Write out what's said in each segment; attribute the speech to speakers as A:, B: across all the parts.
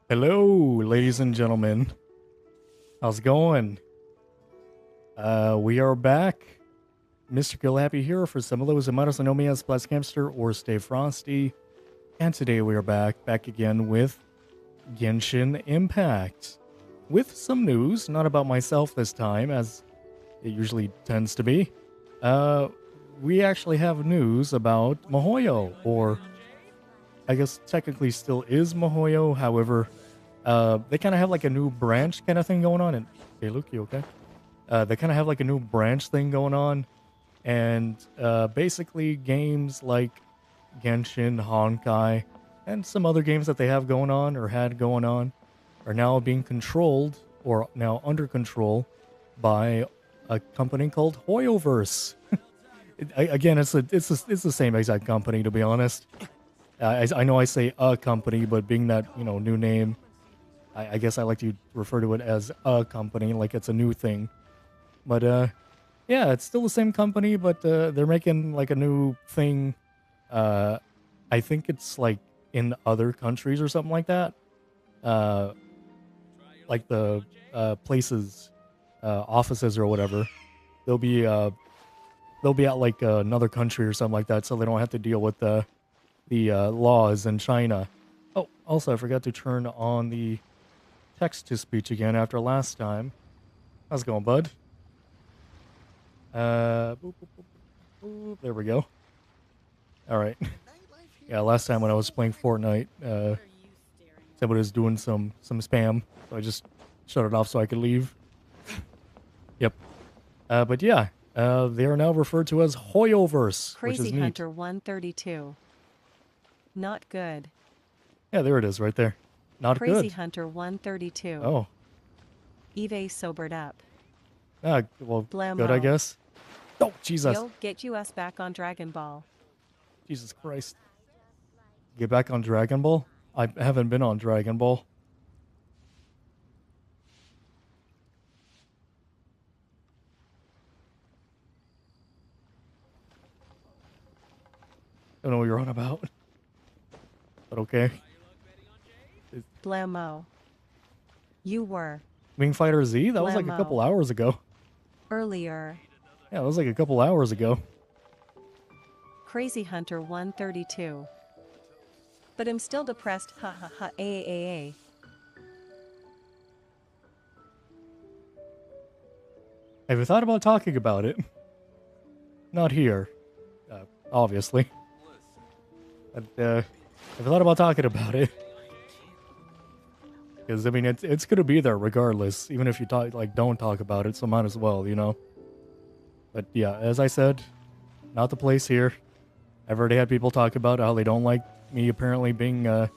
A: Hello, ladies and gentlemen. How's it going? We are back. Mr. Gillhappy here for some of those who might also know me as Blast Hamster or Stay Frosty. And today we are back again with Genshin Impact. With some news, not about myself this time, as it usually tends to be. We actually have news about Mihoyo, or I guess technically still is Mihoyo, however, they kind of have like a new branch kind of thing going on. And hey, Luke, you okay? They kind of have like a new branch thing going on, and basically games like Genshin, Honkai, and some other games that they have going on or had going on are now being controlled or now under control by a company called Hoyoverse. Again, it's the same exact company, to be honest. I know I say a company, but being that, new name, I guess I like to refer to it as a company, like it's a new thing. But yeah, it's still the same company, but they're making like a new thing. I think it's like in other countries or something like that. Uh, like the places, offices or whatever. They'll be uh, they'll be at like another country or something like that, so they don't have to deal with the laws in China. Oh, also I forgot to turn on the text to speech again after last time. How's it going, bud? Boop, boop, boop, boop. There we go. All right. Yeah, last time when I was playing Fortnite, somebody was doing some spam, so I just shut it off so I could leave. Yep. But yeah, they are now referred to as Hoyoverse, which is
B: Crazy
A: neat.
B: Hunter 132. Not good.
A: Yeah, there it is, right there. Not
B: Crazy
A: good.
B: Hunter 132.
A: Oh.
B: Eve sobered up.
A: Well, good, I
B: Blammo.
A: guess. Oh, Jesus.
B: Yo, get us back on Dragon Ball.
A: Jesus Christ. Get back on Dragon Ball? I haven't been on Dragon Ball. Don't know what you're on about. But okay.
B: Blammo. You were.
A: Wing Fighter Z? That was like a
B: Blammo.
A: couple hours ago.
B: Earlier.
A: Yeah, that was like a couple hours ago.
B: Crazy Hunter 132. But I'm still depressed. Ha ha ha. A.
A: Have you thought about talking about it? Not here. Obviously. But, have you thought about talking about it? Because, I mean, it's going to be there regardless. Even if you don't talk about it, so might as well, you know? But yeah, as I said, not the place here. I've already had people talk about how they don't like me apparently being a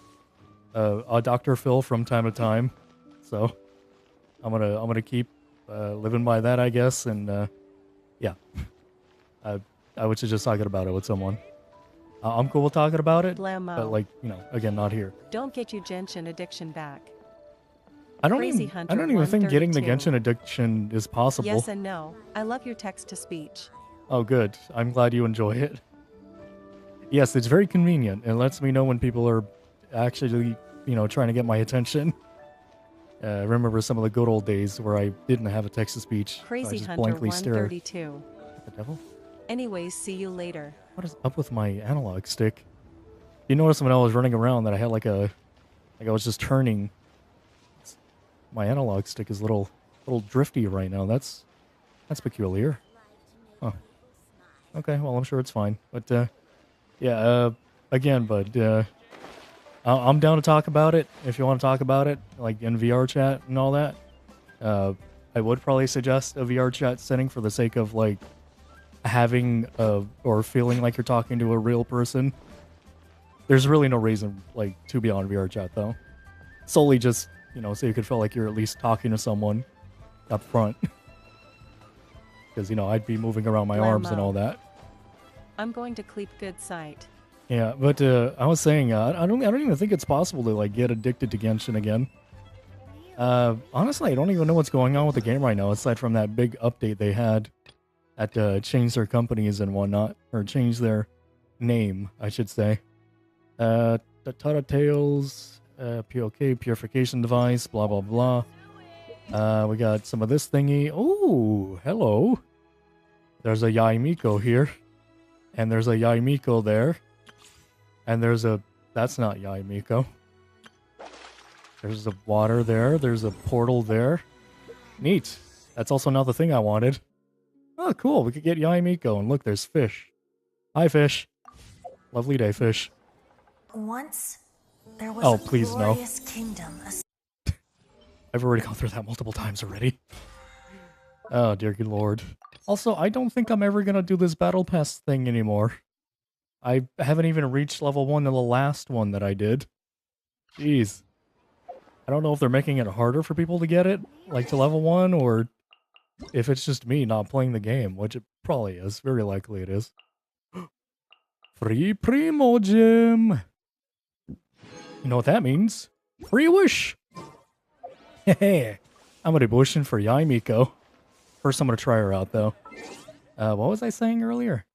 A: Dr. Phil from time to time. So I'm gonna keep living by that, I guess. And yeah, I was just talking about it with someone. I'm cool with talking about it,
B: Blammo.
A: but like again, not here.
B: Don't get you Genshin addiction back.
A: I don't
B: Crazy
A: even
B: Hunter
A: think getting the
B: 132.
A: Genshin addiction is possible.
B: Yes and no. I love your text to speech.
A: Oh, good. I'm glad you enjoy it. Yes, it's very convenient. It lets me know when people are actually, trying to get my attention. I remember some of the good old days where I didn't have a text-to-speech.
B: Crazy
A: I just
B: Hunter
A: blankly stare.
B: 132.
A: What the devil?
B: Anyways, see you later.
A: What is up with my analog stick? You notice when I was running around that I had like I was just turning. My analog stick is a little drifty right now. That's peculiar. Huh. Okay, well I'm sure it's fine. But yeah, again, bud, I'm down to talk about it if you want to talk about it, like in VR chat and all that. I would probably suggest a VR chat setting for the sake of like having or feeling like you're talking to a real person. There's really no reason like to be on VR chat though. Solely just, so you could feel like you're at least talking to someone up front. Because, I'd be moving around my arms and all that.
B: I'm going to Cleep Good Sight.
A: Yeah, but I was saying, I don't even think it's possible to like get addicted to Genshin again. Honestly, I don't even know what's going on with the game right now, aside from that big update they had at change their companies and whatnot, or change their name, I should say. The Tata Tales, POK, purification device, blah, blah, blah. We got some of this thingy. Oh, hello. There's a Yaimiko here. And there's a Yaimiko there. And there's a... That's not Yaimiko. There's the water there. There's a portal there. Neat. That's also not the thing I wanted. Oh, cool. We could get Yaimiko. And look, there's fish. Hi, fish. Lovely day, fish.
C: Once there was
A: Oh,
C: a
A: please, no.
C: glorious kingdom.
A: I've already gone through that multiple times already. Oh, dear good lord. Also, I don't think I'm ever gonna do this battle pass thing anymore. I haven't even reached level 1 in the last one that I did. Jeez. I don't know if they're making it harder for people to get it, like to level 1, or if it's just me not playing the game, which it probably is. Very likely it is. Free Primo Gym! You know what that means? Free wish! Hey, I'm gonna be wishing for Yaimiko. First, I'm gonna try her out, though. What was I saying earlier?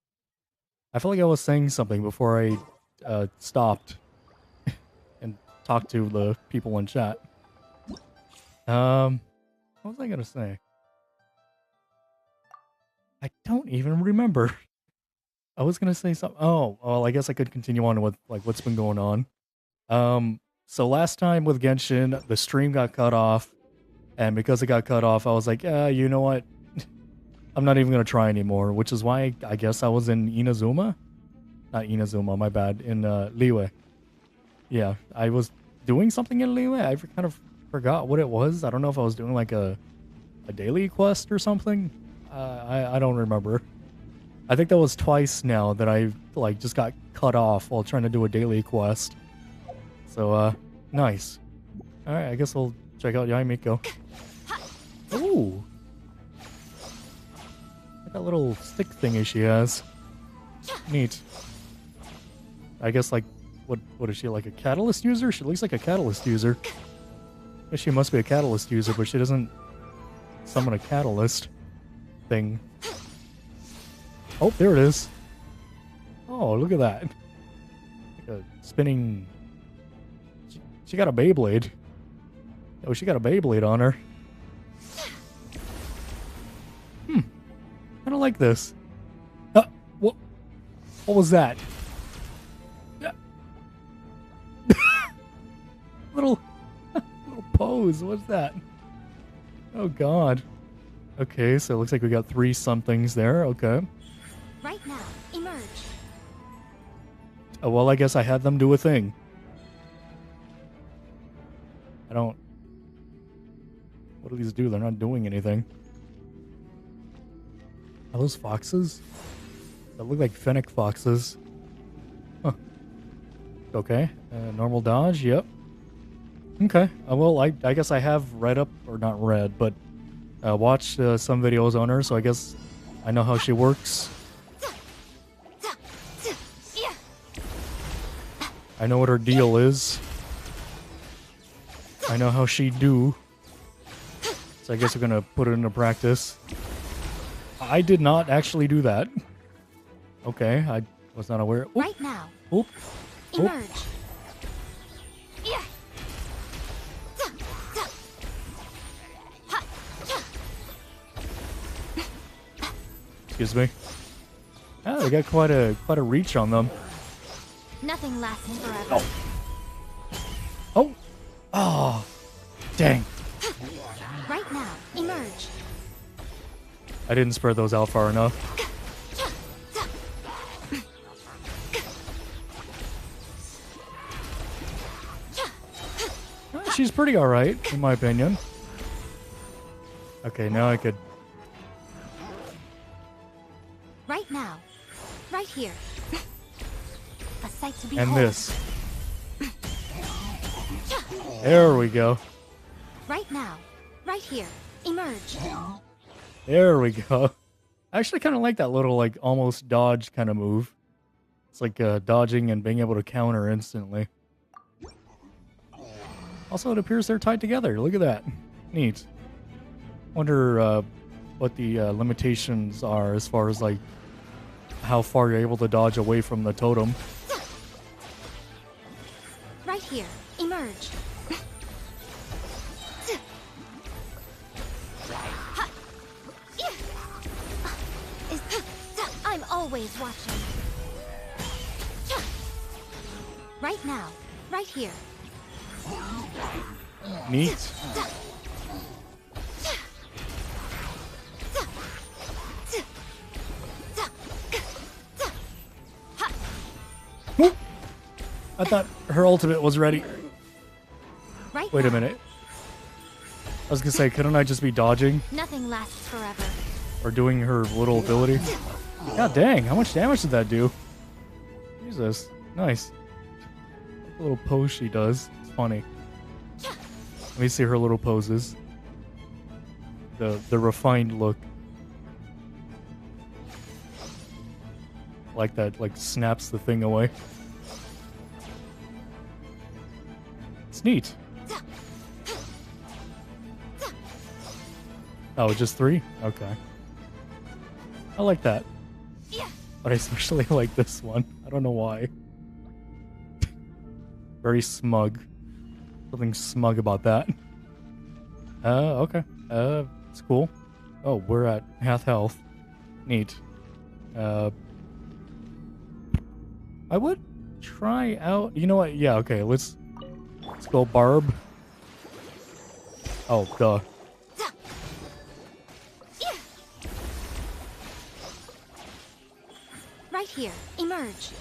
A: I feel like I was saying something before I stopped and talked to the people in chat. What was I gonna say? I don't even remember. I was gonna say something. Oh, well, I guess I could continue on with like what's been going on. So last time with Genshin, the stream got cut off, and because it got cut off, I was like, you know what? I'm not even gonna try anymore, which is why I guess I was in Inazuma? Not Inazuma, my bad, in Liyue. Yeah, I was doing something in Liyue. I kind of forgot what it was. I don't know if I was doing like a daily quest or something. I don't remember. I think that was twice now that I like just got cut off while trying to do a daily quest. So, nice. Alright, I guess we'll check out Yaimiko. Ooh! That little stick thingy she has. Neat. I guess, like, what is she, like a catalyst user? She looks like a catalyst user. I guess she must be a catalyst user, but she doesn't summon a catalyst thing. Oh, there it is. Oh, look at that. Like a spinning... She got a Beyblade. Oh, she got a Beyblade on her. I don't like this. What was that? little pose. What's that? Oh, God. Okay, so it looks like we got 3 somethings there. Okay.
C: Right now, emerge.
A: Oh, well, I guess I had them do a thing. I don't... What do these do? They're not doing anything. Are those foxes? That look like fennec foxes. Huh. Okay. Normal dodge, yep. Okay. Well, I guess I have read up, or not read, but watched some videos on her, so I guess I know how she works. I know what her deal is. I know how she do. So I guess we're gonna put it into practice. I did not actually do that. Okay, I was not aware. Oop.
C: Right now.
A: Oop. Oop.
C: Emerge.
A: Excuse me. Ah, they got quite a reach on them.
C: Nothing lasts forever.
A: Oh. Oh. Dang.
C: Right now, emerge.
A: I didn't spread those out far enough. She's pretty alright, in my opinion. Okay, now I could...
C: Right now. Right here. A sight to
A: And
C: behold.
A: this. There we go.
C: Right now. Right here. Emerge.
A: There we go. I actually kind of like that little, like, almost dodge kind of move. It's like dodging and being able to counter instantly. Also, it appears they're tied together. Look at that. Neat. Wonder what the limitations are as far as, like, how far you're able to dodge away from the totem.
C: Right here. Emerge. I'm always watching. Right now. Right here.
A: Neat. Whoop. I thought her ultimate was ready.
C: Right
A: Wait a
C: now.
A: minute. I was gonna say, couldn't I just be dodging
C: Nothing lasts forever.
A: or doing her little ability? God dang, how much damage did that do? Jesus, nice. The little pose she does. It's funny. Let me see her little poses. The refined look. Like that, like snaps the thing away. It's neat. Oh, just 3? Okay. I like that. But I especially like this one. I don't know why. Very smug. Something smug about that. Okay. It's cool. Oh, we're at half health. Neat. I would try out... You know what? Yeah, okay. Let's go Barb. Oh, duh.
C: Right here. Emerge.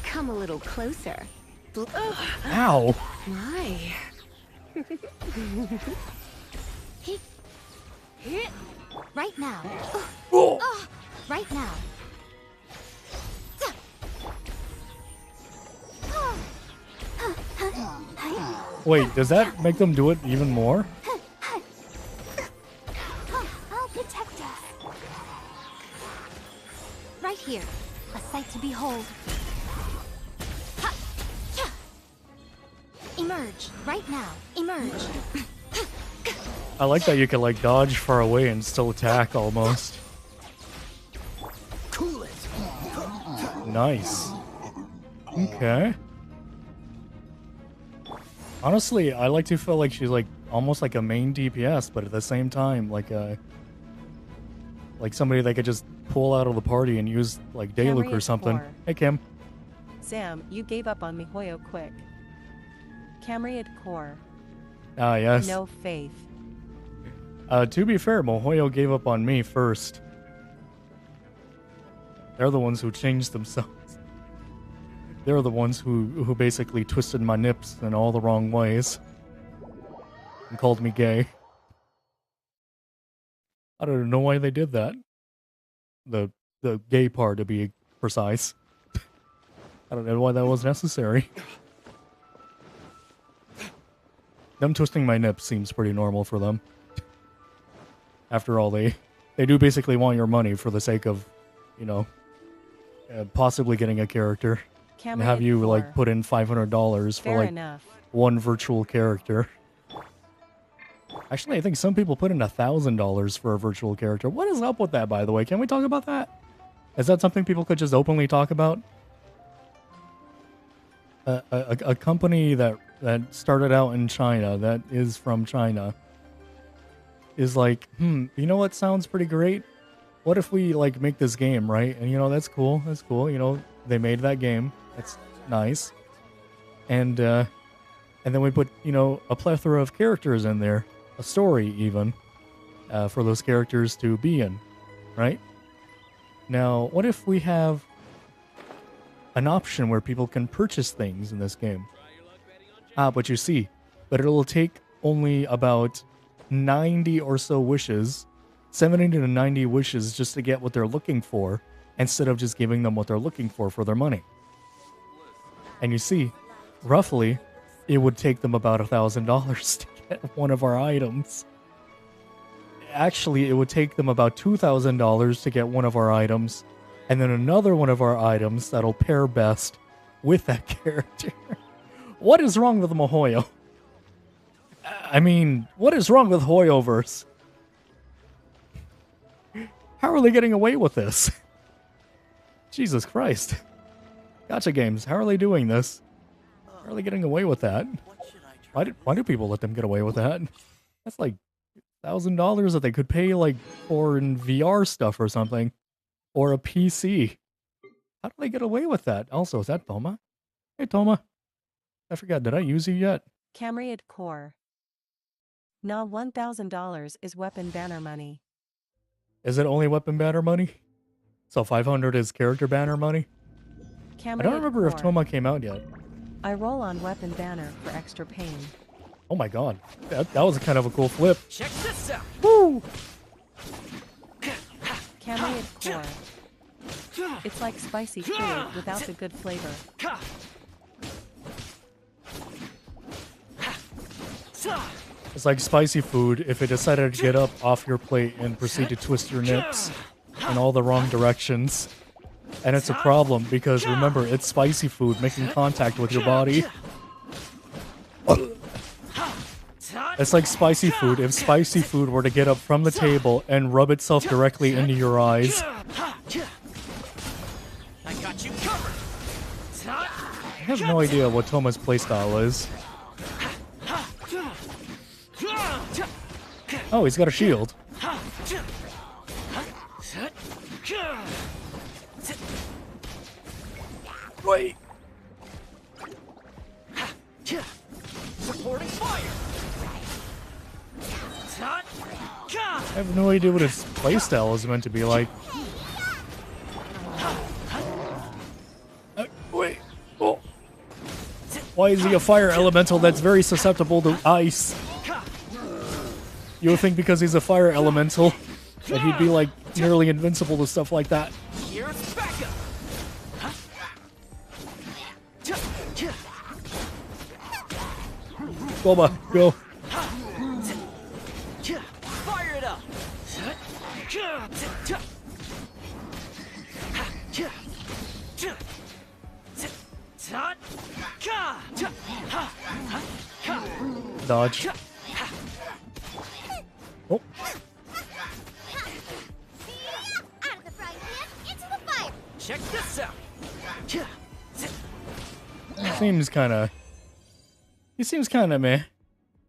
D: Come a little closer.
A: Ow!
D: My.
C: Right now.
A: Oh.
C: Right now.
A: Wait, does that make them do it even more?
C: I'll protect us. Right here. A sight to behold. Emerge. Right now. Emerge.
A: I like that you can like dodge far away and still attack almost.
E: Cool it.
A: Nice. Okay. Honestly, I like to feel like she's like almost like a main DPS, but at the same time like somebody that could just pull out of the party and use like Dayluk or
B: Camry
A: something.
B: 4.
A: Hey Kim.
B: Sam, you gave up on Mihoyo quick. Camry core.
A: Ah yes.
B: No faith.
A: To be fair, Mihoyo gave up on me first. They're the ones who changed themselves. They're the ones who basically twisted my nips in all the wrong ways. And called me gay. I don't know why they did that. The gay part, to be precise. I don't know why that was necessary. Them twisting my nips seems pretty normal for them. After all, they do basically want your money for the sake of, you know, possibly getting a character.
B: Camry
A: And have you,
B: core.
A: like, put in $500 for,
B: Fair
A: like,
B: enough.
A: one virtual character. Actually, I think some people put in $1,000 for a virtual character. What is up with that, by the way? Can we talk about that? Is that something people could just openly talk about? A company that started out in China, that is from China, is like, you know what sounds pretty great? What if we, like, make this game, right? And, you know, that's cool. That's cool. You know, they made that game. That's nice. And then we put, you know, a plethora of characters in there. A story, even, for those characters to be in, right? Now, what if we have an option where people can purchase things in this game? But you see, but it'll take only about 90 or so wishes, 70 to 90 wishes just to get what they're looking for, instead of just giving them what they're looking for their money. And you see, roughly, it would take them about $1,000 to get one of our items. Actually, it would take them about $2,000 to get one of our items, and then another one of our items that'll pair best with that character. What is wrong with Mihoyo? I mean, what is wrong with Hoyoverse? How are they getting away with this? Jesus Christ. Gotcha games. How are they doing this? How are they getting away with that? Why do people let them get away with that? That's like $1,000 that they could pay like for in VR stuff or something. Or a PC. How do they get away with that? Also, is that Toma? Hey Toma. I forgot, did I use you yet?
B: Camriad Core. Now $1,000 is weapon banner money.
A: Is it only weapon banner money? So 500 is character banner money? I don't remember if Toma came out yet.
B: I roll on weapon banner for extra pain.
A: Oh my god. That was kind of a cool flip.
E: Check this out.
A: Woo!
B: Camriad Core. It's like spicy food without the good flavor.
A: It's like spicy food if it decided to get up off your plate and proceed to twist your nips in all the wrong directions. And it's a problem because remember, it's spicy food making contact with your body. It's like spicy food if spicy food were to get up from the table and rub itself directly into your eyes.
E: I got you covered.
A: I have no idea what Toma's playstyle is. Oh, he's got a shield. Wait.
E: Supporting fire.
A: I have no idea what his playstyle is meant to be like. Wait. Oh. Why is he a fire elemental that's very susceptible to ice? You would think because he's a fire elemental that he'd be like nearly invincible to stuff like that.
E: Here's backup.
A: Boba, go.
E: Fire it up.
A: Dodge. Oh.
C: Out of the frying pan, into the fire.
E: Check this out.
A: He seems kind of meh.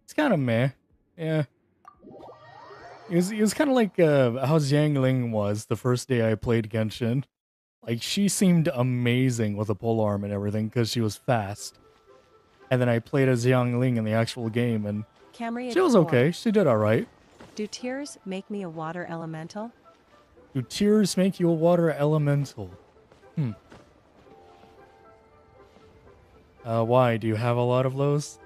A: It's kind of meh. Yeah. He was kind of like how Xiangling was the first day I played Genshin. Like, she seemed amazing with a polearm and everything because she was fast. And then I played as Xiangling in the actual game and
B: Camriad
A: she was
B: Core.
A: okay. She did alright.
B: Do tears make me a water elemental?
A: Do tears make you a water elemental? Why? Do you have a lot of those?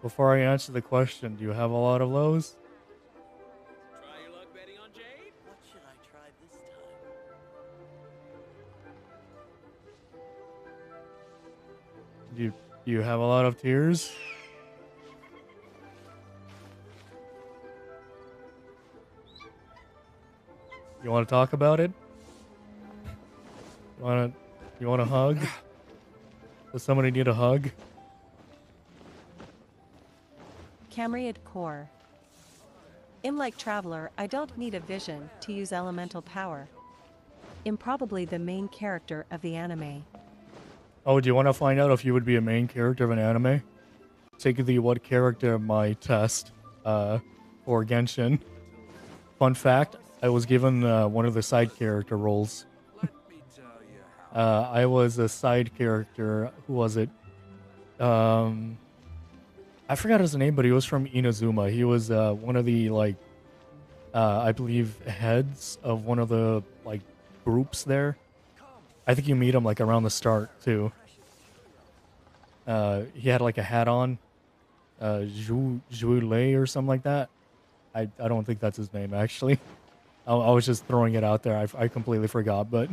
A: Before I answer the question, do you have a lot of those?
E: Try your luck betting on Jade. What should I try this time?
A: Do you have a lot of tears? You want to talk about it? You want a hug? Does somebody need a hug?
B: Camriad Core. I'm like Traveler, I don't need a vision to use elemental power. I'm probably the main character of the anime.
A: Oh, do you want to find out if you would be a main character of an anime? Take the what character my test for Genshin. Fun fact, I was given one of the side character roles. I was a side character. Who was it? I forgot his name, but he was from Inazuma. He was one of the, like, I believe, heads of one of the, like, groups there. I think you meet him, like, around the start, too. He had, like, a hat on. Zhu Lei or something like that. I don't think that's his name, actually. I was just throwing it out there. I completely forgot, but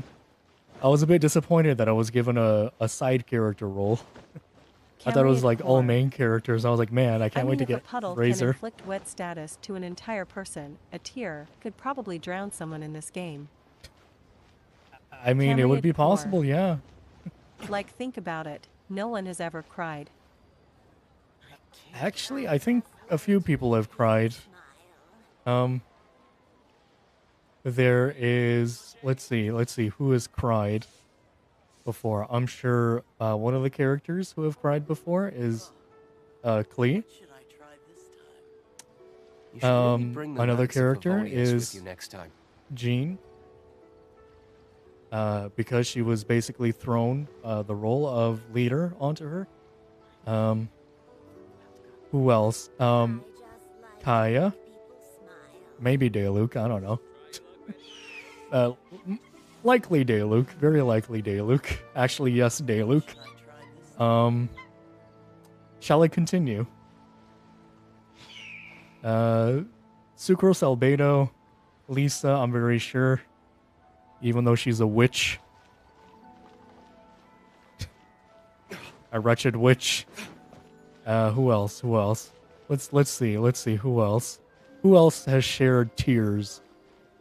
A: I was a bit disappointed that I was given a side character role. I thought it was like all main characters. I was like, man, I can't wait to
B: if
A: get
B: a puddle
A: Razor.
B: can inflict wet status to an entire person, a tear could probably drown someone in this game.
A: I mean, it would be
B: Camriad Core.
A: possible, yeah.
B: Like, think about it. No one has ever cried.
A: Actually, I think a few people have cried. there is, let's see who has cried before. I'm sure one of the characters who have cried before is Klee.
E: What should I try this time? You should really bring the
A: Another
E: Knights of
A: character
E: Favonius with
A: is
E: you next time.
A: Jean, because she was basically thrown the role of leader onto her. Who else? Kaya, maybe Dayluk, I don't know. Likely Dayluk, very likely Dayluk. Actually, yes, Dayluk. Shall I continue? Sucrose Albedo, Lisa, I'm very sure. Even though she's a witch. A wretched witch. Who else? Who else? Let's see who else. Who else has shared tears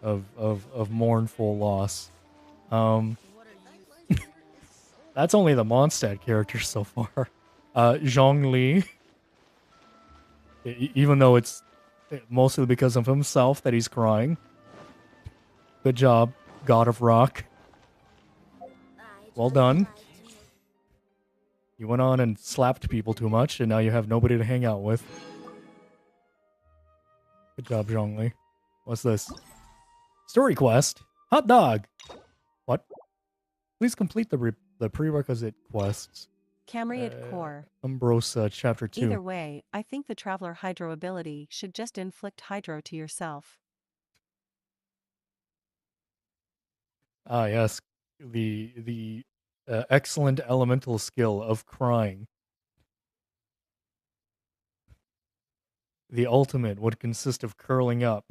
A: of mournful loss? That's only the Mondstadt characters so far. Zhongli. Even though it's mostly because of himself that he's crying. Good job, God of Rock. Well done. You went on and slapped people too much, and now you have nobody to hang out with. Good job, Zhongli. What's this? Story quest? Hot dog! What? Please complete the prerequisite quests.
B: Camriad Core.
A: Umbrosa, Chapter 2.
B: Either way, I think the Traveler Hydro ability should just inflict Hydro to yourself.
A: Ah, yes. The excellent elemental skill of crying. The ultimate would consist of curling up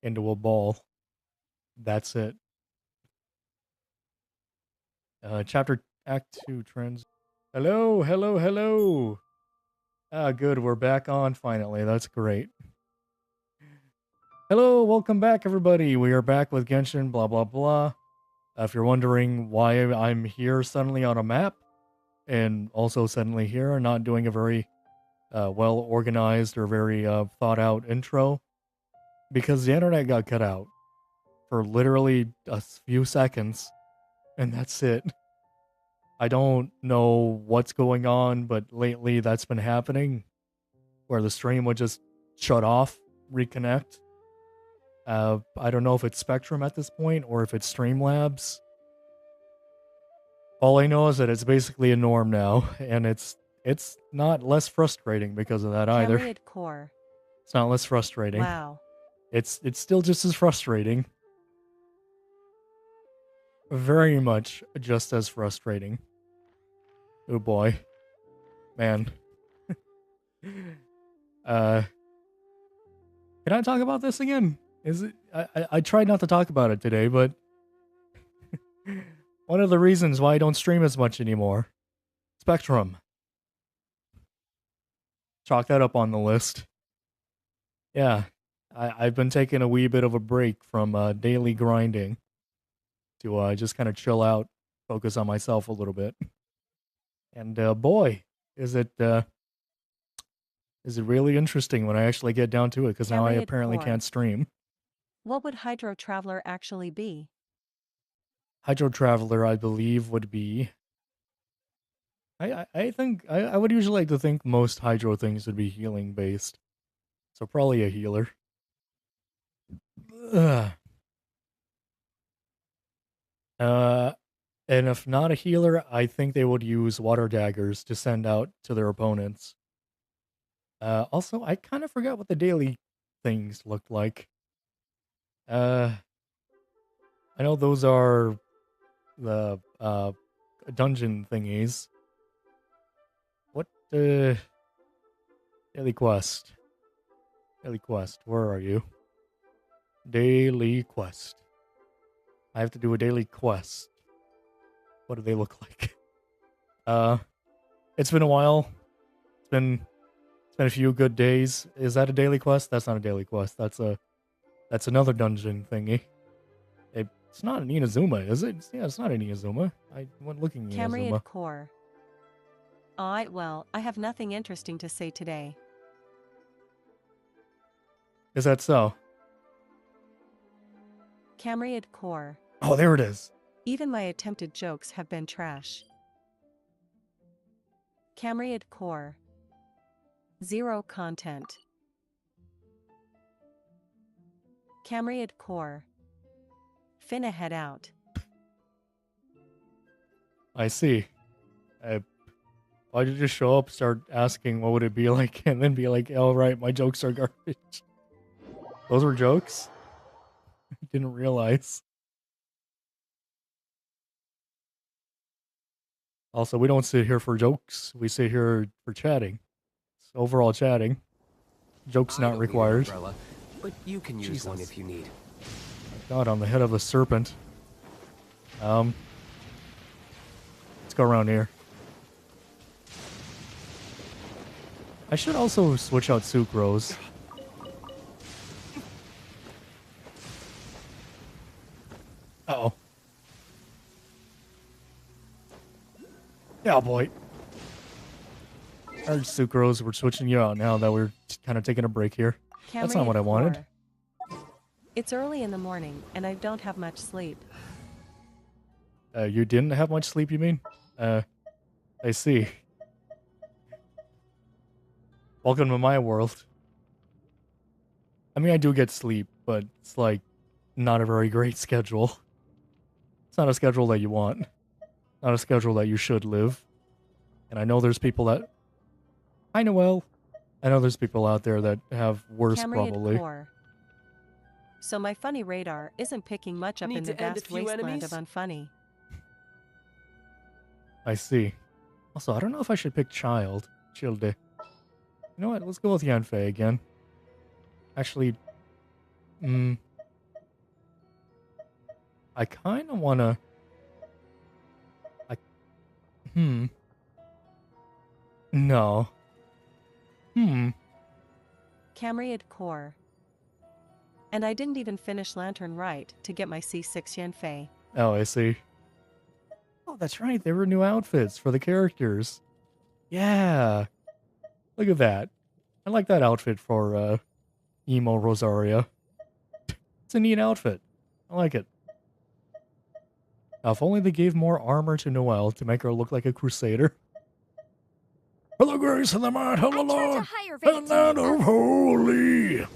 A: into a ball. That's it. Chapter Act 2 trends. Hello, hello, hello. Ah, good. We're back on finally. That's great. Hello, welcome back, everybody. We are back with Genshin, blah, blah, blah. If you're wondering why I'm here suddenly on a map, and also suddenly here, not doing a very well-organized or very thought-out intro, because the internet got cut out for literally a few seconds, and that's it. I don't know what's going on, but lately that's been happening, where the stream would just shut off, reconnect. I don't know if it's Spectrum at this point, or if it's Streamlabs. All I know is that it's basically a norm now, and it's not less frustrating because of that either.
B: Camriad Core.
A: It's not less frustrating.
B: Wow.
A: It's still just as frustrating. Very much just as frustrating. Oh boy. Man. Can I talk about this again? Is it I tried not to talk about it today, but one of the reasons why I don't stream as much anymore. Spectrum. Chalk that up on the list. Yeah. I've been taking a wee bit of a break from daily grinding to just kind of chill out, focus on myself a little bit. And boy, is it really interesting when I actually get down to it, because now I
B: Camriad
A: apparently
B: Core.
A: can't stream.
B: What would Hydro Traveler actually be?
A: Hydro Traveler, I believe, would be... I think... I would usually like to think most Hydro things would be healing based. So probably a healer. Ugh. And if not a healer, I think they would use water daggers to send out to their opponents. Also, I kind of forgot what the daily things looked like. I know those are the dungeon thingies. What daily quest? Daily quest, where are you? Daily quest. I have to do a daily quest. What do they look like? It's been a while. It's been a few good days. Is that a daily quest? That's not a daily quest. That's another dungeon thingy. It's not an Inazuma, is it? Yeah, it's not an Inazuma. I went looking at Inazuma.
B: Camriad Core. Well, I have nothing interesting to say today.
A: Is that so?
B: Camriad Core.
A: Oh, there it is.
B: Even my attempted jokes have been trash. Camriad Core. Zero content. Camriad Core. Finna head out.
A: I see. Why'd you just show up, start asking what would it be like, and then be like, oh, right, my jokes are garbage. Those were jokes? Didn't realize. Also, we don't sit here for jokes. We sit here for chatting. It's overall chatting. Jokes not required.
E: Umbrella, but you can use
A: Jesus.
E: one if you need.
A: God, on the head of a serpent. Let's go around here. I should also switch out Sucrose. Uh-oh. Yeah, boy. Alright, Sucrose, we're switching you out now that we're kind of taking a break here. That's not what I wanted.
B: Core. It's early in the morning, and I don't have much sleep.
A: You didn't have much sleep, you mean? I see. Welcome to my world. I mean, I do get sleep, but it's like not a very great schedule. It's not a schedule that you want. Not a schedule that you should live. And I know there's people that... I know there's people out there that have worse,
B: Camriad
A: probably.
B: Core. So my funny radar isn't picking much up
E: Need
B: in the
E: to end a
B: vast
E: few
B: wasteland
E: enemies?
B: of unfunny.
A: I see. Also, I don't know if I should pick Child. Childe. You know what? Let's go with Yanfei again. Actually, I kind of want to... No.
B: Camriad Core. And I didn't even finish Lantern right to get my C6 Yanfei.
A: Oh, I see. Oh, that's right. There were new outfits for the characters. Yeah. Look at that. I like that outfit for, Emo Rosaria. It's a neat outfit. I like it. Now, if only they gave more armor to Noelle to make her look like a crusader. For the grace and the might of the
C: I charge a
A: Lord,
C: higher rate
A: and
C: to
A: that
C: make
A: of
C: up.
A: holy.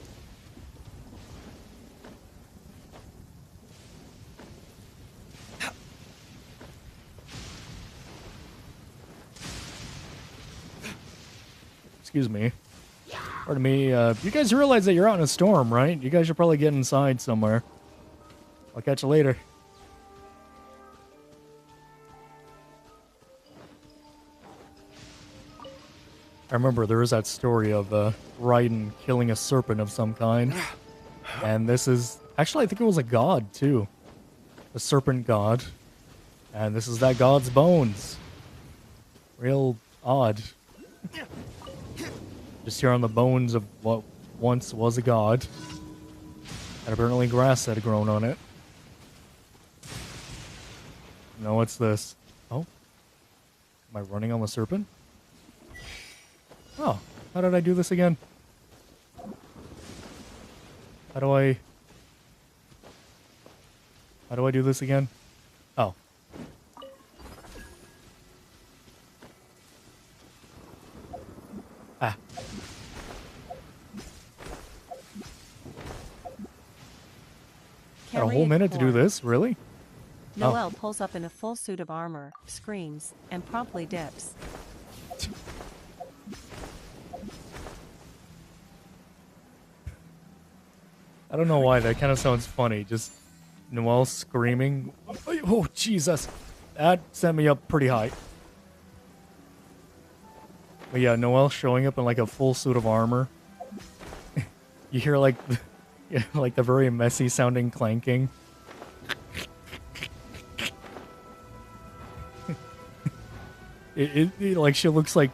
A: Excuse me. Pardon me. You guys realize that you're out in a storm, right? You guys should probably get inside somewhere. I'll catch you later. I remember there was that story of Raiden killing a serpent of some kind. And this is... Actually, I think it was a god, too. A serpent god. And this is that god's bones. Real odd. Just here on the bones of what once was a god. And apparently grass had grown on it. No, what's this? Oh? Am I running on the serpent? Oh, how did I do this again? How do I do this again? Oh. Ah. Got a whole
B: Camriad
A: minute to do
B: Core.
A: this? Really?
B: Noelle pulls up in a full suit of armor, screams, and promptly dips.
A: I don't know why, that kind of sounds funny. Just Noelle screaming. Oh, Jesus. That sent me up pretty high. But yeah, Noelle showing up in like a full suit of armor. You hear like like the very messy sounding clanking. Like she looks like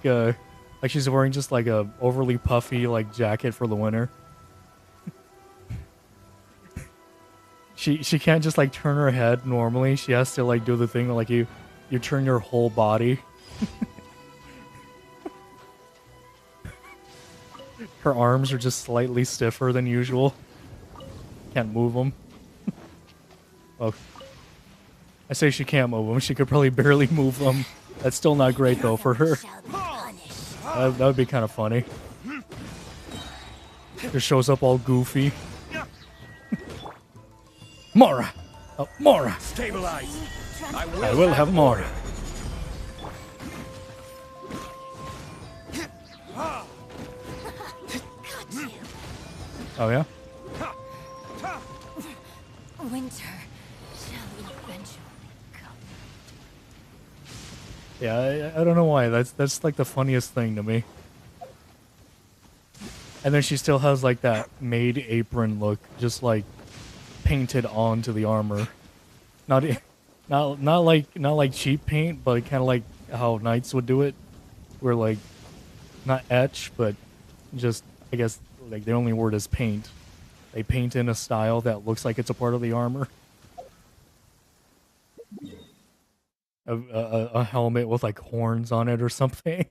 A: she's wearing just like a overly puffy like jacket for the winter. She can't just like turn her head normally. She has to like do the thing where like you turn your whole body. Her arms are just slightly stiffer than usual. Can't move them. Well, I say she can't move them. She could probably barely move them. That's still not great though for her. That would be kind of funny. Just shows up all goofy. Mora! Oh, Mora!
E: Stabilize. I
A: I will have Mora. Oh yeah?
C: Winter shall eventually come.
A: Yeah, I don't know why. That's like the funniest thing to me. And then she still has like that maid apron look, just like painted onto the armor. Not like cheap paint, but kind of like how knights would do it, where like not etch, but just I guess like the only word is paint. They paint in a style that looks like it's a part of the armor. A helmet with like horns on it or something.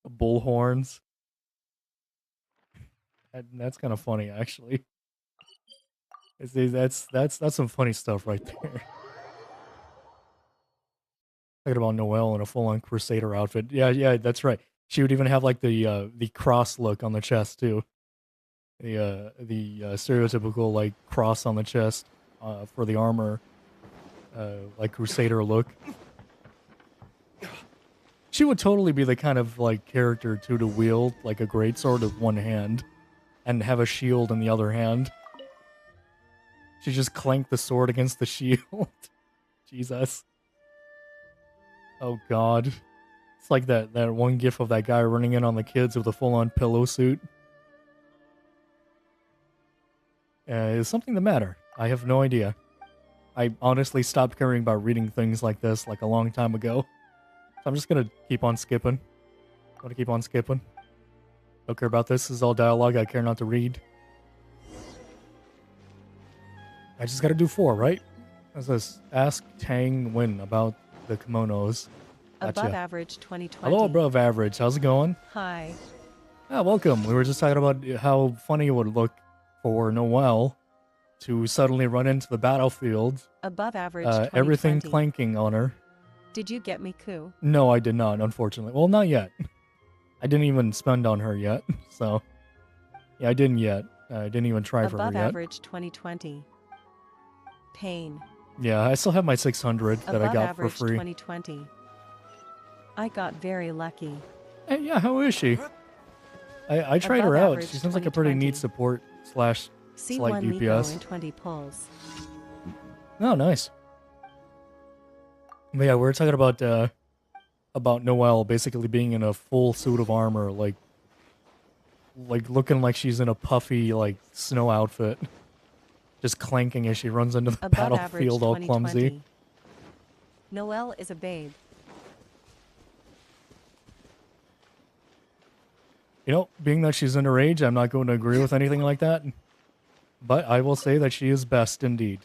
A: Bull horns. That's kind of funny, actually. That's some funny stuff right there. Talking about Noelle in a full-on Crusader outfit. Yeah, that's right. She would even have like the cross look on the chest too. The stereotypical like cross on the chest for the armor, like Crusader look. She would totally be the kind of like character to wield like a greatsword with one hand, and have a shield in the other hand. She just clanked the sword against the shield. Jesus. Oh god. It's like that one gif of that guy running in on the kids with a full-on pillow suit. Is something the matter? I have no idea. I honestly stopped caring about reading things like this like a long time ago. So I'm just gonna keep on skipping. Don't care about this. This is all dialogue I care not to read. I just gotta do 4, right? What's this? Ask Tang Wen about the kimonos. Gotcha.
B: Above average 2020.
A: Hello, above average. How's it going?
B: Hi.
A: Welcome. We were just talking about how funny it would look for Noelle to suddenly run into the battlefield.
B: Above average 2020.
A: Everything clanking on her.
B: Did you get me, Ku?
A: No, I did not, unfortunately. Well, not yet. I didn't even spend on her yet, so... Yeah, I didn't yet. I didn't even try for her
B: Above
A: yet.
B: average 2020. Pain.
A: Yeah, I still have my 600 that
B: Above
A: I got for
B: average
A: free.
B: 2020. I got very lucky.
A: Hey, yeah, how is she? I tried
B: Above
A: her out.
B: average
A: She seems like a pretty
B: 2020.
A: neat support / slight
B: C1 Miko
A: DPS.
B: in 20 pulls.
A: Oh, nice. But yeah, we were talking about Noelle basically being in a full suit of armor, like looking like she's in a puffy like snow outfit, just clanking as she runs into the
B: Above
A: battlefield all
B: average
A: clumsy.
B: 2020. Noelle is a babe.
A: You know, being that she's underage, I'm not going to agree with anything like that. But I will say that she is best indeed.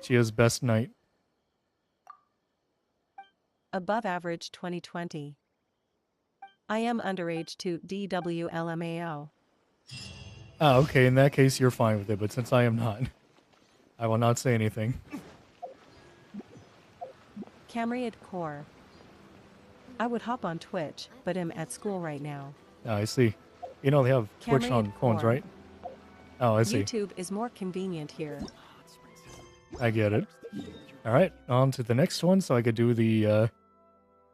A: She is best knight.
B: Above average 2020. I am underage to DWLMAO.
A: Ah, okay, in that case, you're fine with it, but since I am not, I will not say anything.
B: Camriad Core. I would hop on Twitch, but am at school right now.
A: Ah, I see. You know they have Twitch
B: Camry
A: on phones,
B: Core.
A: right? Oh, I see.
B: YouTube is more convenient here.
A: I get it. All right, on to the next one, so I could do the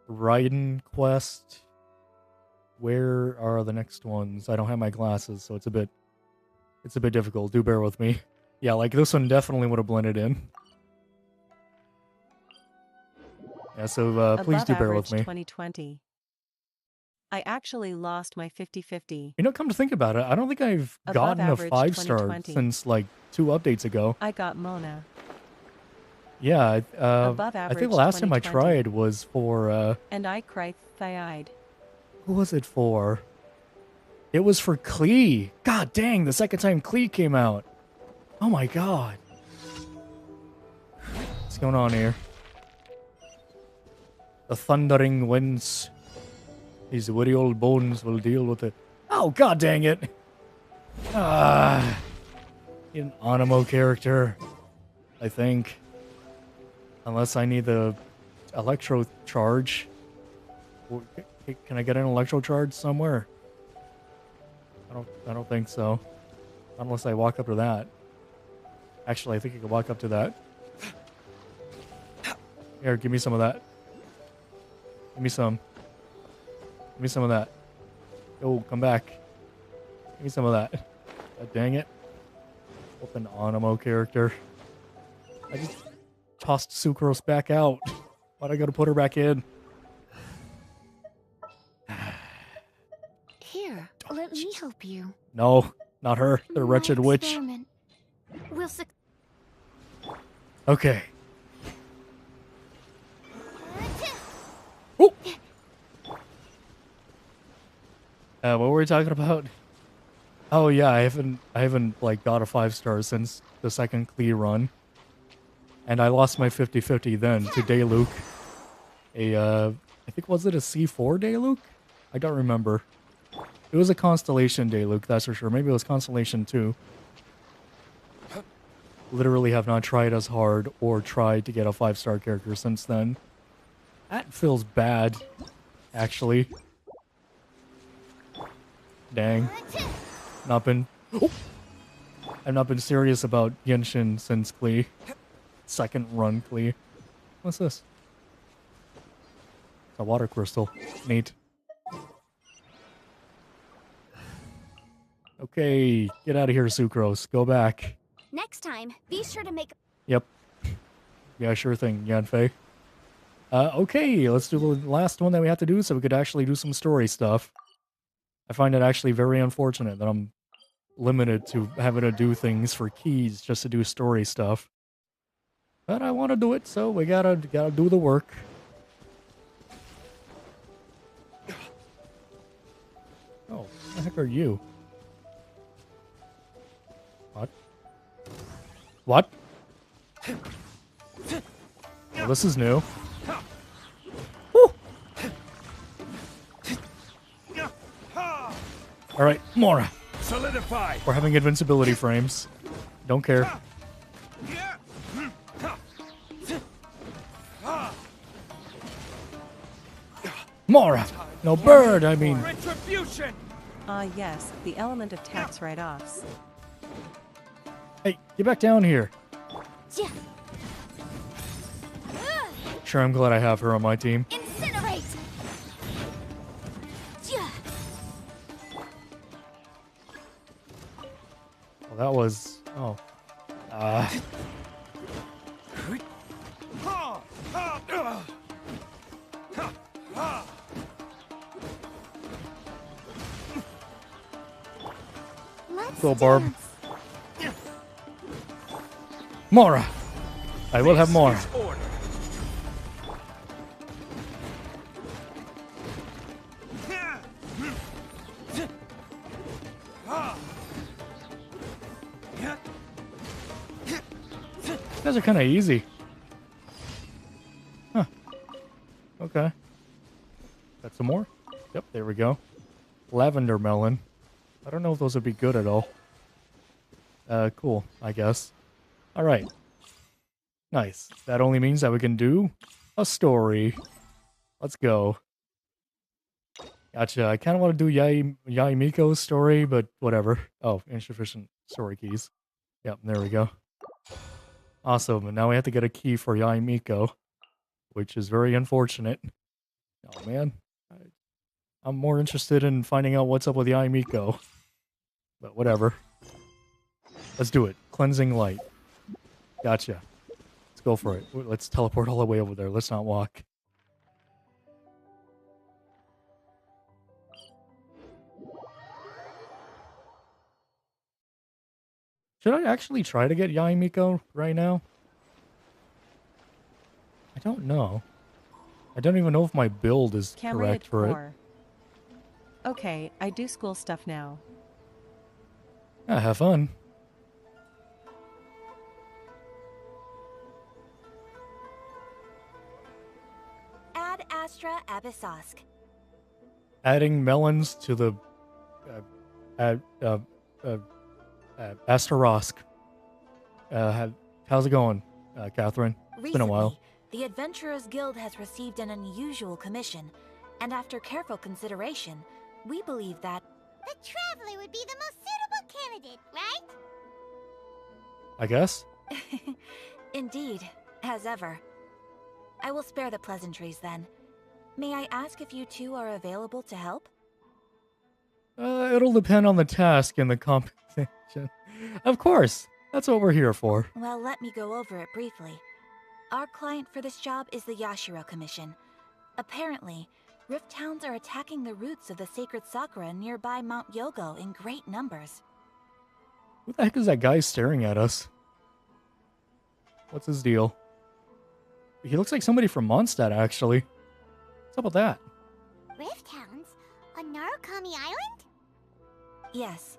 A: Raiden quest. Where are the next ones? I don't have my glasses, so it's a bit difficult. Do bear with me. Yeah, like this one definitely would have blended in. Yeah, so please
B: Above
A: do bear with
B: average
A: me.
B: 2020. I actually lost my 50-50.
A: You know, come to think about it, I don't think I've
B: Above
A: gotten a
B: average
A: 5-star
B: 2020.
A: since like 2 updates ago.
B: I got Mona.
A: Yeah,
B: Above
A: I think
B: average
A: the last time I
B: 2020.
A: tried was for
B: And I cried thigh'd.
A: who was it for? It was for Klee. God dang, the second time Klee came out. Oh my god. What's going on here? The thundering winds. These woody old bones will deal with it. Oh god dang it. Ah, an Animo character, I think. Unless I need the electro charge. Can I get an electro charge somewhere? I don't think so. Unless I walk up to that. Actually, I think I can walk up to that. Here, give me some of that. Give me some. Give me some of that. Oh, come back. Give me some of that. Dang it. Open Animo character. I just tossed Sucrose back out. Why'd I gotta put her back in?
C: Here, let me help you.
A: No, not her. The wretched
C: My
A: witch.
C: experiment will
A: Okay. Ooh. What were we talking about? Oh yeah, I haven't like got a 5-star since the second Klee run. And I lost my 50-50 then to Dayluk. I think, was it a C4 Dayluk? I don't remember. It was a Constellation Dayluk, that's for sure. Maybe it was Constellation 2. Literally have not tried as hard or tried to get a 5-star character since then. That feels bad, actually. Dang. Oh! I've not been serious about Genshin since Klee. Second run Klee. What's this? A water crystal. Neat. Okay, get out of here, Sucrose. Go back.
C: Next time, be sure to make.
A: Yep. Yeah, sure thing, Yanfei. Okay, let's do the last one that we have to do so we could actually do some story stuff. I find it actually very unfortunate that I'm limited to having to do things for keys just to do story stuff. But I want to do it, so we gotta do the work. Oh, what the heck are you? What? What? Oh, this is new. Woo! All right, Mora.
E: Solidify.
A: We're having invincibility frames. Don't care. Mora! No bird, I mean.
E: Retribution.
B: Yes, the element of tax write-offs.
A: Hey, get back down here.
C: Yeah.
A: Sure, I'm glad I have her on my team.
C: Incinerate. Yeah.
A: Well, that was... Oh.
C: Let's
A: Go, Barb.
C: dance.
A: Mora! I will have more.
E: This is order.
A: These guys are kind of easy. Huh. Okay. Got some more? Yep, there we go. Lavender melon. I don't know if those would be good at all. Cool, I guess. Alright. Nice. That only means that we can do a story. Let's go. Gotcha. I kind of want to do Yai Miko's story, but whatever. Oh, insufficient story keys. Yep, there we go. Awesome. And now we have to get a key for Yai Miko, which is very unfortunate. Oh, man. I'm more interested in finding out what's up with Yai Miko. But whatever. Let's do it. Cleansing light. Gotcha. Let's go for it. Let's teleport all the way over there. Let's not walk. Should I actually try to get Yai Miko right now? I don't know. I don't even know if my build is correct for it.
B: Okay, I do school stuff now.
A: Yeah, have fun.
C: Ad Astra Abyssosk.
A: Adding melons to the Astarosk. How's it going, Catherine? It's been a
C: Recently,
A: while.
C: the Adventurers Guild has received an unusual commission, and after careful consideration, we believe that
F: The Traveler would be the most suitable candidate, right?
A: I guess.
C: Indeed, as ever. I will spare the pleasantries then. May I ask if you two are available to help?
A: It'll depend on the task and the compensation. Of course. That's what we're here for.
C: Well, let me go over it briefly. Our client for this job is the Yashiro Commission. Apparently, Rift Towns are attacking the roots of the sacred sakura nearby Mount Yogo in great numbers.
A: Who the heck is that guy staring at us? What's his deal? He looks like somebody from Mondstadt, actually. What's up with that?
F: Rift Hounds? On Narukami Island?
C: Yes.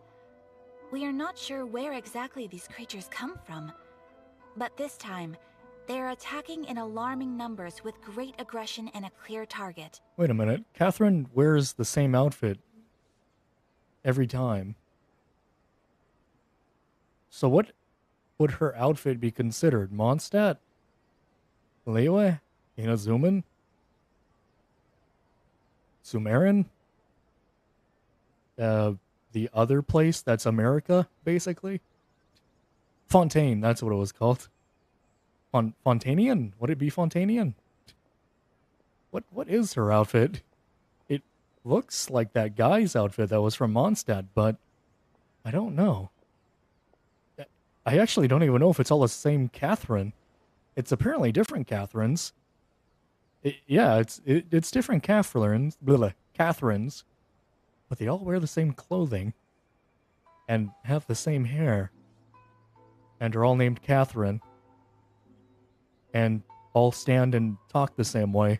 C: We are not sure where exactly these creatures come from. But this time, they are attacking in alarming numbers with great aggression and a clear target.
A: Wait a minute. Catherine wears the same outfit every time. So what would her outfit be considered? Mondstadt? Liyue? Inazuman? Sumerin? The other place that's America, basically? Fontaine, that's what it was called. Fontanian? Would it be Fontanian? What is her outfit? It looks like that guy's outfit that was from Mondstadt, but I don't know. I actually don't even know if it's all the same Catherine. It's apparently different Catherines. It's different Catherines, Catherines, but they all wear the same clothing and have the same hair and are all named Catherine and all stand and talk the same way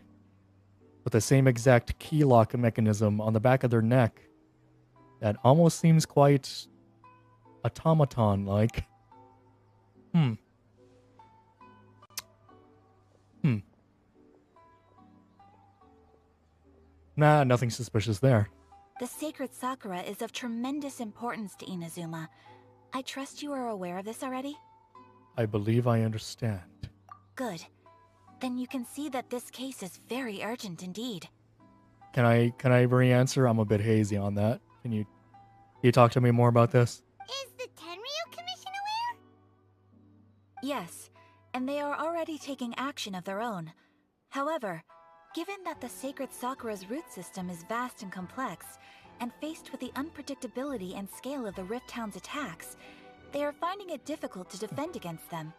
A: with the same exact key lock mechanism on the back of their neck that almost seems quite automaton-like. Nah, nothing suspicious there.
C: The sacred sakura is of tremendous importance to Inazuma. I trust you are aware of this already?
A: I believe I understand.
C: Good. Then you can see that this case is very urgent indeed.
A: Can I re-answer? I'm a bit hazy on that. Can you talk to me more about this?
F: Is the Tenryu Commission aware?
C: Yes, and they are already taking action of their own. However, given that the sacred sakura's root system is vast and complex, and faced with the unpredictability and scale of the Rift Town's attacks, they are finding it difficult to defend against them.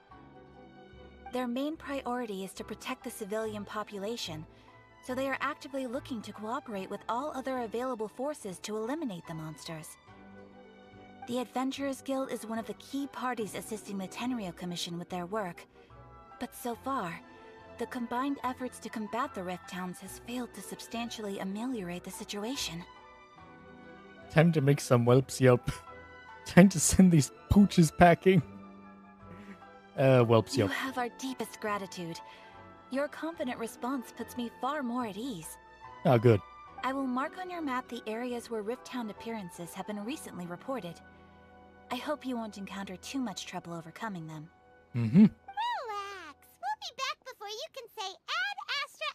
C: Their main priority is to protect the civilian population, so they are actively looking to cooperate with all other available forces to eliminate the monsters. The Adventurers Guild is one of the key parties assisting the Tenryu Commission with their work, but so far, the combined efforts to combat the Rift Towns has failed to substantially ameliorate the situation.
A: Time to make some whelps yelp. Time to send these pooches packing. Whelps
C: You
A: yelp.
C: have our deepest gratitude. Your confident response puts me far more at ease.
A: Oh, good.
C: I will mark on your map the areas where Rift Town appearances have been recently reported. I hope you won't encounter too much trouble overcoming them.
A: Mm-hmm.
F: Relax. We'll be back before you can say Ad Astra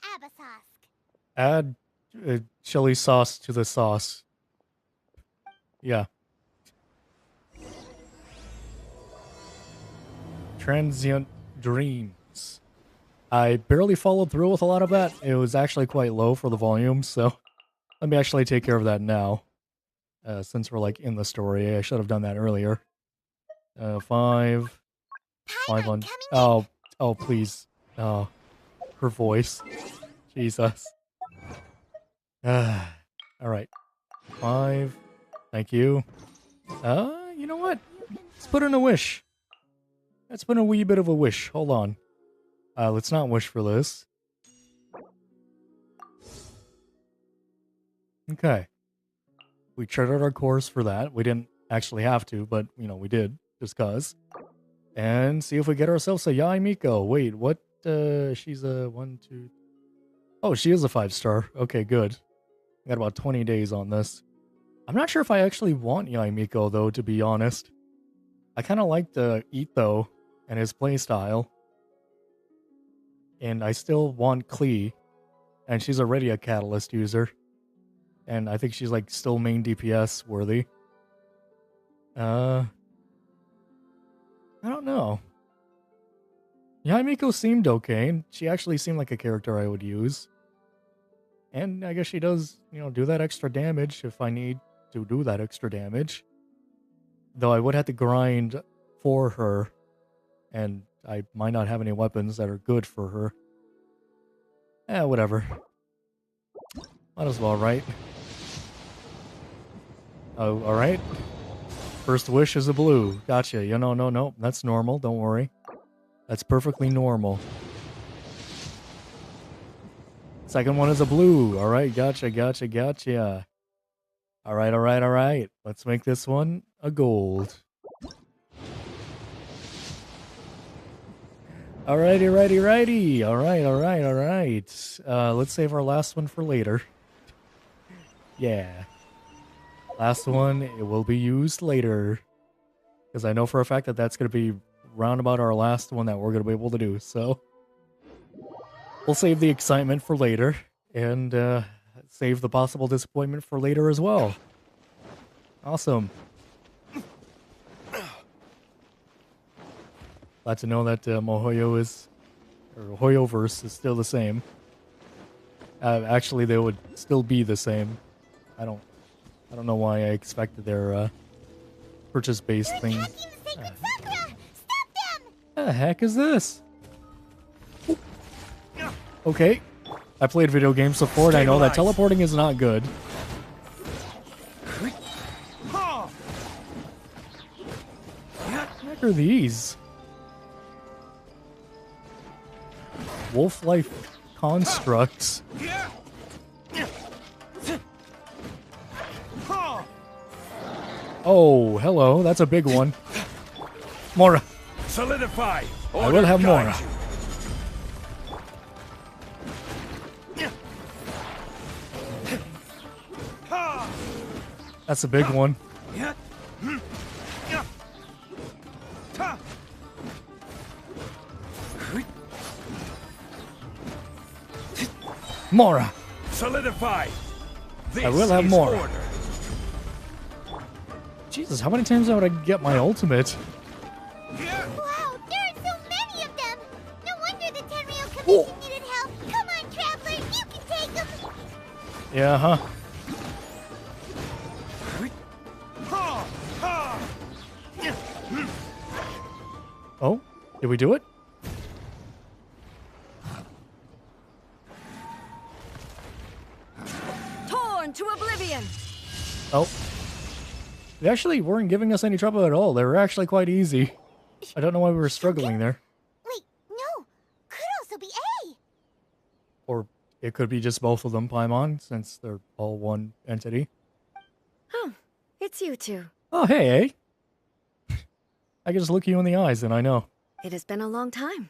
F: Abasosk.
A: Add chili sauce to the sauce. Yeah. Transient Dreams. I barely followed through with a lot of that. It was actually quite low for the volume, so let me actually take care of that now. Since we're like in the story, I should have done that earlier. 5 on. Oh, please. Oh, her voice. Jesus. All right. 5. Thank you. You know what? Let's put in a wish. Let's put in a wee bit of a wish. Hold on. Let's not wish for this. Okay. We charted our course for that. We didn't actually have to, but, you know, we did. Just cause. And see if we get ourselves a Yai Miko. Wait, what? She's a 1, 2... Oh, she is a 5-star. Okay, good. We got about 20 days on this. I'm not sure if I actually want Yaimiko, though, to be honest. I kind of like the Ito and his playstyle. And I still want Klee. And she's already a Catalyst user. And I think she's, like, still main DPS worthy. I don't know. Yaimiko seemed okay. She actually seemed like a character I would use. And I guess she does, do that extra damage if I need to do that extra damage. Though I would have to grind for her. And I might not have any weapons that are good for her. Whatever. Might as well, right? Oh, alright. First wish is a blue. Gotcha. No. That's normal. Don't worry. That's perfectly normal. Second one is a blue. Alright, gotcha. Alright. Let's make this one a gold. Righty. Alright. Let's save our last one for later. Yeah. Last one, it will be used later. Because I know for a fact that that's going to be round about our last one that we're going to be able to do. So, we'll save the excitement for later. And save the possible disappointment for later as well. Awesome. Glad to know that Mihoyo is, or Hoyoverse is still the same. Actually, they would still be the same. I don't know why I expected their purchase-based things.
F: Sakura! Stop them!
A: The heck is this? Okay, I played video games before, and I know that teleporting is not good. What the heck are these? Wolf-life constructs. Oh, hello. That's a big one. Mora.
G: Solidify.
A: I will have Mora. That's a big one. Mora.
G: Solidify.
A: I will have Mora. Jesus, how many times would I get my ultimate?
F: Wow, there are so many of them! No wonder the Tenryou Commission needed help! Come on, Traveler, you can take them!
A: Yeah, huh? Oh, did we do it?
D: Torn to oblivion.
A: Oh. They actually weren't giving us any trouble at all. They were actually quite easy. I don't know why we were struggling there.
F: Wait, no! Could also be A!
A: Or it could be just both of them, Paimon, since they're all one entity.
D: Oh, it's you two.
A: Oh, hey, eh? I can just look you in the eyes and I know.
D: It has been a long time.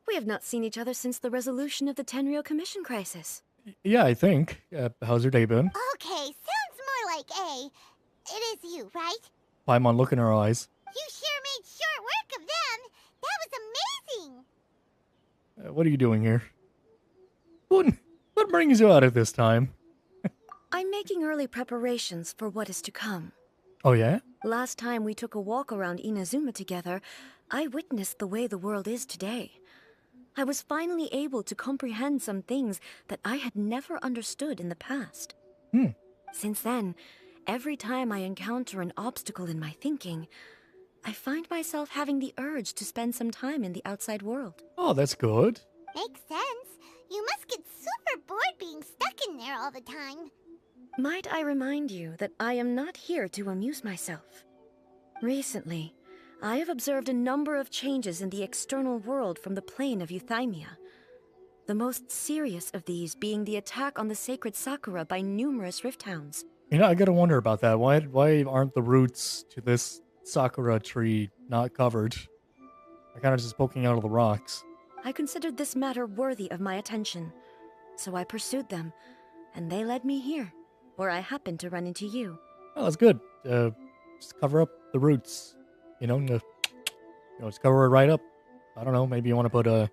D: We have not seen each other since the resolution of the Tenryou Commission crisis.
A: Yeah, I think. How's your day been?
F: Okay, sounds more like A. It is you, right?
A: Paimon, look in her eyes.
F: You sure made short work of them! That was amazing!
A: What are you doing here? What brings you out at this time?
D: I'm making early preparations for what is to come.
A: Oh, yeah?
D: Last time we took a walk around Inazuma together, I witnessed the way the world is today. I was finally able to comprehend some things that I had never understood in the past. Since then, every time I encounter an obstacle in my thinking, I find myself having the urge to spend some time in the outside world.
A: Oh, that's good.
F: Makes sense. You must get super bored being stuck in there all the time.
D: Might I remind you that I am not here to amuse myself. Recently, I have observed a number of changes in the external world from the plane of Euthymia. The most serious of these being the attack on the sacred Sakura by numerous rift hounds.
A: I gotta wonder about that. Why aren't the roots to this Sakura tree not covered? They're kind of just poking out of the rocks.
D: I considered this matter worthy of my attention, so I pursued them, and they led me here, where I happened to run into you.
A: Oh, that's good. Just cover up the roots. Just cover it right up. I don't know. Maybe you want to put a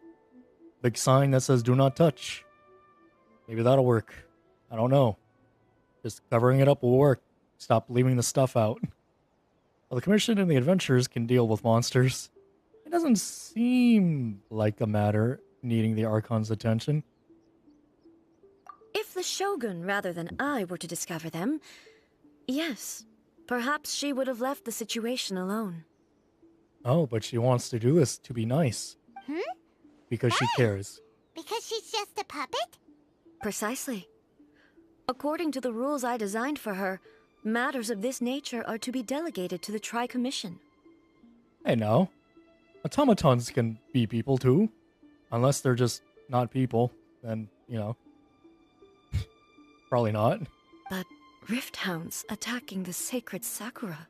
A: big sign that says "Do not touch." Maybe that'll work. I don't know. Just covering it up will work. Stop leaving the stuff out. Well, the Commission and the Adventurers can deal with monsters. It doesn't seem like a matter needing the Archon's attention.
D: If the Shogun rather than I were to discover them, yes, perhaps she would have left the situation alone.
A: Oh, but she wants to do this to be nice. Because she cares.
F: Because she's just a puppet?
D: Precisely. According to the rules I designed for her, matters of this nature are to be delegated to the Tri-Commission.
A: Hey, now. Automatons can be people, too. Unless they're just not people. Then, probably not.
D: But Rift Hounds attacking the sacred Sakura...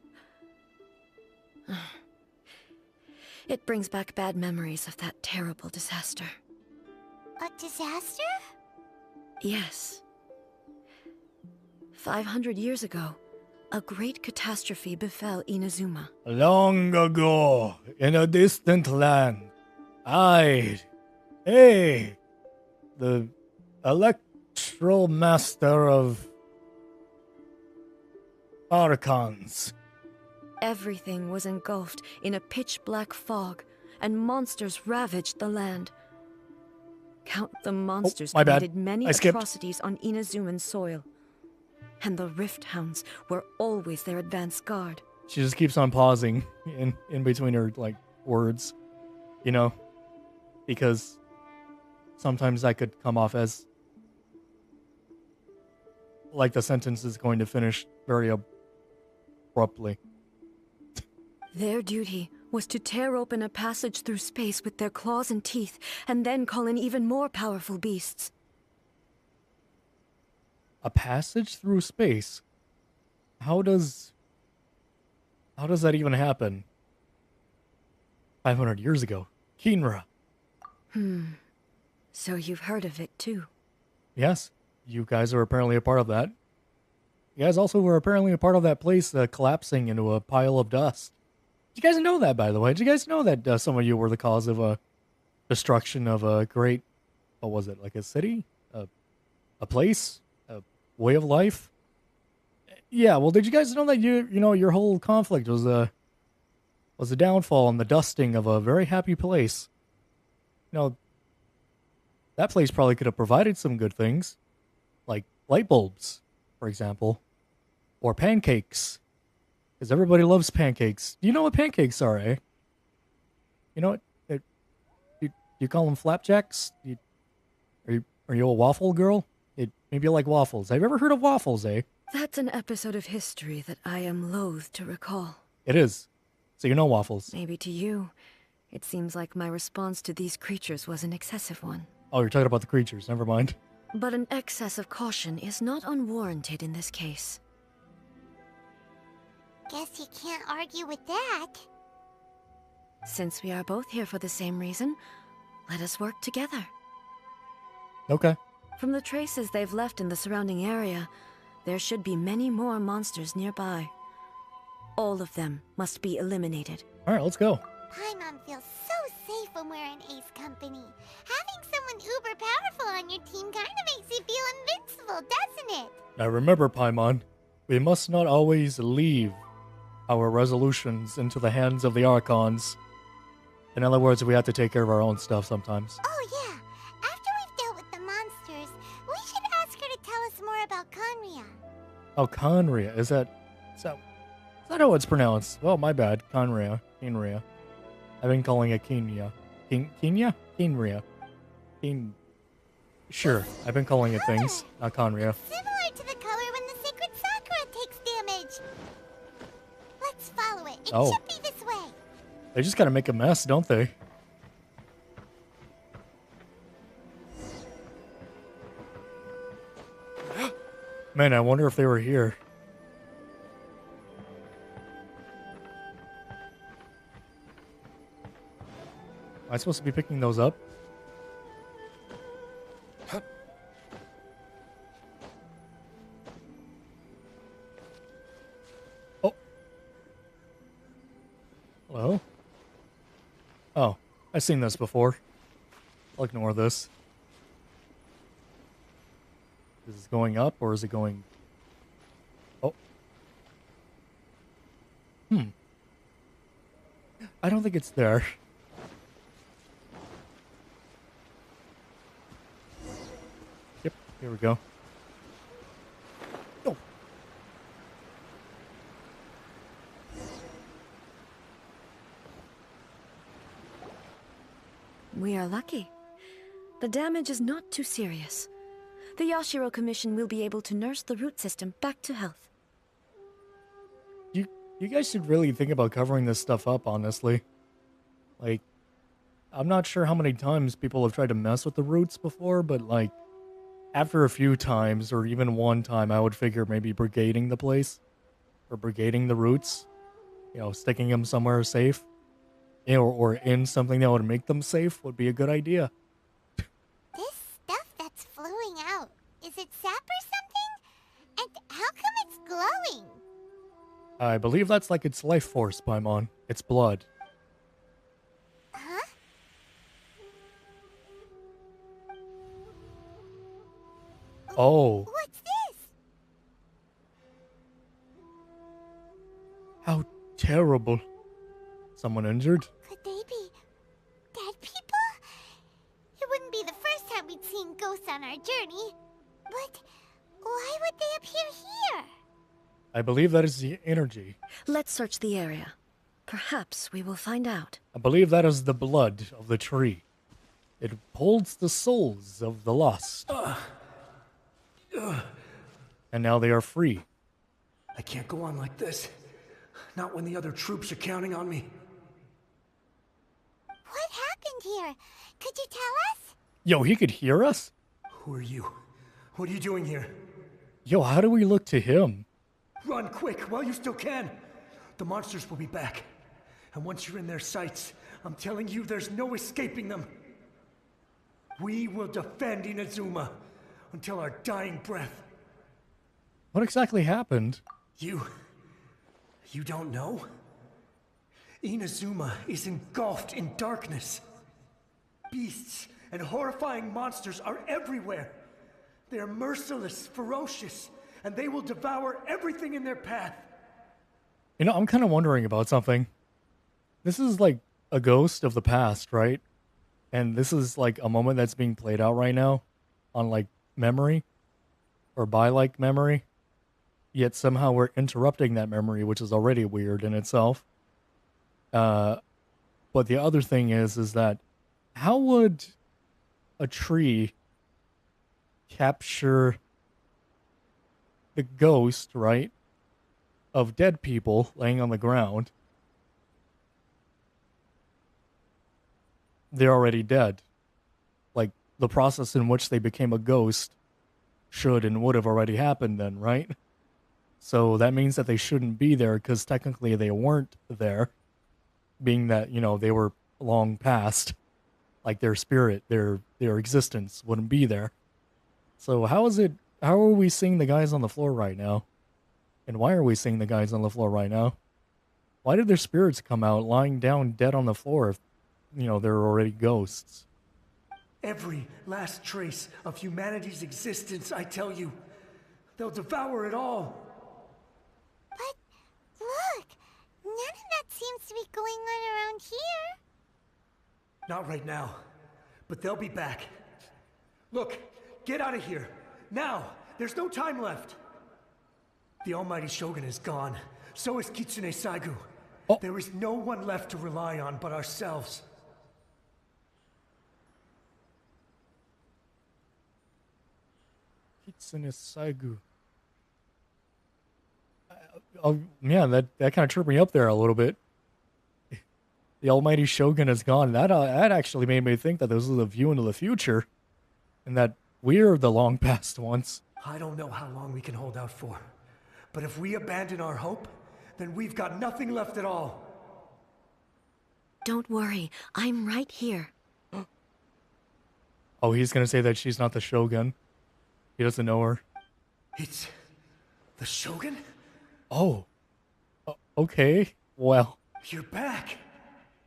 D: It brings back bad memories of that terrible disaster.
F: A disaster?
D: Yes. 500 years ago, a great catastrophe befell Inazuma.
A: Long ago, in a distant land, the electoral master of Archons.
D: Everything was engulfed in a pitch-black fog, and monsters ravaged the land. Count the monsters
A: my bad.
D: committed many
A: I skipped.
D: atrocities on Inazuman soil. And the Rift Hounds were always their advance guard.
A: She just keeps on pausing in between her, words. Because sometimes that could come off as like the sentence is going to finish very abruptly.
D: Their duty was to tear open a passage through space with their claws and teeth, and then call in even more powerful beasts.
A: A passage through space? How does that even happen? 500 years ago. Kinra.
D: So you've heard of it too.
A: Yes, you guys are apparently a part of that. You guys also were apparently a part of that place collapsing into a pile of dust. Did you guys know that, by the way? Did you guys know that some of you were the cause of a destruction of a great, what was it, like a city? A place? A way of life? Yeah, well, did you guys know that your whole conflict was a downfall and the dusting of a very happy place? That place probably could have provided some good things, like light bulbs, for example, or pancakes, because everybody loves pancakes. Do you know what pancakes are, eh? You know what? You call them flapjacks? Are you a waffle girl? Maybe you like waffles. Have you ever heard of waffles, eh?
D: That's an episode of history that I am loath to recall.
A: It is. So you know waffles.
D: Maybe to you, it seems like my response to these creatures was an excessive one.
A: Oh, you're talking about the creatures. Never mind.
D: But an excess of caution is not unwarranted in this case.
F: Guess you can't argue with that.
D: Since we are both here for the same reason, let us work together.
A: Okay.
D: From the traces they've left in the surrounding area, there should be many more monsters nearby. All of them must be eliminated.
A: All right, let's go.
F: Paimon feels so safe when we're in Ace Company. Having someone uber powerful on your team kind of makes you feel invincible, doesn't it?
A: Now remember, Paimon, we must not always leave our resolutions into the hands of the Archons. In other words, we have to take care of our own stuff sometimes.
F: Oh yeah, after we've dealt with the monsters, we should ask her to tell us more about Conria.
A: Oh, Conria. Is that how it's pronounced? Well, my bad. Conria. Kinria. I've been calling it Kenya. Kenya? Kinria. Sure, I've been calling it things, not Conria.
F: Similar to the color when the sacred Sakura takes damage. Let's follow it. It
A: Oh.
F: should be this way.
A: They just gotta make a mess, don't they? Man, I wonder if they were here. Am I supposed to be picking those up? Hello? Oh, I've seen this before. I'll ignore this. Is this going up or is it going... Oh. I don't think it's there. Yep, here we go. Oh.
D: We are lucky. The damage is not too serious. The Yashiro Commission will be able to nurse the root system back to health.
A: You guys should really think about covering this stuff up, honestly. Like, I'm not sure how many times people have tried to mess with the roots before, but like, after a few times, or even one time, I would figure maybe brigading the place, or brigading the roots, you know, sticking them somewhere safe, you know, or in something that would make them safe would be a good idea.
F: This stuff that's flowing out, is it sap or something? And how come it's glowing?
A: I believe that's like its life force, Paimon. It's blood.
F: Huh?
A: Oh,
F: What's this?
A: how terrible. Someone injured?
F: Could they be dead people? It wouldn't be the first time we'd seen ghosts on our journey. But why would they appear here?
A: I believe that is the energy.
D: Let's search the area. Perhaps we will find out.
A: I believe that is the blood of the tree. It holds the souls of the lost. And now they are free.
H: I can't go on like this. Not when the other troops are counting on me.
F: What happened here? Could you tell us?
A: Yo, he could hear us?
H: Who are you? What are you doing here?
A: Yo, how do we look to him?
H: Run quick while you still can. The monsters will be back. And once you're in their sights, I'm telling you there's no escaping them. We will defend Inazuma until our dying breath.
A: What exactly happened?
H: You don't know? Inazuma is engulfed in darkness. Beasts and horrifying monsters are everywhere. They are merciless, ferocious, and they will devour everything in their path.
A: You know, I'm kind of wondering about something. This is like a ghost of the past, right? And this is like a moment that's being played out right now on like memory or by like memory. Yet somehow we're interrupting that memory, which is already weird in itself. But the other thing is that how would a tree capture the ghost, right, of dead people laying on the ground? They're already dead. Like, the process in which they became a ghost should and would have already happened then, right? So that means that they shouldn't be there because technically they weren't there, being that, you know, they were long past. Like, their spirit, their existence wouldn't be there. So how are we seeing the guys on the floor right now? And why are we seeing the guys on the floor right now? Why did their spirits come out lying down dead on the floor if, you know, they're already ghosts?
H: Every last trace of humanity's existence, I tell you. They'll devour it all.
F: But look, none of that seems to be going on around here.
H: Not right now, but they'll be back. Look, get out of here. Now! There's no time left! The almighty Shogun is gone. So is Kitsune Saigu.
A: Oh.
H: There is no one left to rely on but ourselves.
A: Kitsune Saigu. Oh, yeah, that kind of tripped me up there a little bit. The almighty Shogun is gone. That actually made me think that this was a view into the future. And that we're the long past ones.
H: I don't know how long we can hold out for. But if we abandon our hope, then we've got nothing left at all.
D: Don't worry, I'm right here.
A: Oh, he's gonna say that she's not the Shogun. He doesn't know her.
H: It's the Shogun?
A: Oh. Okay. Well.
H: You're back.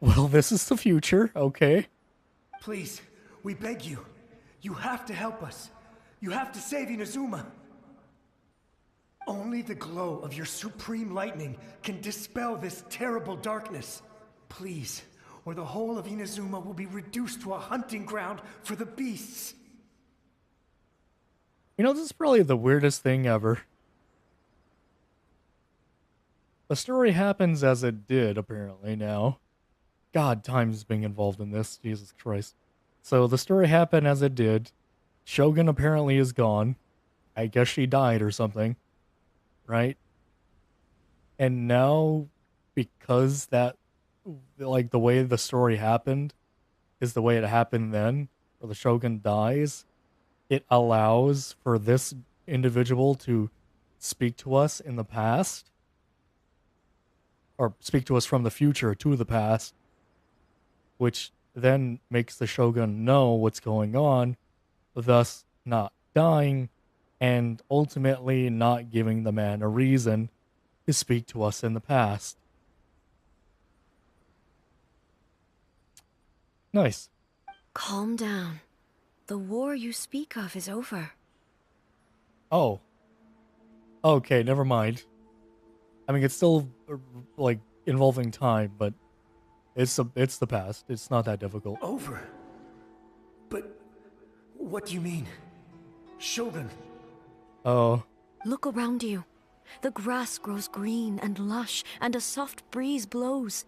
A: Well, this is the future, okay?
H: Please, we beg you. You have to help us. You have to save Inazuma. Only the glow of your supreme lightning can dispel this terrible darkness. Please, or the whole of Inazuma will be reduced to a hunting ground for the beasts.
A: You know, this is probably the weirdest thing ever. The story happens as it did, apparently, now. God, time's being involved in this. Jesus Christ. So, the story happened as it did. Shogun apparently is gone. I guess she died or something. Right? And now, because that, like, the way the story happened is the way it happened then, where the Shogun dies, it allows for this individual to speak to us in the past, or speak to us from the future to the past, which then makes the Shogun know what's going on, thus not dying, and ultimately not giving the man a reason to speak to us in the past. Nice.
D: Calm down. The war you speak of is over.
A: Oh. Okay, never mind. I mean, it's still, like, involving time, but it's the past. It's not that difficult.
H: Over? But what do you mean? Shogun?
A: Oh.
D: Look around you. The grass grows green and lush, and a soft breeze blows.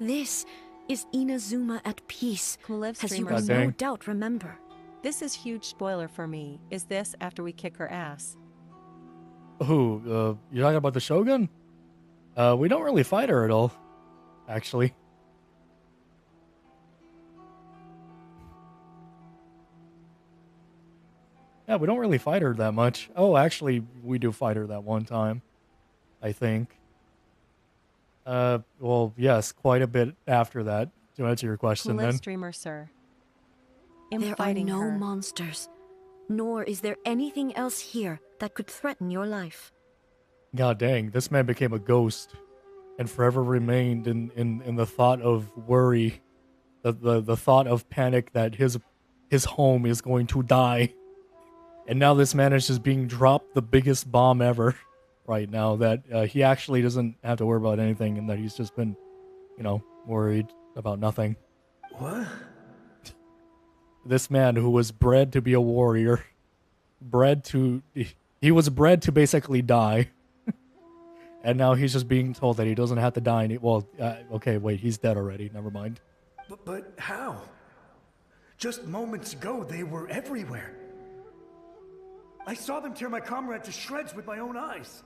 D: This is Inazuma at peace,
B: Cool live
D: as you
B: streamer.
D: will
A: God
D: no
A: dang.
D: doubt remember.
B: This is huge spoiler for me. Is this after we kick her ass?
A: Who? You're talking about the Shogun? We don't really fight her at all, actually. Yeah, we don't really fight her that much. Oh, actually, we do fight her that one time, I think. Well, yes, quite a bit after that, to answer your question
B: Cool live
A: then.
B: streamer, sir. I'm
D: There are
B: fighting
D: no
B: her.
D: monsters, nor is there anything else here that could threaten your life.
A: God dang, this man became a ghost and forever remained in the thought of worry, the thought of panic that his home is going to die. And now this man is just being dropped the biggest bomb ever right now, that he actually doesn't have to worry about anything, and that he's just been, worried about nothing.
H: What?
A: This man who was bred to be a warrior, he was bred to basically die. And now he's just being told that he doesn't have to die. Okay, wait, he's dead already. Never mind.
H: But how? Just moments ago, they were everywhere. I saw them tear my comrade to shreds with my own eyes.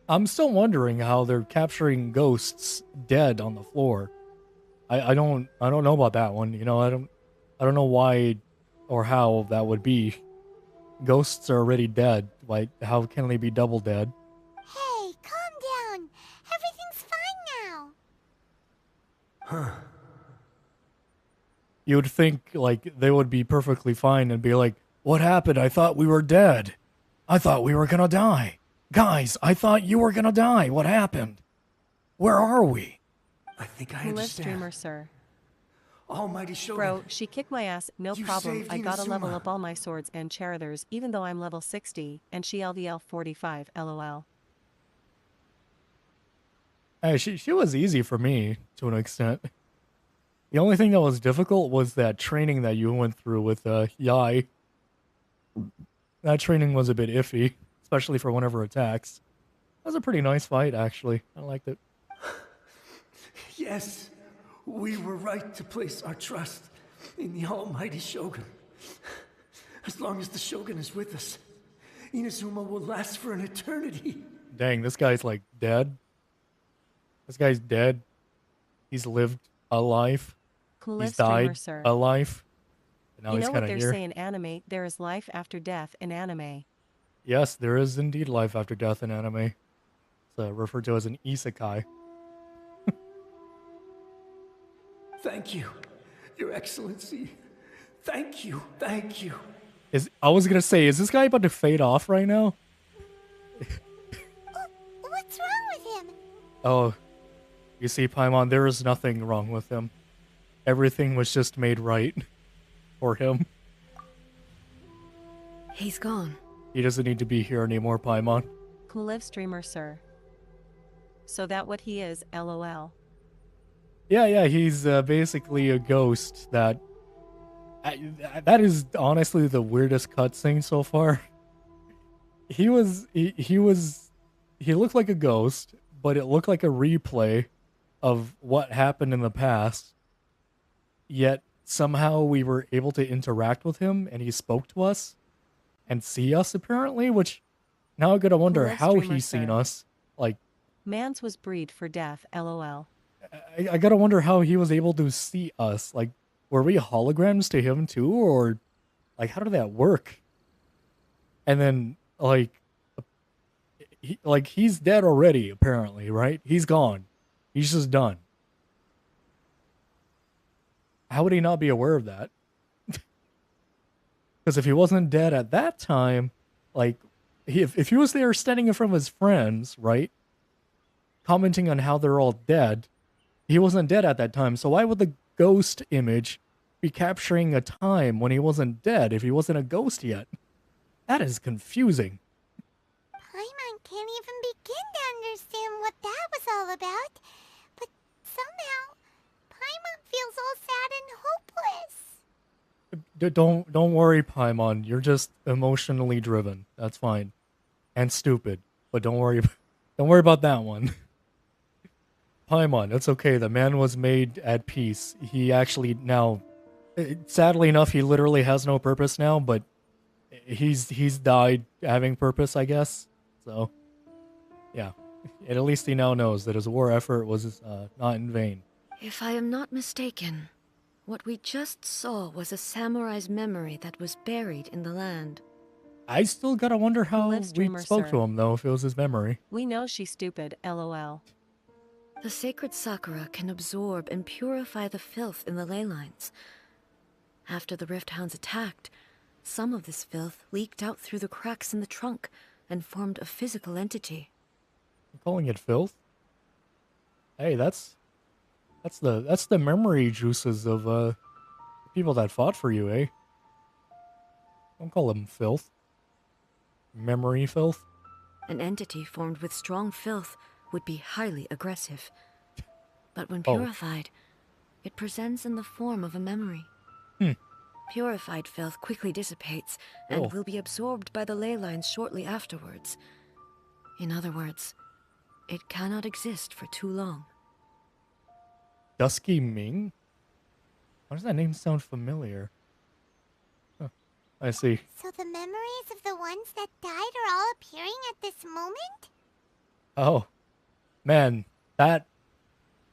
A: I'm still wondering how they're capturing ghosts dead on the floor. I don't know about that one. I don't know why or how that would be. Ghosts are already dead. Like, how can they be double dead?
F: Hey, calm down. Everything's fine now.
H: Huh.
A: You'd think, like, they would be perfectly fine and be like, what happened? I thought we were dead. I thought we were gonna die. Guys, I thought you were gonna die. What happened? Where are we?
H: I think I
B: Cool live
H: understand.
B: streamer, sir.
H: Almighty Shogun.
B: Bro, she kicked my ass, no
H: You
B: problem.
H: saved
B: I gotta level
H: Inazuma.
B: up all my swords and charioteers, even though I'm level 60, and she LVL 45, lol.
A: Hey, she was easy for me, to an extent. The only thing that was difficult was that training that you went through with Yai. That training was a bit iffy, especially for one of her attacks. That was a pretty nice fight, actually. I liked it.
H: Yes, we were right to place our trust in the Almighty Shogun. As long as the Shogun is with us, Inazuma will last for an eternity.
A: Dang, this guy's like dead. This guy's dead. He's lived a life.
B: Cool live
A: He's
B: streamer,
A: died
B: sir.
A: a life. And now
B: You
A: he's
B: know what
A: kind of
B: they
A: here.
B: say in anime? There is life after death in anime.
A: Yes, there is indeed life after death in anime. It's referred to as an isekai.
H: Thank you, Your Excellency. Thank you, thank you.
A: I was gonna say, is this guy about to fade off right now?
F: What's wrong with him?
A: Oh, You see, Paimon, there is nothing wrong with him. Everything was just made right for him.
D: He's gone.
A: He doesn't need to be here anymore, Paimon.
B: Who live streamer, sir? So that what he is, lol.
A: Yeah, he's basically a ghost that... that is honestly the weirdest cutscene so far. He looked like a ghost, but it looked like a replay of what happened in the past. Yet somehow we were able to interact with him and he spoke to us and see us apparently, which now I gotta wonder
B: Live
A: how
B: streamer,
A: he's seen
B: sir.
A: us. Like,
B: Mans was breed for death, lol.
A: I gotta wonder how he was able to see us. Like, were we holograms to him too, or like how did that work? And then he's dead already apparently, right? He's gone. He's just done. How would he not be aware of that? Because if he wasn't dead at that time, like if he was there standing in front of his friends, right, commenting on how they're all dead, he wasn't dead at that time. So why would the ghost image be capturing a time when he wasn't dead if he wasn't a ghost yet? That is confusing.
F: Paimon can't even begin to understand what that was all about. But somehow, Paimon feels all sad and hopeless.
A: Don't worry, Paimon. You're just emotionally driven. That's fine. And stupid. But don't worry about that one. Paimon, it's okay. The man was made at peace. He actually now, sadly enough, he literally has no purpose now, but he's died having purpose, I guess. So, yeah. And at least he now knows that his war effort was not in vain.
D: If I am not mistaken, what we just saw was a samurai's memory that was buried in the land.
A: I still gotta wonder how
B: live
A: we
B: streamer,
A: spoke
B: sir.
A: to him, though, if it was his memory.
B: We know she's stupid, lol.
D: The sacred sakura can absorb and purify the filth in the ley lines. After the Rift Hounds attacked, some of this filth leaked out through the cracks in the trunk and formed a physical entity.
A: I'm calling it filth? Hey, that's the memory juices of the people that fought for you, eh? Don't call them filth. Memory filth.
D: An entity formed with strong filth would be highly aggressive. But when
A: Oh.
D: purified, it presents in the form of a memory.
A: Hmm.
D: Purified filth quickly dissipates and
A: Oh.
D: will be absorbed by the ley lines shortly afterwards. In other words, it cannot exist for too long.
A: Dusky Ming? Why does that name sound familiar? Huh. I see.
F: So the memories of the ones that died are all appearing at this moment?
A: Oh. Man, that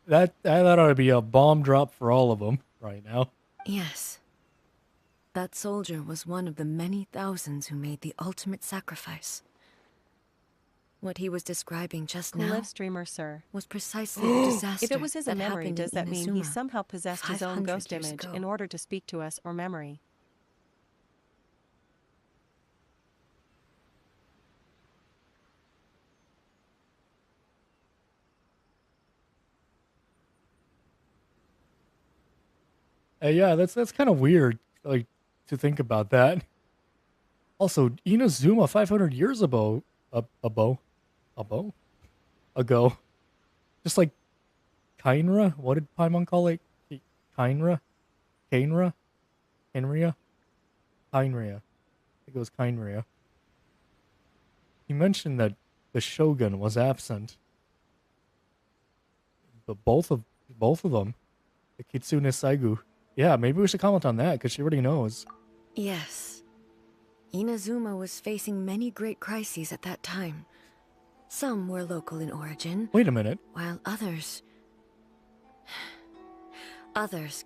A: ought to be a bomb drop for all of them right now.
D: Yes. That soldier was one of the many thousands who made the ultimate sacrifice. What he was describing just
B: Who
D: now
B: live streamer, sir?
D: was precisely the disaster
B: If it was his
D: that
B: memory,
D: happened
B: does
D: in
B: that mean he
D: Inazuma
B: somehow possessed his own
D: 500
B: ghost
D: years
B: image
D: ago.
B: in order to speak to us or memory?
A: Yeah, that's kind of weird, like, to think about that. Also, Inazuma 500 years ago, ago, just like Kainra. What did Paimon call it? Kainra, Kainra, Kainria, Kainria. I think it was Kainria. He mentioned that the Shogun was absent, but both of them, the Kitsune Saigu. Yeah, maybe we should comment on that because she already knows.
D: Yes. Inazuma was facing many great crises at that time. Some were local in origin,
A: Wait a minute.
D: while others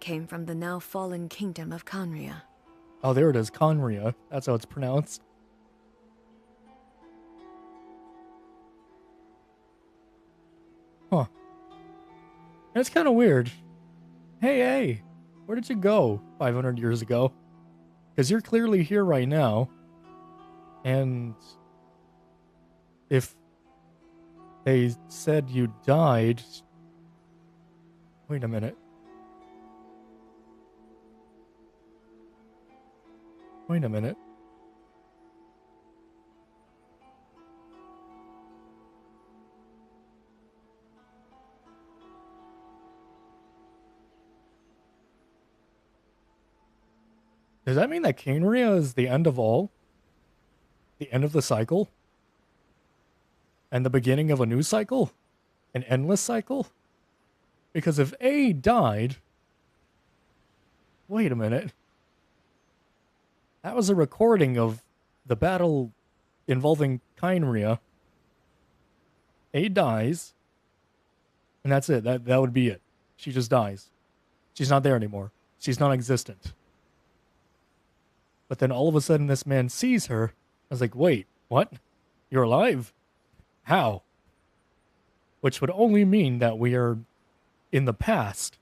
D: came from the now fallen kingdom of Kanria.
A: Oh, there it is, Conria. That's how it's pronounced. Huh. That's kind of weird. Hey, where did you go 500 years ago? Because you're clearly here right now. And if they said you died, Wait a minute. Wait a minute. Does that mean that Khaenri'ah is the end of all? The end of the cycle? And the beginning of a new cycle? An endless cycle? Because if A died... Wait a minute. That was a recording of the battle involving Khaenri'ah. A dies. And that's it. That would be it. She just dies. She's not there anymore. She's non-existent. But then all of a sudden this man sees her. I was like, wait, what? You're alive? How? Which would only mean that we are in the past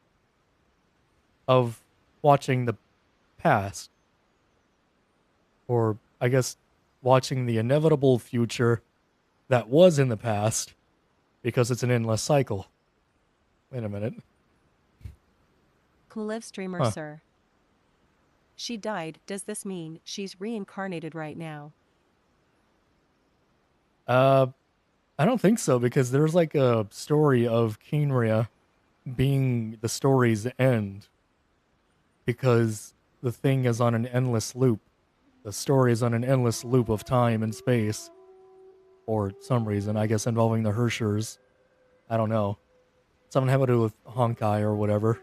A: of watching the past. Or, I guess, watching the inevitable future that was in the past because it's an endless cycle. Wait a minute.
B: Cool live streamer, sir. She died. Does this mean she's reincarnated right now?
A: I don't think so, because there's like a story of Khaenri'ah being the story's end. Because the thing is on an endless loop. The story is on an endless loop of time and space. For some reason, I guess involving the Hershers. I don't know. Something having to do with Honkai or whatever.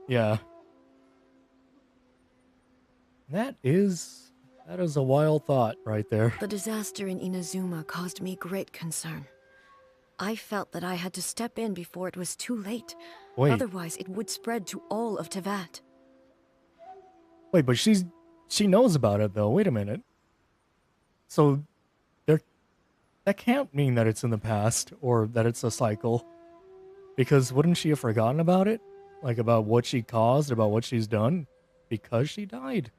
A: Yeah. That is a wild thought right there.
D: The disaster in Inazuma caused me great concern. I felt that I had to step in before it was too late.
A: Wait.
D: Otherwise, it would spread to all of Tevat.
A: Wait, but she knows about it though. Wait a minute. So that can't mean that it's in the past or that it's a cycle. Because wouldn't she have forgotten about it? Like about what she caused, about what she's done? Because she died?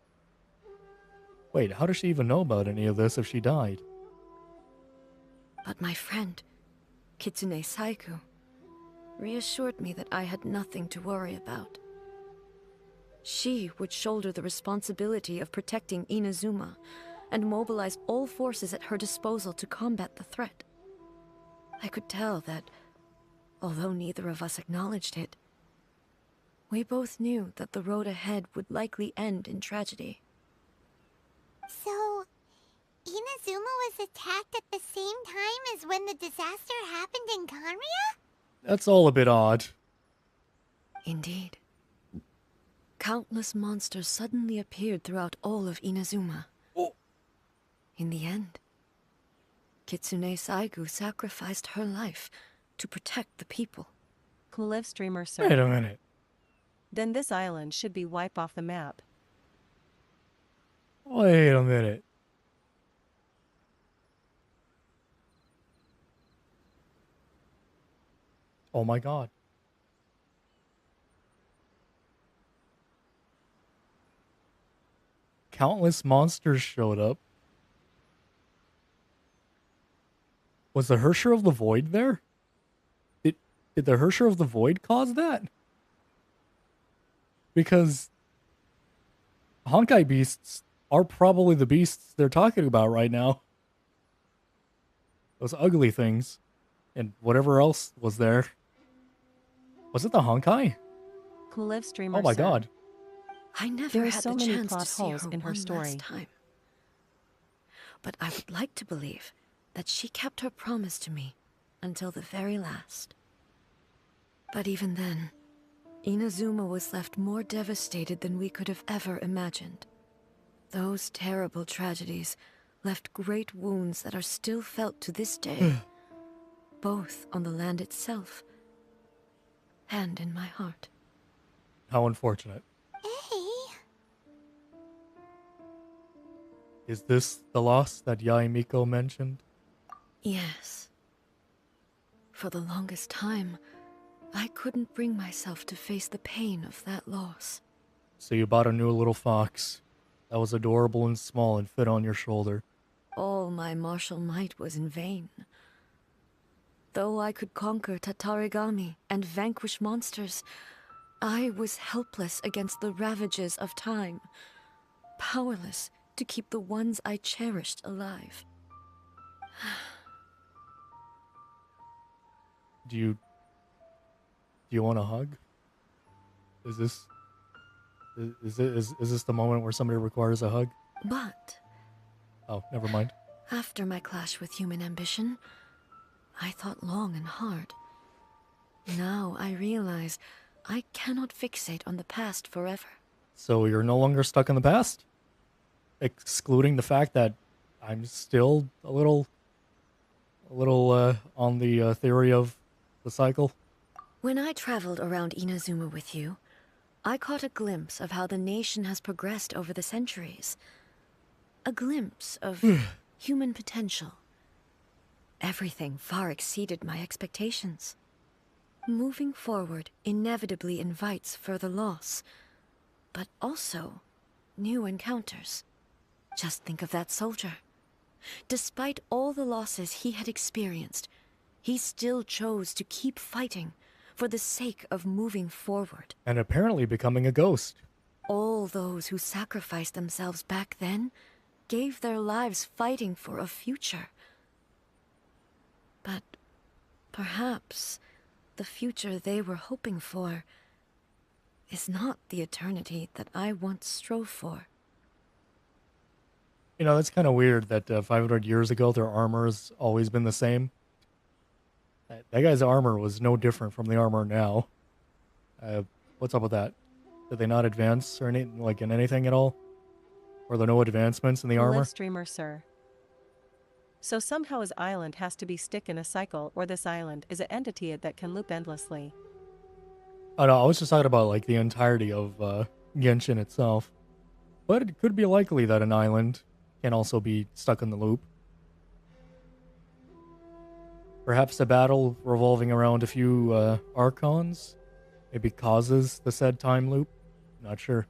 A: Wait, how does she even know about any of this if she died?
D: But my friend, Kitsune Saiku, reassured me that I had nothing to worry about. She would shoulder the responsibility of protecting Inazuma and mobilize all forces at her disposal to combat the threat. I could tell that, although neither of us acknowledged it, we both knew that the road ahead would likely end in tragedy.
F: So, Inazuma was attacked at the same time as when the disaster happened in Khaenri'ah?
A: That's all a bit odd.
D: Indeed. Countless monsters suddenly appeared throughout all of Inazuma.
A: Oh.
D: In the end, Kitsune Saigu sacrificed her life to protect the people.
B: Cool live streamer, sir.
A: Wait a minute.
B: Then this island should be wiped off the map.
A: Wait a minute. Oh my god. Countless monsters showed up. Was the Hersher of the Void there? Did the Hersher of the Void cause that? Because Honkai beasts are probably the beasts they're talking about right now. Those ugly things. And whatever else was there. Was it the Honkai?
B: Cool live streamer,
A: Oh my
B: sir.
A: god.
D: I never
B: There are
D: had
B: so
D: the
B: many
D: chance
B: plot
D: to see
B: holes
D: her
B: in her
D: one
B: story.
D: last time. But I would like to believe that she kept her promise to me until the very last. But even then, Inazuma was left more devastated than we could have ever imagined. Those terrible tragedies left great wounds that are still felt to this day, both on the land itself and in my heart.
A: How unfortunate.
F: Hey,
A: Is this the loss that Yaemiko mentioned?
D: Yes. For the longest time, I couldn't bring myself to face the pain of that loss.
A: So you bought a new little fox that was adorable and small and fit on your shoulder.
D: All my martial might was in vain. Though I could conquer Tatarigami and vanquish monsters, I was helpless against the ravages of time, powerless to keep the ones I cherished alive.
A: Do you want a hug? Is this the moment where somebody requires a hug?
D: But
A: Oh, never mind.
D: after my clash with human ambition, I thought long and hard. Now I realize I cannot fixate on the past forever.
A: So you're no longer stuck in the past? Excluding the fact that I'm still a little on the theory of the cycle.
D: When I traveled around Inazuma with you, I caught a glimpse of how the nation has progressed over the centuries. A glimpse of human potential. Everything far exceeded my expectations. Moving forward inevitably invites further loss, but also new encounters. Just think of that soldier. Despite all the losses he had experienced, he still chose to keep fighting for the sake of moving forward.
A: And apparently becoming a ghost.
D: All those who sacrificed themselves back then gave their lives fighting for a future. But perhaps the future they were hoping for is not the eternity that I once strove for.
A: You know, that's kind of weird that 500 years ago their armor has always been the same. That guy's armor was no different from the armor now. What's up with that? Did they not advance or anything, like in anything at all? Were there no advancements in the armor?
B: Live streamer, sir. So somehow his island has to be stick in a cycle, or this island is an entity that can loop endlessly.
A: Oh no, I was just talking about like the entirety of Genshin itself. But it could be likely that an island can also be stuck in the loop. Perhaps a battle revolving around a few Archons maybe causes the said time loop. Not sure.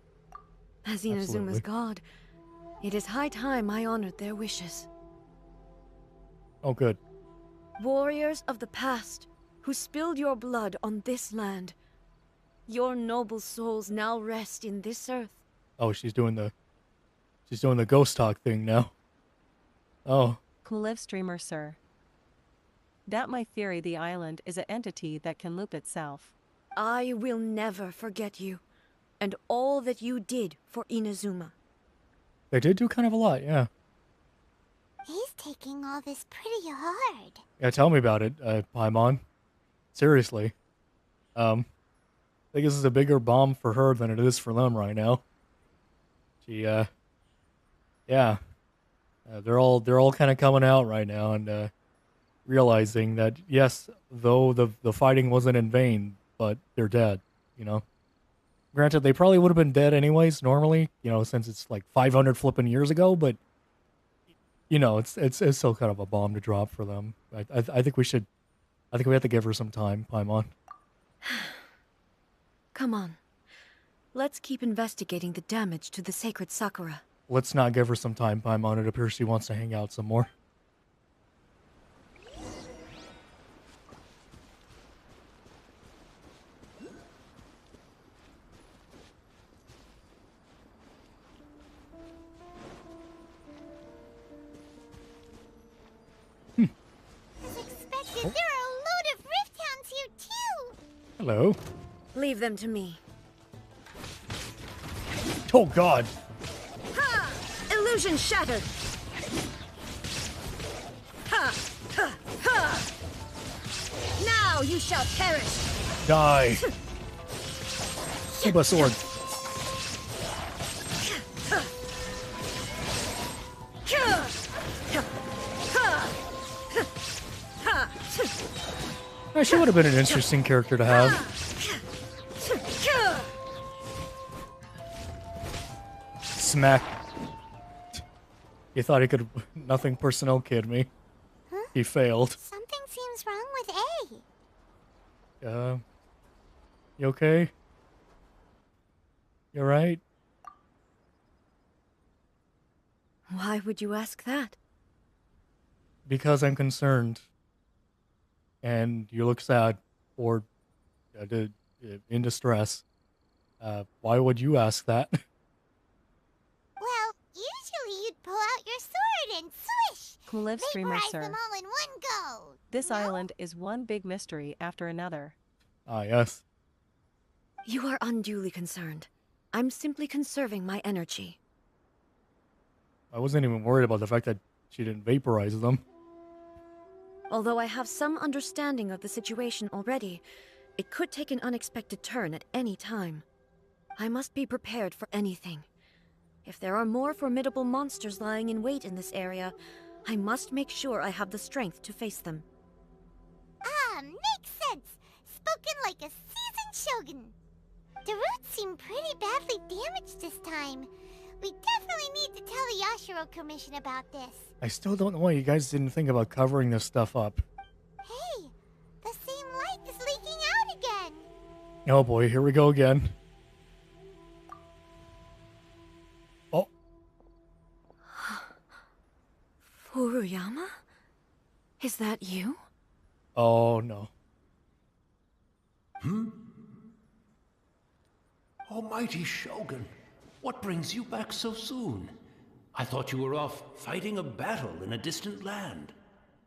D: As Inazuma's
A: Absolutely.
D: god, it is high time I honored their wishes.
A: Oh, good.
D: Warriors of the past, who spilled your blood on this land, your noble souls now rest in this earth.
A: Oh, she's doing the ghost talk thing now. Oh,
B: Live streamer, sir. That my theory, the island is an entity that can loop itself.
D: I will never forget you, and all that you did for Inazuma.
A: they did do kind of a lot, yeah.
F: He's taking all this pretty hard.
A: Yeah, tell me about it, Paimon. Seriously. I think this is a bigger bomb for her than it is for them right now. She, yeah. They're all kind of coming out right now and realizing that, yes, though the fighting wasn't in vain, but they're dead, you know? Granted, they probably would have been dead anyways, normally, you know, since it's like 500 flipping years ago, but, you know, it's still kind of a bomb to drop for them. I think we have to give her some time, Paimon.
D: Come on. Let's keep investigating the damage to the sacred Sakura.
A: Let's not give her some time, Paimon. It appears she wants to hang out some more.
F: As expected, there are a load of Rift Hounds here too!
A: Hello.
D: Leave them to me.
A: Oh, God.
D: Ha! Illusion shattered! Ha! Ha! Ha! Now you shall perish!
A: Die. Keep a sword. She would have been an interesting character to have. Smack. He thought he could nothing personnel kid me.
F: Huh?
A: He failed.
F: Something seems wrong with A.
A: You okay? You alright?
D: Why would you ask that?
A: Because I'm concerned. and you look sad or in distress. Why would you ask that?
F: Well, usually you'd pull out your sword and swish!
B: Who lives, streamer,
F: Vaporize
B: sir?
F: them all in one go!
B: This
F: No?
B: island is one big mystery after another.
A: Ah, yes.
D: You are unduly concerned. I'm simply conserving my energy.
A: I wasn't even worried about the fact that she didn't vaporize them.
D: Although I have some understanding of the situation already, it could take an unexpected turn at any time. I must be prepared for anything. If there are more formidable monsters lying in wait in this area, I must make sure I have the strength to face them.
F: Ah, makes sense! Spoken like a seasoned shogun! The roots seem pretty badly damaged this time. We definitely need to tell the Yashiro Commission about this.
A: I still don't know why you guys didn't think about covering this stuff up.
F: Hey, the same light is leaking out again!
A: Oh boy, here we go again. Oh,
D: Furuyama? Is that you?
A: oh no.
I: Almighty Shogun, what brings you back so soon? I thought you were off fighting a battle in a distant land.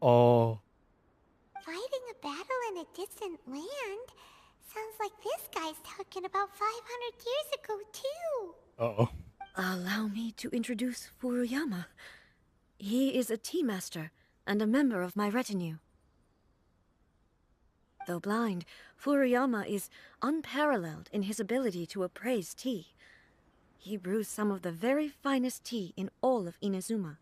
A: Oh,
F: Fighting a battle in a distant land? Sounds like this guy's talking about 500 years ago, too.
A: uh-oh.
D: Allow me to introduce Furuyama. He is a tea master and a member of my retinue. Though blind, Furuyama is unparalleled in his ability to appraise tea. He brews some of the very finest tea in all of Inazuma.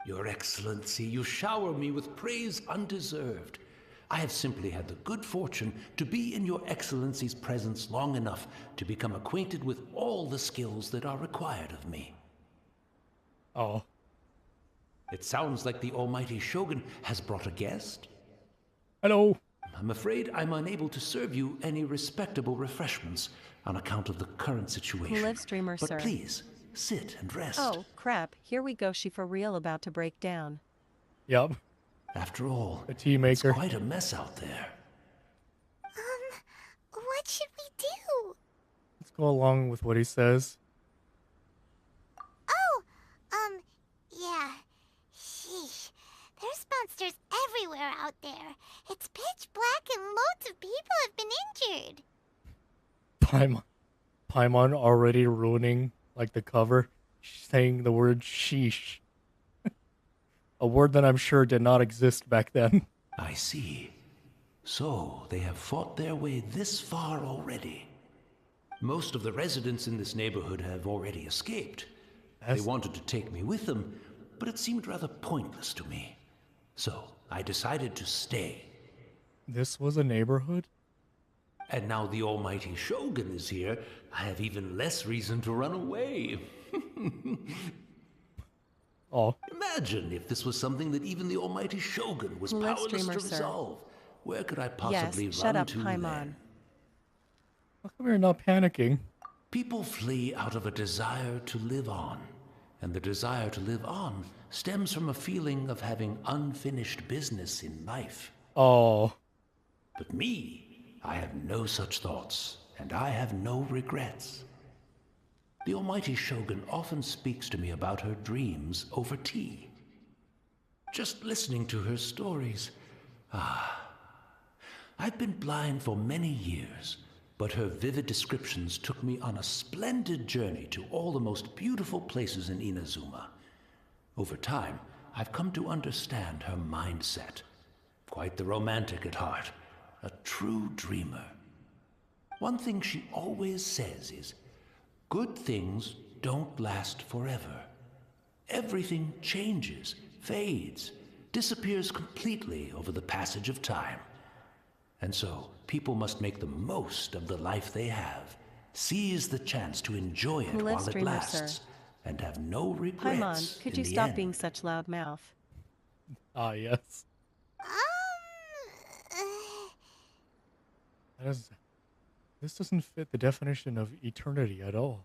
I: Your Excellency, you shower me with praise undeserved. I have simply had the good fortune to be in Your Excellency's presence long enough to become acquainted with all the skills that are required of me.
A: Oh,
I: It sounds like the Almighty Shogun has brought a guest.
A: hello.
I: I'm afraid I'm unable to serve you any respectable refreshments on account of the current situation.
B: Who lives, streamer,
I: but
B: sir?
I: please, sit and rest.
B: Oh, crap. Here we go. She for real about to break down.
A: Yep,
I: After all,
A: a tea
I: it's
A: maker.
I: quite a mess out there.
F: What should we do?
A: Let's go along with what he says.
F: Oh, yeah. Sheesh. There's monsters everywhere out there. It's pitch black and loads of people have been injured.
A: Paimon already ruining, like, the cover, saying the word sheesh. A word that I'm sure did not exist back then.
I: I see. So, they have fought their way this far already. Most of the residents in this neighborhood have already escaped. They
A: Yes.
I: wanted to take me with them, but it seemed rather pointless to me. So, I decided to stay.
A: This was a neighborhood?
I: And now the Almighty Shogun is here, I have even less reason to run away.
A: Oh,
I: Imagine if this was something that even the Almighty Shogun was
B: Live
I: powerless
B: streamer,
I: to
B: sir.
I: resolve. Where could I possibly
B: Yes,
I: run
B: shut up,
I: to
B: Paimon.
I: then?
A: how come you're not panicking?
I: People flee out of a desire to live on, and the desire to live on stems from a feeling of having unfinished business in life.
A: Oh,
I: But me, I have no such thoughts, and I have no regrets. The Almighty Shogun often speaks to me about her dreams over tea. Just listening to her stories, I've been blind for many years, but her vivid descriptions took me on a splendid journey to all the most beautiful places in Inazuma. Over time, I've come to understand her mindset. Quite the romantic at heart, a true dreamer. One thing she always says is, good things don't last forever. Everything changes, fades, disappears completely over the passage of time. And so, people must make the most of the life they have, seize the chance to enjoy it
B: Live
I: while it
B: streamer,
I: lasts,
B: sir.
I: and have no regrets
B: Paimon, could
I: in
B: you
I: the
B: stop
I: end.
B: being such loud mouth?
A: ah, yes. This doesn't fit the definition of eternity at all.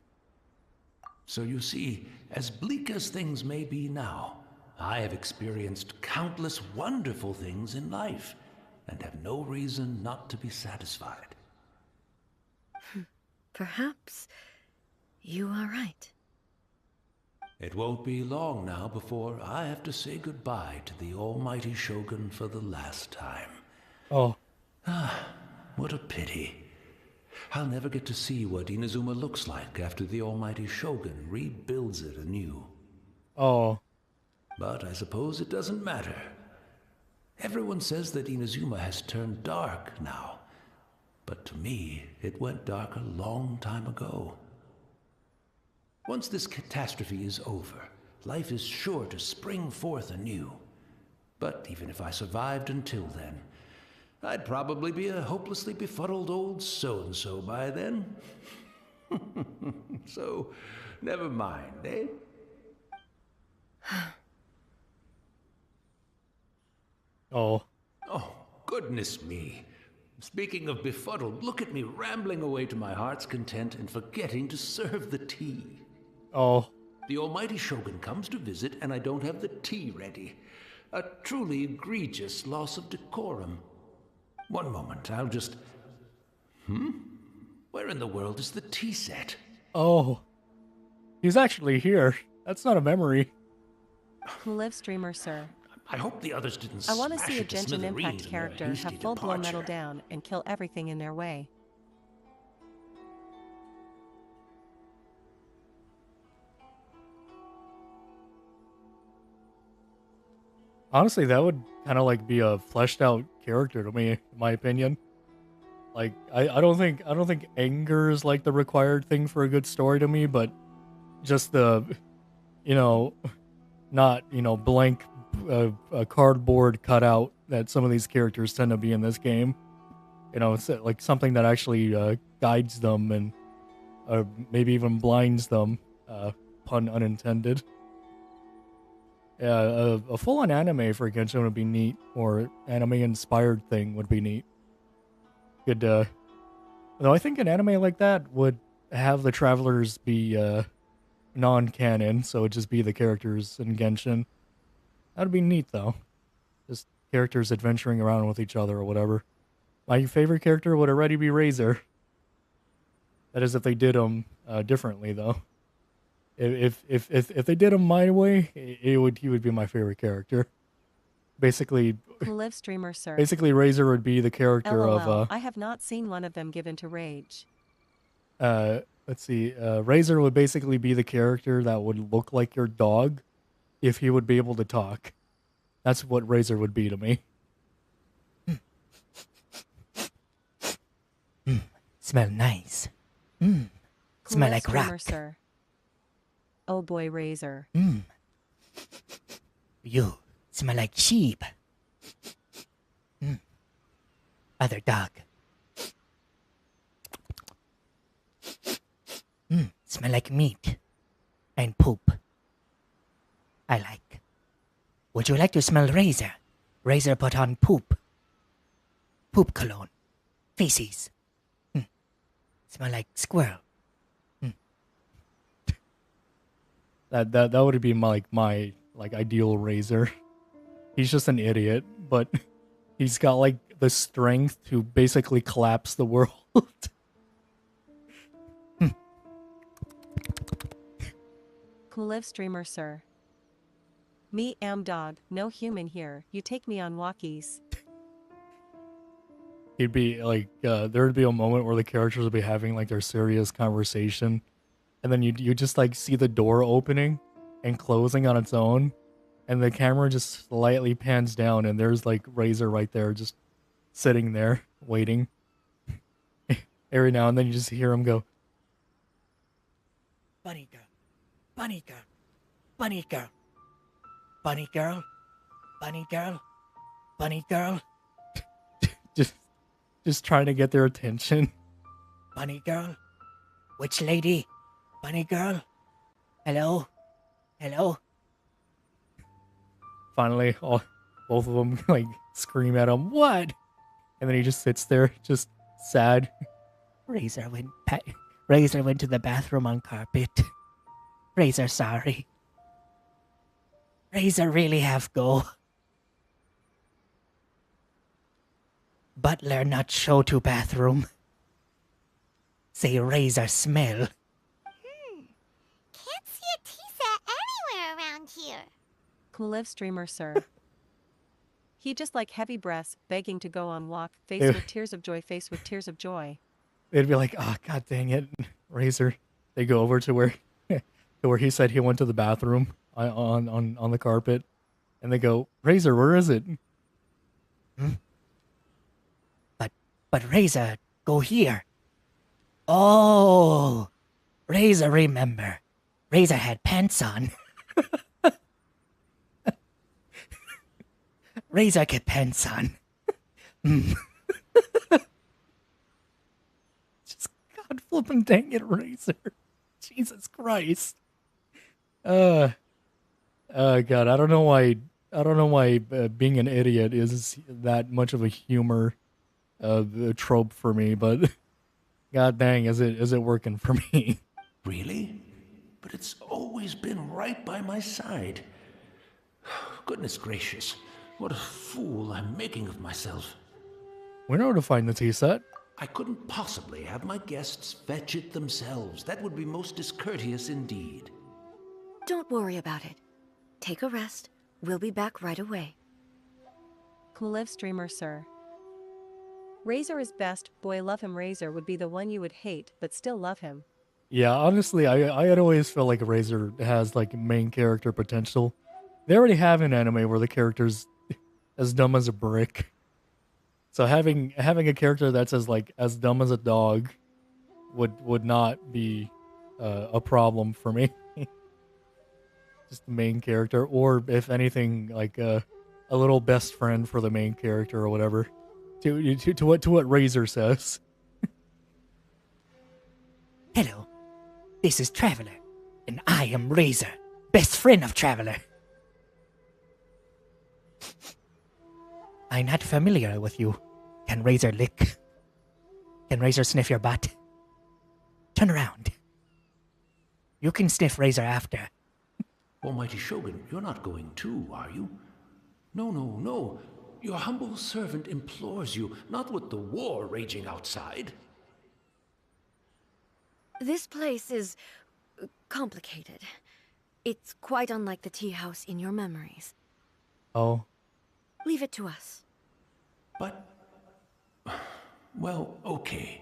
I: So you see, as bleak as things may be now, I have experienced countless wonderful things in life. and have no reason not to be satisfied.
D: Perhaps you are right.
I: It won't be long now before I have to say goodbye to the almighty Shogun for the last time.
A: Oh.
I: What a pity. I'll never get to see what Inazuma looks like after the almighty Shogun rebuilds it anew.
A: Oh.
I: But I suppose it doesn't matter. Everyone says that Inazuma has turned dark now. But to me, it went dark a long time ago. Once this catastrophe is over, life is sure to spring forth anew. But even if I survived until then, I'd probably be a hopelessly befuddled old so-and-so by then. So, never mind, eh?
A: Oh.
I: Oh, goodness me. Speaking of befuddled, look at me rambling away to my heart's content and forgetting to serve the tea.
A: Oh.
I: The almighty Shogun comes to visit and I don't have the tea ready. A truly egregious loss of decorum. One moment, I'll just... Where in the world is the tea set?
A: Oh. He's actually here. That's not a memory.
B: Who lives streamer, sir?
I: I hope the others didn't
B: I want to see a
I: it to
B: Genshin
I: smithereens
B: Impact
I: in their
B: character
I: hasty
B: have full-blown metal
I: departure.
B: down and kill everything in their way.
A: Honestly, that would kind of like be a fleshed out character to me, in my opinion. Like, I don't think anger is like the required thing for a good story to me, but just the, not blank a cardboard cutout that some of these characters tend to be in this game. It's like something that actually guides them and maybe even blinds them. Pun unintended. Yeah, a full-on anime for Genshin would be neat, or anime-inspired thing would be neat. Good, though I think an anime like that would have the travelers be non-canon, so it'd just be the characters in Genshin. That'd be neat, though. Just characters adventuring around with each other or whatever. My favorite character would already be Razor. That is if they did them differently, though. If they did him my way, he would be my favorite character. Basically,
B: Who lives streamer, sir?
A: basically Razor would be the character
B: LOL,
A: of
B: I have not seen one of them given to rage.
A: let's see, Razor would basically be the character that would look like your dog if he would be able to talk. That's what Razor would be to me.
J: Smell nice.
B: Who
J: Smell
B: lives
J: like
B: streamer,
J: rock.
B: sir? Oh boy, Razor.
J: You smell like sheep. Other dog. Smell like meat and poop. I like. Would you like to smell Razor? Razor put on poop. Poop cologne. Feces. Smell like squirrel.
A: That would be my ideal Razor. He's just an idiot, but he's got like the strength to basically collapse the world.
B: Who lives streamer, sir? Me am dog, no human here. You take me on walkies.
A: He'd be like, there'd be a moment where the characters would be having like their serious conversation, and then you just like see the door opening and closing on its own, and the camera just slightly pans down, and there's like Razor right there, just sitting there waiting. Every now and then you just hear him go,
J: Bunny girl. Bunny girl. Bunny girl. Bunny girl. Bunny girl. Bunny girl.
A: just trying to get their attention.
J: Bunny girl. Witch lady. Bunny girl. Hello. Hello.
A: Finally, both of them like scream at him, "What?" And then he just sits there, just sad.
J: Razor went to the bathroom on carpet. Razor sorry. Razor really have go. Butler not show to bathroom. Say razor smell.
F: Can't see a tea set anywhere around here.
B: Live streamer, sir. He just like heavy breaths, begging to go on walk, face
A: Ew.
B: with tears of joy, face with tears of joy.
A: They'd be like, "Oh, god dang it, Razor." They go over to where to where he said he went to the bathroom on the carpet, and they go, "Razor, where is it?"
J: But Razor, go here. Oh, Razor remember. Razor had pants on. Razor get pants on.
A: Just god flipping dang it, Razor. Jesus Christ. God, I don't know why being an idiot is that much of a humor trope for me, but god dang, is it working for me?
I: Really? But it's always been right by my side. Goodness gracious, what a fool I'm making of myself.
A: We know where to find the tea set.
I: I couldn't possibly have my guests fetch it themselves. That would be most discourteous indeed.
D: Don't worry about it. Take a rest. We'll be back right away.
B: Live streamer, sir. Razor is best, boy love him. Razor would be the one you would hate, but still love him.
A: Yeah, honestly, I had always felt like Razor has like main character potential. They already have an anime where the character's as dumb as a brick. So having a character that's as dumb as a dog would not be a problem for me. Just the main character, or if anything, like a little best friend for the main character or whatever. To what Razor says.
J: Hello, this is Traveler, and I am Razor, best friend of Traveler. I'm not familiar with you. Can Razor lick? Can Razor sniff your butt? Turn around. You can sniff Razor after.
I: Almighty Shogun, you're not going too, are you? No, no, no. Your humble servant implores you, not with the war raging outside.
D: This place is complicated. It's quite unlike the tea house in your memories.
A: Oh.
D: Leave it to us.
I: But, well, okay.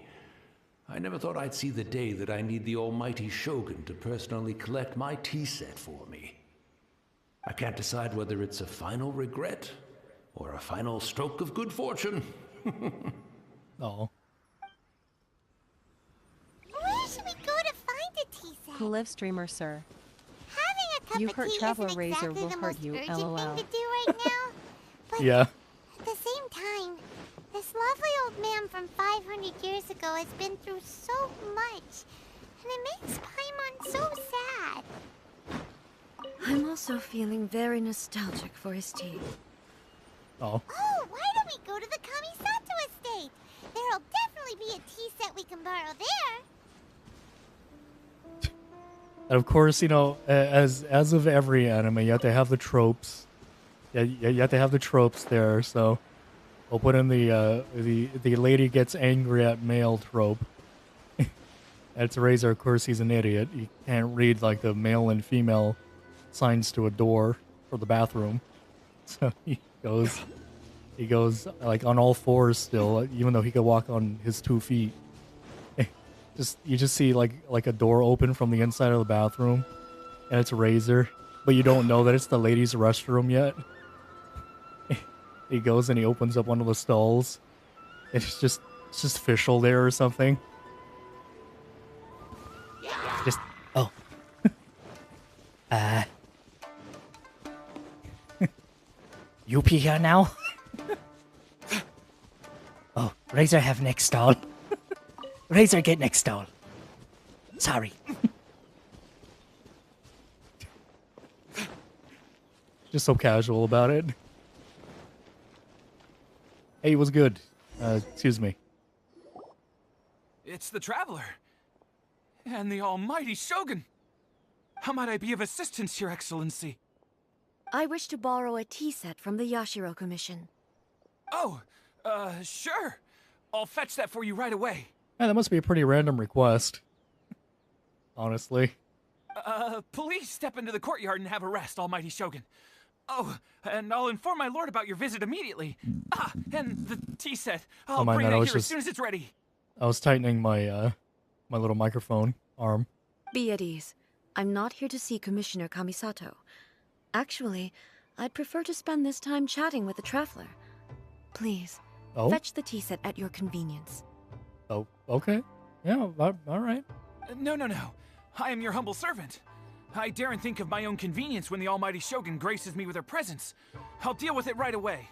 I: I never thought I'd see the day that I need the almighty Shogun to personally collect my tea set for me. I can't decide whether it's a final regret or a final stroke of good fortune.
A: Oh.
F: Where should we go to find a tea set?
B: Live streamer, sir.
F: Having a cup
B: You
F: of
B: hurt
F: tea
B: Traveler
F: isn't
B: Razor
F: exactly
B: will
F: the
B: hurt
F: most
B: you,
F: urgent
B: LOL.
F: thing to do right now. But
A: Yeah.
F: at the same time, this lovely old man from 500 years ago has been through so much, and it makes Paimon so sad.
D: I'm also feeling very nostalgic for his tea.
A: Oh.
F: Oh, why don't we go to the Kamisato estate? There'll definitely be a tea set we can borrow there.
A: And of course, you know, as of every anime, you have to have the tropes. Yeah, you have to have the tropes there. So we'll put in the lady gets angry at male trope. That's Razor. Of course, he's an idiot. He can't read like the male and female signs to a door or the bathroom. So he goes like on all fours still, even though he could walk on his 2 feet. You just see like a door open from the inside of the bathroom, and it's Razor, but you don't know that it's the ladies' restroom yet. He goes and he opens up one of the stalls. It's just Fischl there or something.
J: Just, oh. You pee here now? Oh, Razor have next stall. Razor get next stall. Sorry.
A: Just so casual about it. Hey, it was good. Excuse me.
K: It's the Traveler. And the almighty Shogun. How might I be of assistance, Your Excellency?
D: I wish to borrow a tea set from the Yashiro Commission.
K: Oh, Sure. I'll fetch that for you right away.
A: Yeah, that must be a pretty random request. Honestly.
K: Please step into the courtyard and have a rest, Almighty Shogun. Oh, and I'll inform my lord about your visit immediately. Ah, and the tea set. I'll
A: mind
K: bring
A: that, I
K: that
A: was
K: here as
A: just-
K: soon as it's ready.
A: I was tightening my my little microphone arm.
D: Be at ease. I'm not here to see Commissioner Kamisato. Actually, I'd prefer to spend this time chatting with the traveler. Please,
A: Oh?
D: fetch the tea set at your convenience.
A: Oh, okay. Yeah, all right.
K: No. I am your humble servant. I daren't think of my own convenience when the Almighty Shogun graces me with her presence. I'll deal with it right away.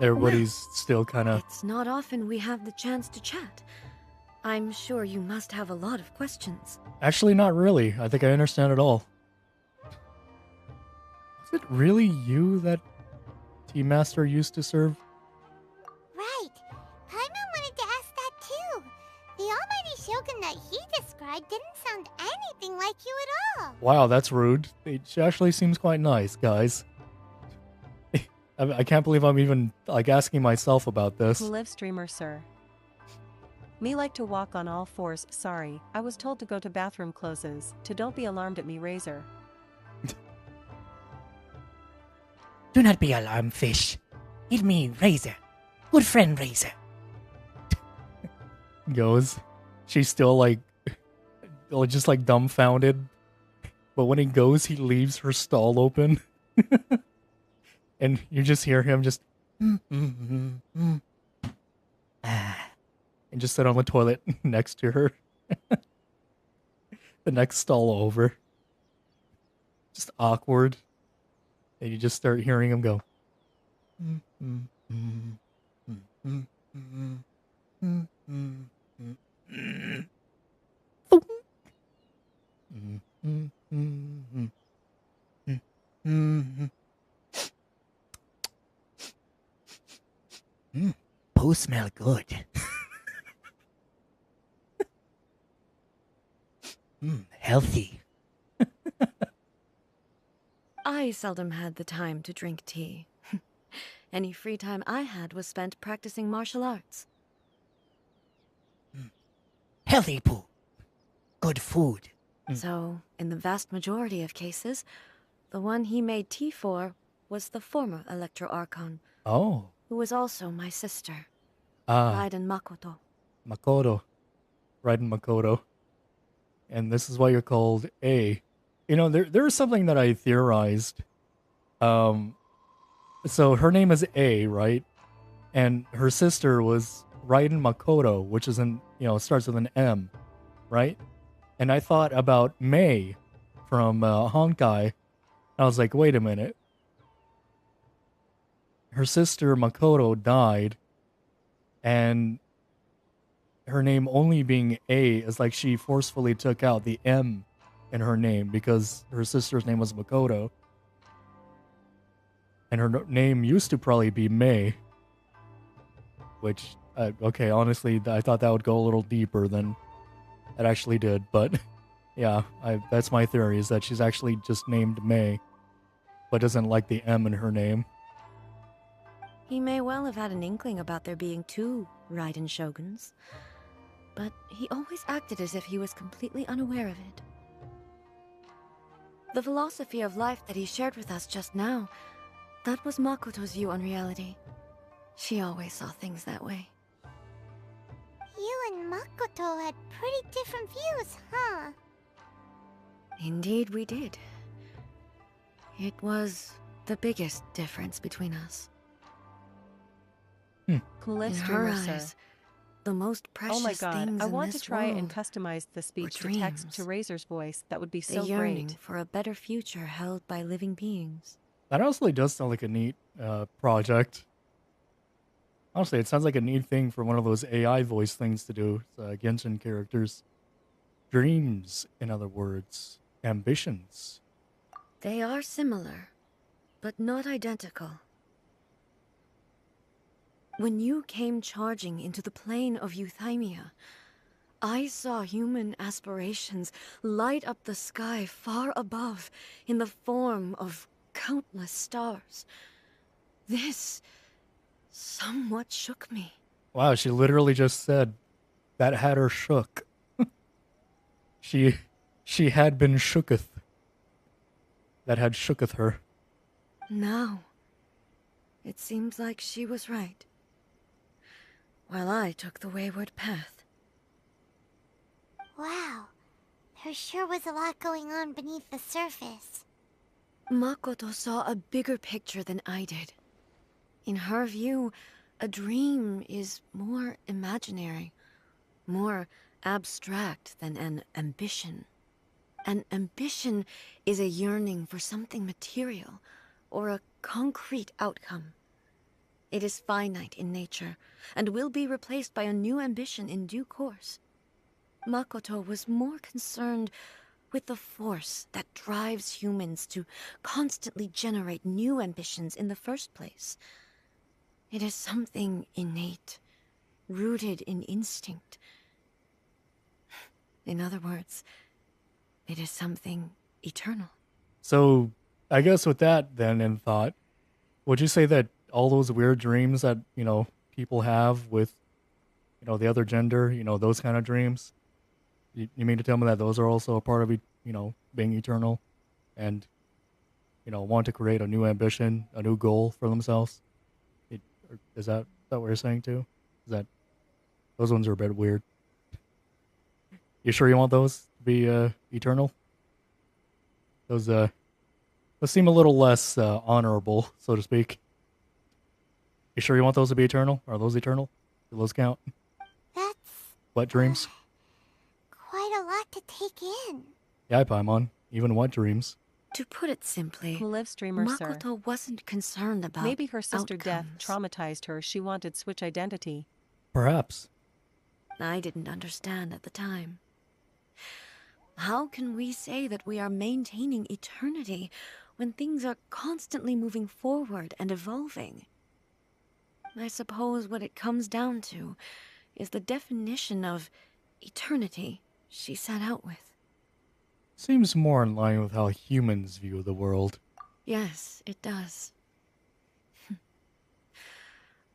A: Everybody's still kind of...
D: It's not often we have the chance to chat. I'm sure you must have a lot of questions.
A: Actually, not really. I think I understand it all. Was it really you that Tea Master used to serve?
F: Right. Paimon wanted to ask that too. The Almighty Shogun that he described didn't sound anything like you at all.
A: Wow, that's rude. She actually seems quite nice, guys. I can't believe I'm even, like, asking myself about this.
B: Live streamer, sir. Me like to walk on all fours. Sorry, I was told to go to bathroom closes. To don't be alarmed at me, Razor.
J: Do not be alarmed, fish. It's me, Razor. Good friend, Razor.
A: Goes. She's still, like, just, like, dumbfounded. But when he goes, he leaves her stall open. And you just hear him just... and just sit on the toilet next to her. The next stall over. Just awkward. And you just start hearing him go.
J: Poo smell good. Healthy.
D: I seldom had the time to drink tea. Any free time I had was spent practicing martial arts.
J: Healthy poo. Good food.
D: So, in the vast majority of cases, the one he made tea for was the former Electro Archon,
A: Oh.
D: who was also my sister,
A: Ah.
D: Raiden Makoto.
A: Makoto. Raiden Makoto. And this is why you're called A. You know, there's something that I theorized. So her name is A, right? And her sister was Raiden Makoto, which is starts with an M, right? And I thought about Mei from Honkai. I was like, wait a minute. Her sister Makoto died, and her name only being A is like she forcefully took out the M in her name because her sister's name was Makoto. And her name used to probably be Mei. Which, okay, honestly, I thought that would go a little deeper than it actually did. But, yeah, that's my theory, is that she's actually just named Mei, but doesn't like the M in her name.
D: He may well have had an inkling about there being two Raiden Shoguns, but he always acted as if he was completely unaware of it. The philosophy of life that he shared with us just now, that was Makoto's view on reality. She always saw things that way.
F: You and Makoto had pretty different views, huh?
D: Indeed we did. It was the biggest difference between us.
B: Coolest
D: In her
B: streamer, sir.
D: eyes, the most precious
B: Oh my god,
D: things
B: I
D: in
B: want to
D: this
B: try and
D: world
B: customize the speech to
D: dreams.
B: text to Razor's voice. That would be
D: the
B: so
D: yearning
B: great.
D: for a better future held by living beings.
A: That honestly does sound like a neat project. Honestly, it sounds like a neat thing for one of those AI voice things to do. Genshin characters. Dreams, in other words. Ambitions.
D: They are similar, but not identical. When you came charging into the plane of Euthymia, I saw human aspirations light up the sky far above in the form of countless stars. This somewhat shook me.
A: Wow, she literally just said that had her shook. She had been shooketh. That had shooketh her.
D: Now, it seems like she was right, while I took the wayward path.
F: Wow. There sure was a lot going on beneath the surface.
D: Makoto saw a bigger picture than I did. In her view, a dream is more imaginary, more abstract than an ambition. An ambition is a yearning for something material, or a concrete outcome. It is finite in nature, and will be replaced by a new ambition in due course. Makoto was more concerned with the force that drives humans to constantly generate new ambitions in the first place. It is something innate, rooted in instinct. In other words, it is something eternal.
A: So, I guess with that then in thought, would you say that all those weird dreams that, people have with, the other gender, those kind of dreams, you mean to tell me that those are also a part of, being eternal and, want to create a new ambition, a new goal for themselves? Is that what you're saying too? Is that those ones are a bit weird? You sure you want those to be eternal? Those seem a little less honorable, so to speak. You sure you want those to be eternal? Are those eternal? Do those count?
F: That's
A: Wet dreams?
F: quite a lot to take in.
A: Yeah, Paimon. Even wet dreams.
D: To put it simply,
B: Who lives dreamer, sir?
D: Makoto wasn't concerned about
B: Maybe her sister death
D: outcomes.
B: traumatized her. She wanted switch identity.
A: Perhaps.
D: I didn't understand at the time. How can we say that we are maintaining eternity when things are constantly moving forward and evolving? I suppose what it comes down to is the definition of eternity she set out with.
A: Seems more in line with how humans view the world.
D: Yes, it does.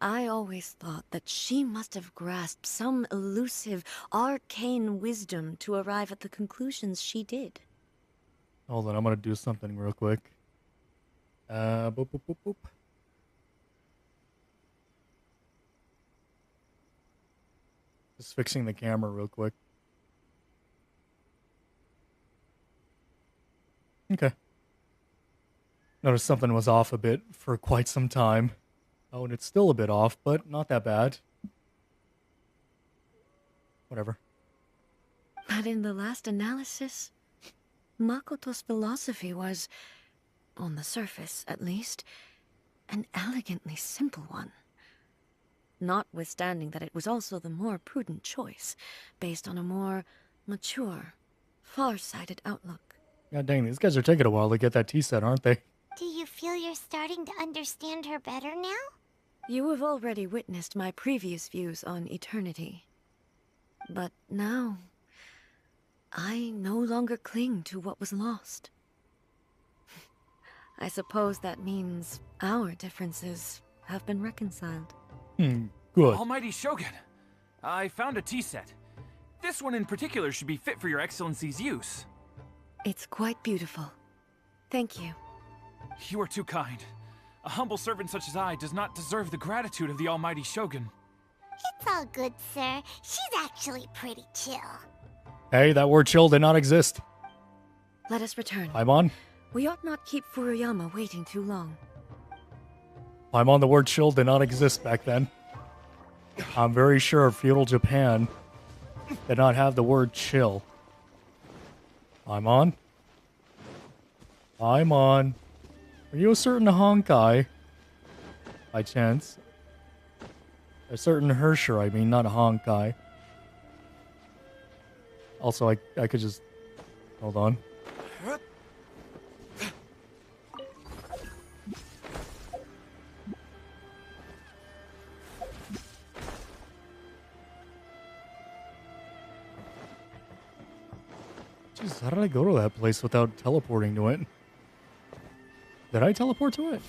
D: I always thought that she must have grasped some elusive, arcane wisdom to arrive at the conclusions she did.
A: Hold on, I'm gonna do something real quick. Boop, boop, boop, boop. Just fixing the camera real quick. Okay. Noticed something was off a bit for quite some time. Oh, and it's still a bit off, but not that bad. Whatever.
D: But in the last analysis, Makoto's philosophy was, on the surface at least, an elegantly simple one. Notwithstanding that it was also the more prudent choice, based on a more mature, far-sighted outlook.
A: God dang, these guys are taking a while to get that tea set, aren't they?
F: Do you feel you're starting to understand her better now?
D: You have already witnessed my previous views on eternity. But now, I no longer cling to what was lost. I suppose that means our differences have been reconciled.
A: Good.
K: Almighty Shogun, I found a tea set. This one in particular should be fit for your excellency's use.
D: It's quite beautiful. Thank you.
K: You are too kind. A humble servant such as I does not deserve the gratitude of the Almighty Shogun.
F: It's all good, sir. She's actually pretty chill.
A: Hey, that word chill did not exist.
D: Let us return.
A: Paimon?
D: We ought not keep Furuyama waiting too long.
A: Paimon, the word chill did not exist back then. I'm very sure feudal Japan did not have the word chill. Paimon? Paimon? Are you a certain Honkai? By chance? A certain Hersher, I mean, not a Honkai. Also, I could just... Hold on. Jeez, how did I go to that place without teleporting to it? Did I teleport to it?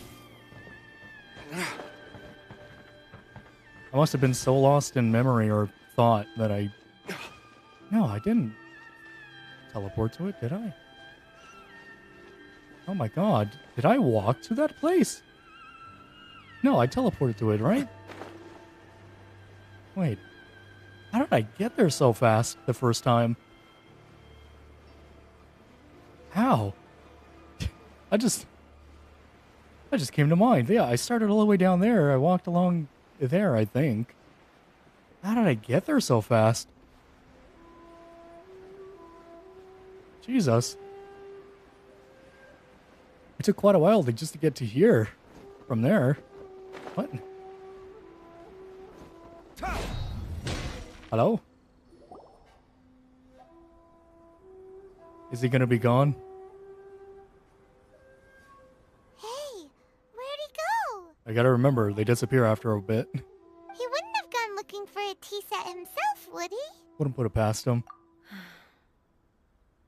A: I must have been so lost in memory or thought that I... No, I didn't teleport to it, did I? Oh my god. Did I walk to that place? No, I teleported to it, right? Wait. How did I get there so fast the first time? How? I just came to mind. Yeah, I started all the way down there. I walked along there, I think. How did I get there so fast? Jesus. It took quite a while just to get to here. From there. What? Hello? Is he gonna be gone?
F: Hey, where'd he go?
A: I gotta remember, they disappear after a bit.
F: He wouldn't have gone looking for a tea set himself, would he?
A: Wouldn't put it past him.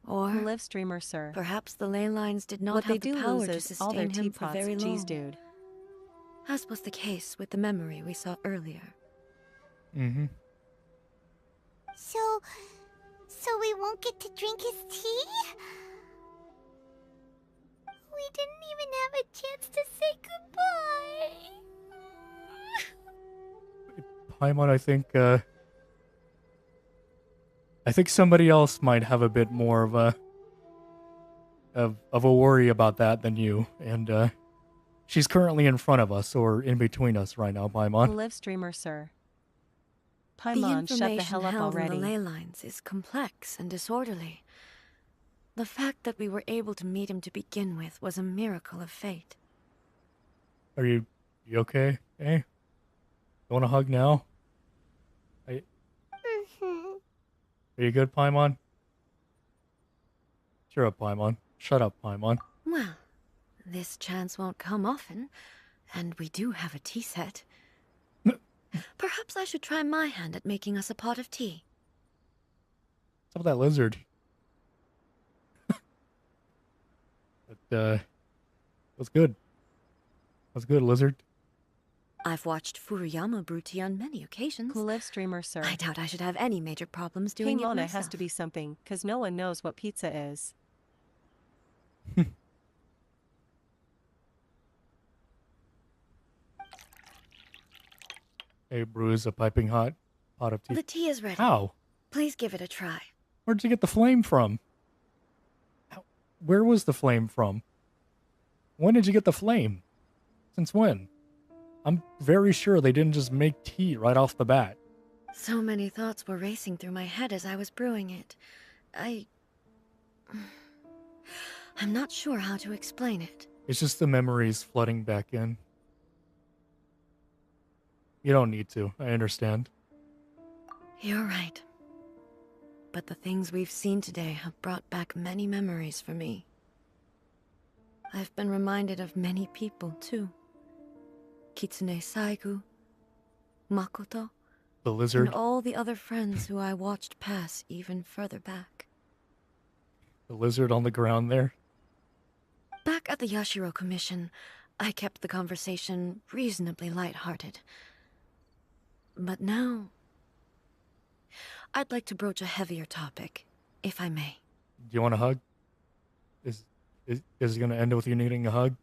D: Or
B: Live streamer, sir.
D: perhaps the ley lines did not
B: What they
D: have the
B: do
D: power
B: lose
D: to
B: is all their
D: sustain him for
B: teapots.
D: very long.
B: Jeez, dude.
D: As was the case with the memory we saw earlier.
A: Mm-hmm.
F: So we won't get to drink his tea? We didn't even have a chance to say goodbye.
A: Paimon, I think somebody else might have a bit more of a worry about that than you, and she's currently in front of us or in between us right now, Paimon.
B: Live streamer, sir.
D: The
B: Paimon, shut the
D: information
B: hell up
D: held in
B: already.
D: the ley lines is complex and disorderly. The fact that we were able to meet him to begin with was a miracle of fate.
A: Are you okay? Hey? You want a hug now? Are you good, Paimon? Cheer up, Paimon. Shut up, Paimon.
D: Well, this chance won't come often, and we do have a tea set. Perhaps I should try my hand at making us a pot of tea.
A: What's up with that lizard? But, what's good? What's good, lizard?
D: I've watched Furuyama brew tea on many occasions.
B: Live streamer, sir.
D: I doubt I should have any major problems doing it
B: Paimon
D: myself.
B: has to be something, because no one knows what pizza is.
A: Hey, brews a piping hot pot of tea.
D: The tea is ready.
A: How?
D: Please give it a try.
A: Where'd you get the flame from? Where was the flame from? When did you get the flame? Since when? I'm very sure they didn't just make tea right off the bat.
D: So many thoughts were racing through my head as I was brewing it. I'm not sure how to explain it.
A: It's just the memories flooding back in. You don't need to. I understand.
D: You're right. But the things we've seen today have brought back many memories for me. I've been reminded of many people, too. Kitsune Saigu, Makoto,
A: The lizard.
D: and all the other friends who I watched pass even further back.
A: The lizard on the ground there.
D: Back at the Yashiro Commission, I kept the conversation reasonably lighthearted. But now, I'd like to broach a heavier topic, if I may.
A: Do you want a hug? Is it going to end with you needing a hug?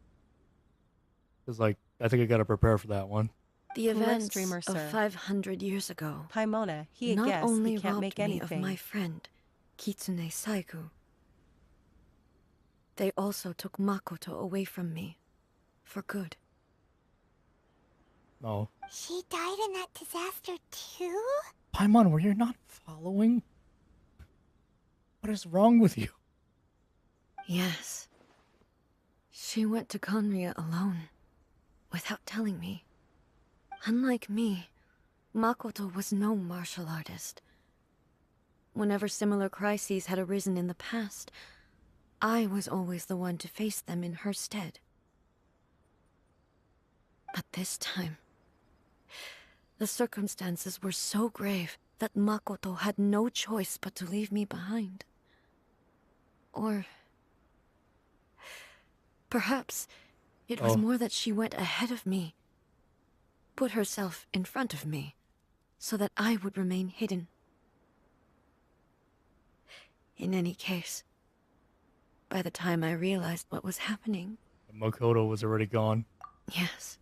A: Because, like, I think I got to prepare for that one.
D: The
B: Live
D: events
B: streamer,
D: of
B: sir.
D: 500 years ago
B: Paimona, he
D: not
B: guessed
D: only
B: he can't
D: robbed
B: make
D: me
B: anything.
D: of my friend, Kitsune Saigu. They also took Makoto away from me, for good.
A: No.
F: She died in that disaster too?
A: Paimon, were you not following? What is wrong with you?
D: Yes. She went to Conria alone, without telling me. Unlike me, Makoto was no martial artist. Whenever similar crises had arisen in the past, I was always the one to face them in her stead. But this time, the circumstances were so grave that Makoto had no choice but to leave me behind. Or perhaps it was more that she went ahead of me, put herself in front of me so that I would remain hidden. In any case, by the time I realized what was happening...
A: Makoto was already gone.
D: Yes.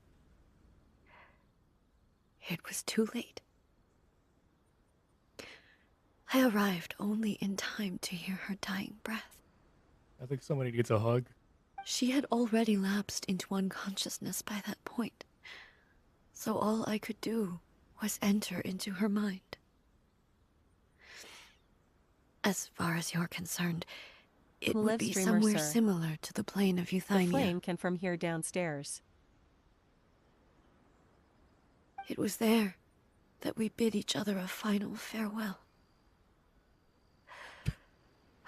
D: It was too late. I arrived only in time to hear her dying breath.
A: I think somebody needs a hug.
D: She had already lapsed into unconsciousness by that point, so all I could do was enter into her mind. As far as you're concerned, it would be somewhere similar to the plane of Euthymia.
B: The flame can from here downstairs.
D: It was there that we bid each other a final farewell.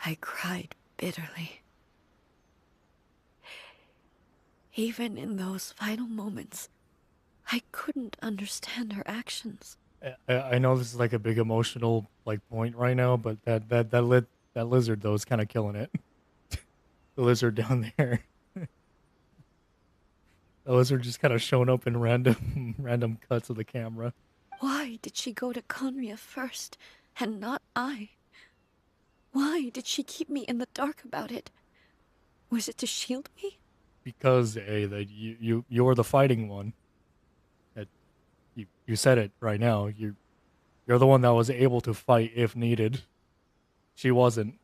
D: I cried bitterly. Even in those final moments, I couldn't understand her actions.
A: I know this is like a big emotional point right now, but that lizard though is kind of killing it. The lizard down there. The lizard just kind of showing up in random cuts of the camera.
D: Why did she go to Conria first, and not I? Why did she keep me in the dark about it? Was it to shield me?
A: Because that you're the fighting one. That you said it right now. You're the one that was able to fight if needed. She wasn't.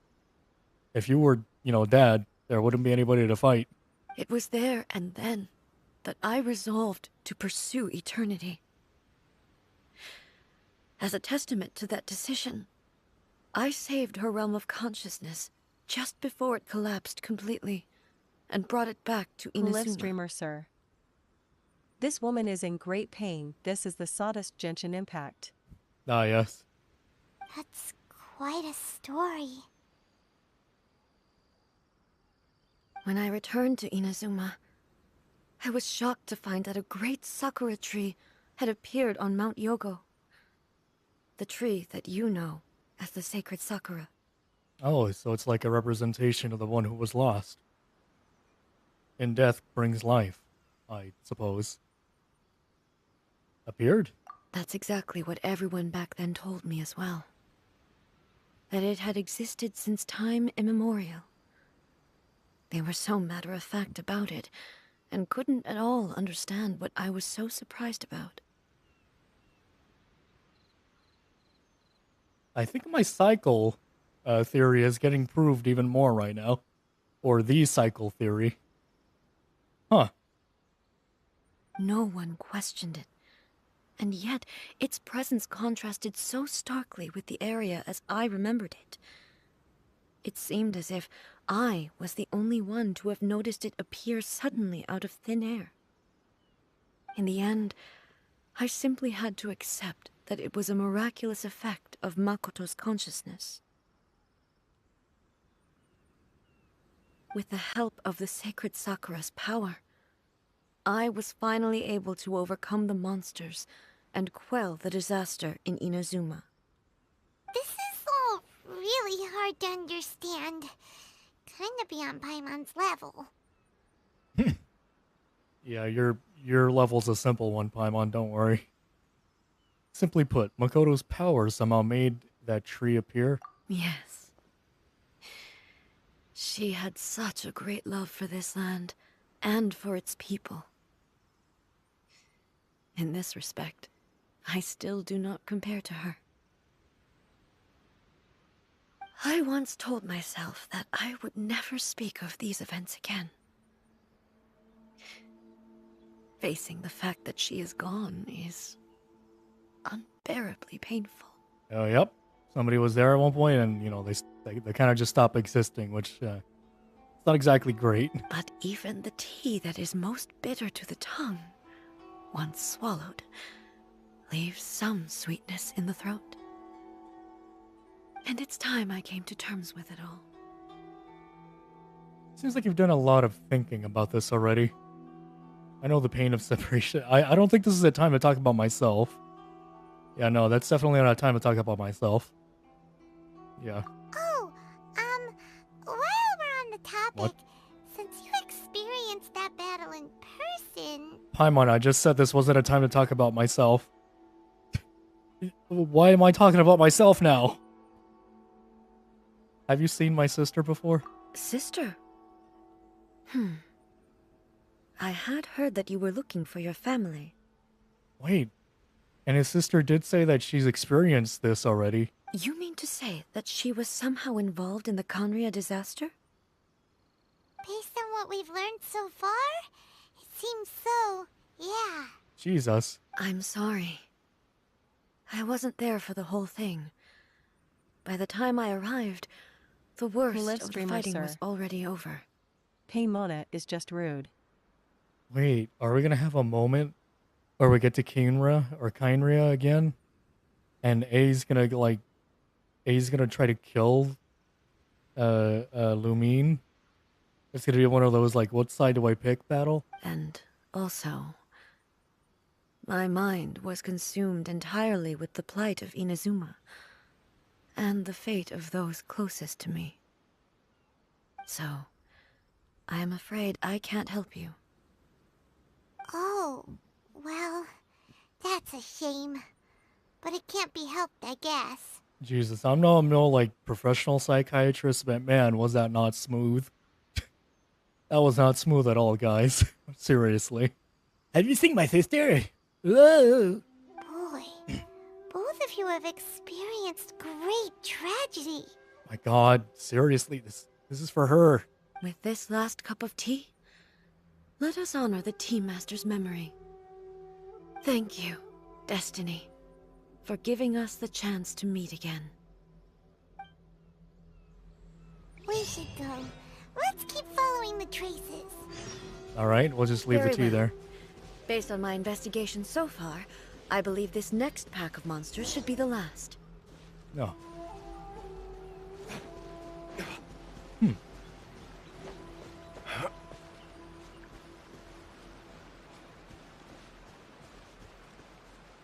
A: If you were, Dad, there wouldn't be anybody to fight.
D: It was there and then that I resolved to pursue eternity. As a testament to that decision, I saved her realm of consciousness just before it collapsed completely, and brought it back to Inazuma.
B: Live streamer, sir. This woman is in great pain. This is the sawdust Genshin impact.
A: Ah, yes.
F: That's quite a story.
D: When I returned to Inazuma, I was shocked to find that a great sakura tree had appeared on Mount Yogo. The tree that you know as the sacred sakura.
A: Oh, so it's like a representation of the one who was lost. In death brings life, I suppose. Appeared?
D: That's exactly what everyone back then told me as well. That it had existed since time immemorial. They were so matter-of-fact about it, and couldn't at all understand what I was so surprised about.
A: I think my cycle theory is getting proved even more right now. Or the cycle theory. Huh.
D: No one questioned it. And yet, its presence contrasted so starkly with the area as I remembered it. It seemed as if I was the only one to have noticed it appear suddenly out of thin air. In the end, I simply had to accept that it was a miraculous effect of Makoto's consciousness. With the help of the sacred Sakura's power, I was finally able to overcome the monsters and quell the disaster in Inazuma.
F: This is all really hard to understand. Kinda beyond Paimon's level.
A: Yeah, your level's a simple one, Paimon, don't worry. Simply put, Makoto's power somehow made that tree appear.
D: Yes. She had such a great love for this land, and for its people. In this respect, I still do not compare to her. I once told myself that I would never speak of these events again. Facing the fact that she is gone is unbearably painful.
A: Oh, yep. Somebody was there at one point, and they kind of just stopped existing, which it's not exactly great.
D: But even the tea that is most bitter to the tongue, once swallowed, leaves some sweetness in the throat. And it's time I came to terms with it all.
A: Seems like you've done a lot of thinking about this already. I know the pain of separation. I don't think this is a time to talk about myself. Yeah, no, that's definitely not a time to talk about myself. Yeah.
F: Oh, while we're on the topic,
A: What?
F: since you experienced that battle in person,
A: Paimon, I just said this wasn't a time to talk about myself. Why am I talking about myself now? Have you seen my sister before?
D: Sister? I had heard that you were looking for your family.
A: Wait. And his sister did say that she's experienced this already.
D: You mean to say that she was somehow involved in the Conria disaster?
F: Based on what we've learned so far, it seems so, yeah.
A: Jesus.
D: I'm sorry. I wasn't there for the whole thing. By the time I arrived, the worst of the fighting was already over.
B: Paimon is just rude.
A: Wait, are we gonna have a moment where we get to Kynria again? And A's gonna try to kill Lumine? It's gonna be one of those like, what side do I pick battle?
D: And also, my mind was consumed entirely with the plight of Inazuma and the fate of those closest to me. So, I am afraid I can't help you.
F: Oh, well, that's a shame. But it can't be helped, I guess.
A: Jesus, I'm no like professional psychiatrist, but man, was that not smooth? That was not smooth at all, guys. Seriously. Have you seen my sister? Whoa.
F: Boy, both of you have experienced great tragedy.
A: My God, seriously, this is for her.
D: With this last cup of tea, let us honor the Tea Master's memory. Thank you, Destiny, for giving us the chance to meet again.
F: We should go. Let's keep following the traces.
A: All right, we'll just leave the tea there.
D: Based on my investigation so far, I believe this next pack of monsters should be the last.
A: No.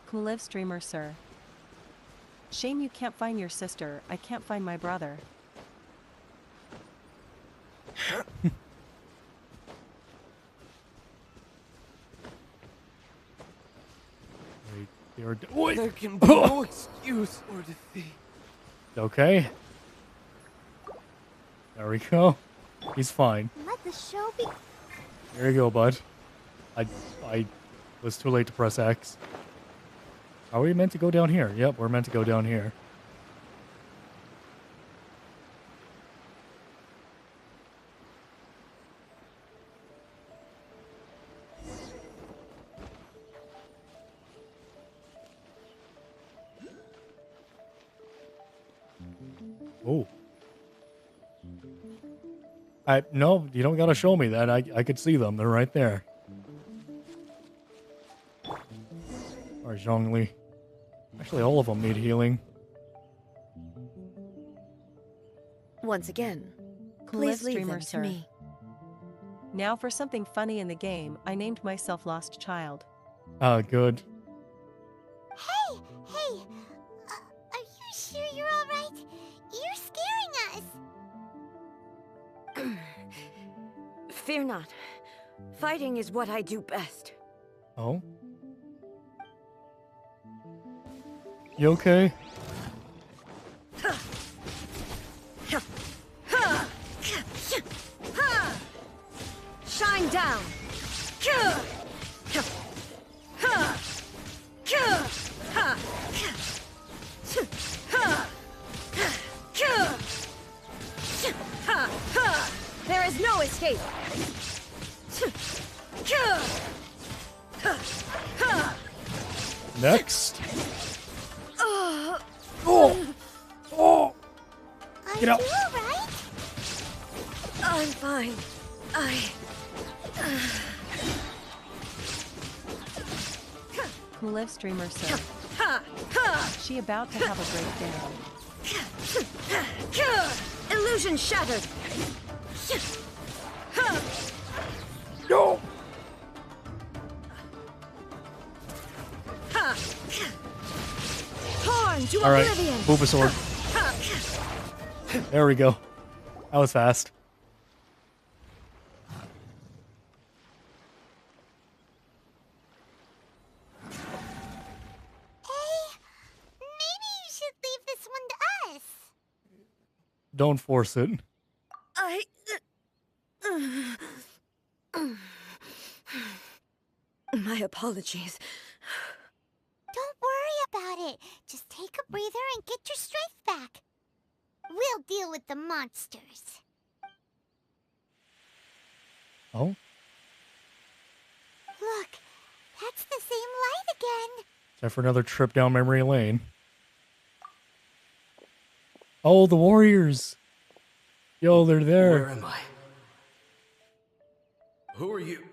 B: Cool live streamer, sir. Shame you can't find your sister. I can't find my brother.
K: There can be no excuse or defeat.
A: Okay. There we go. He's fine.
F: Let the show be.
A: There you go, bud. I was too late to press X. Are we meant to go down here? Yep, we're meant to go down here. Oh. No, you don't gotta show me that. I could see them. They're right there. Or Zhongli. Actually, all of them need healing.
D: Once again,
B: Cool live
D: please leave
B: streamer,
D: them to
B: sir.
D: me.
B: Now for something funny in the game, I named myself Lost Child.
A: Good.
F: Hey! Are you sure you're alright? You're scaring us!
D: Fear not. Fighting is what I do best.
A: Oh? You okay?
D: Shine down! There is no escape!
A: Next. Oh! Get out!
F: Are you alright?
D: I'm fine.
B: Cool live streamer, sir. She about to have a breakdown.
D: Illusion shattered!
A: No!
D: Horn to
A: All right,
D: oblivion!
A: Bulbasaur. There we go. That was fast. Don't force it.
D: My apologies.
F: Don't worry about it. Just take a breather and get your strength back. We'll deal with the monsters.
A: Oh?
F: Look, that's the same light again.
A: Time for another trip down memory lane. Oh, the warriors. Yo, they're there.
L: Where am I? Who are you?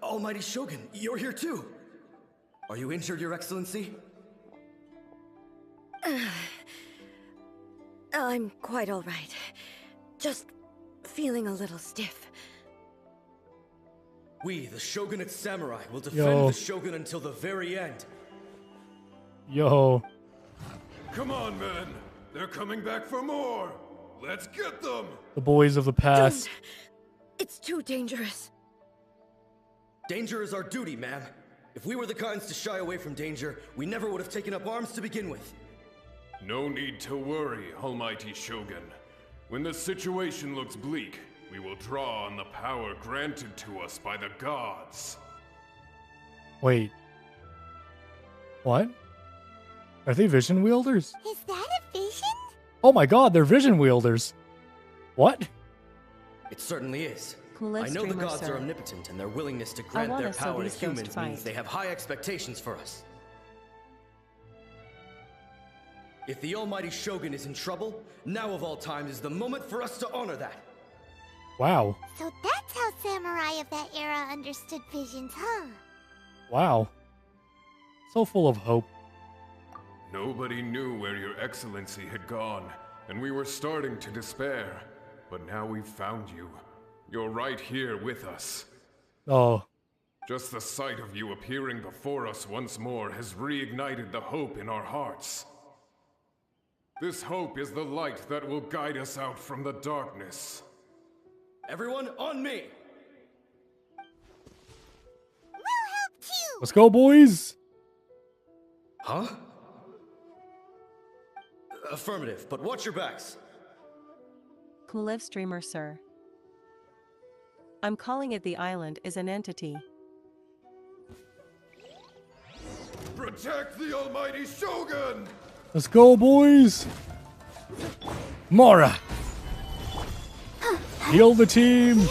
L: Almighty Shogun, you're here too. Are you injured, Your Excellency?
D: I'm quite all right. Just feeling a little stiff.
L: We, the Shogunate Samurai, will defend the Shogun until the very end.
A: Yo.
G: Come on, men. They're coming back for more. Let's get them.
A: The boys of the past.
D: Don't. It's too dangerous.
L: Danger is our duty, ma'am. If we were the kinds to shy away from danger, we never would have taken up arms to begin with.
G: No need to worry, Almighty Shogun. When the situation looks bleak, we will draw on the power granted to us by the gods.
A: Wait. What? Are they vision wielders?
F: Is that a vision?
A: Oh my god, they're vision wielders. What?
L: It certainly is.
B: Coolest
L: I know the
B: streamer,
L: gods
B: sir.
L: are omnipotent, and their willingness to grant
B: want
L: their
B: us so
L: power to
B: these ghosts
L: humans means
B: fight.
L: they have high expectations for us. If the Almighty Shogun is in trouble, now of all times is the moment for us to honor that.
A: Wow.
F: So that's how samurai of that era understood visions, huh?
A: Wow. So full of hope.
G: Nobody knew where Your Excellency had gone, and we were starting to despair. But now we've found you. You're right here with us.
A: Oh.
G: Just the sight of you appearing before us once more has reignited the hope in our hearts. This hope is the light that will guide us out from the darkness.
L: Everyone, on me!
F: We'll help too!
A: Let's go, boys!
L: Huh? Affirmative, but watch your backs.
B: Coolest streamer, sir. I'm calling it the island is an entity.
G: Protect the Almighty Shogun!
A: Let's go, boys! Mora! Heal the team!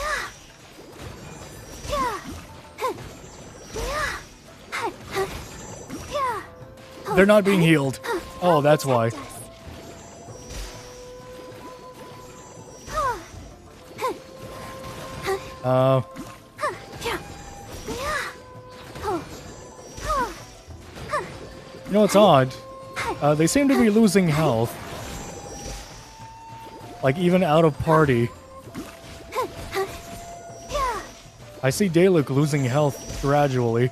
A: They're not being healed. Oh, that's why. You know, it's odd. They seem to be losing health. Like, even out of party. I see Dayluk losing health gradually.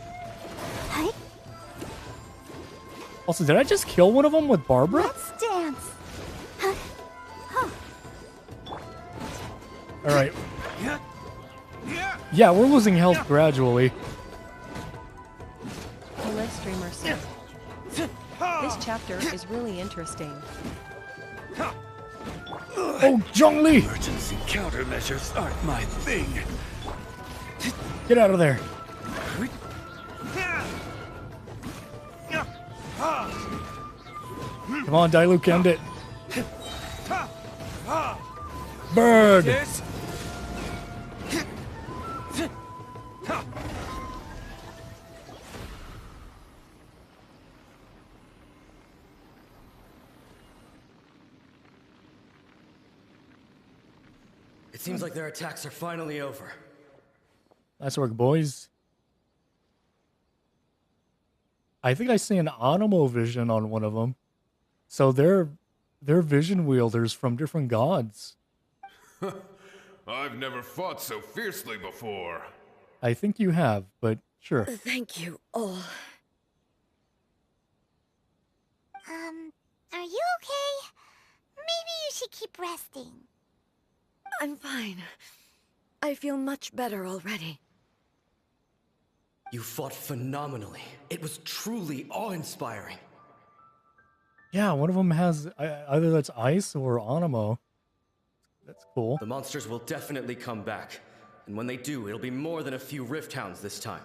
A: Also, did I just kill one of them with Barbara?
F: Let's dance.
A: Alright. Yeah, we're losing health gradually.
B: Coolest streamer, sir. This chapter is really interesting.
A: Oh, Zhongli!
G: Emergency countermeasures aren't my thing.
A: Get out of there. Come on, Dailuk, end it. Bird!
L: It seems like their attacks are finally over.
A: Nice work, boys. I think I see an Animo vision on one of them. So they're vision wielders from different gods.
G: I've never fought so fiercely before.
A: I think you have, but sure.
D: Thank you all.
F: Are you okay? Maybe you should keep resting.
D: I'm fine. I feel much better already.
L: You fought phenomenally. It was truly awe-inspiring.
A: Yeah, one of them has either that's ice or Animo. That's cool.
L: The monsters will definitely come back. And when they do, it'll be more than a few Rift Hounds this time.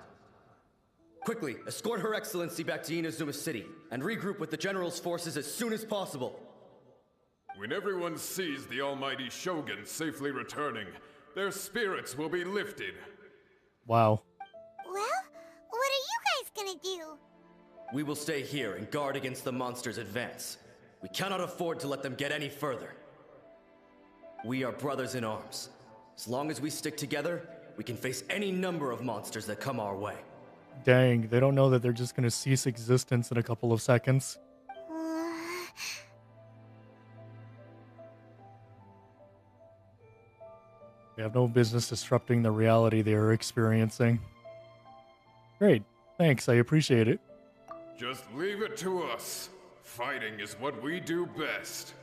L: Quickly, escort Her Excellency back to Inazuma City, and regroup with the General's forces as soon as possible.
G: When everyone sees the almighty Shogun safely returning, their spirits will be lifted.
A: Wow.
F: Well, what are you guys gonna do?
L: We will stay here and guard against the monsters' advance. We cannot afford to let them get any further. We are brothers in arms. As long as we stick together, we can face any number of monsters that come our way.
A: Dang, they don't know that they're just gonna cease existence in a couple of seconds. They have no business disrupting the reality they are experiencing. Great. Thanks, I appreciate it.
G: Just leave it to us. Fighting is what we do best.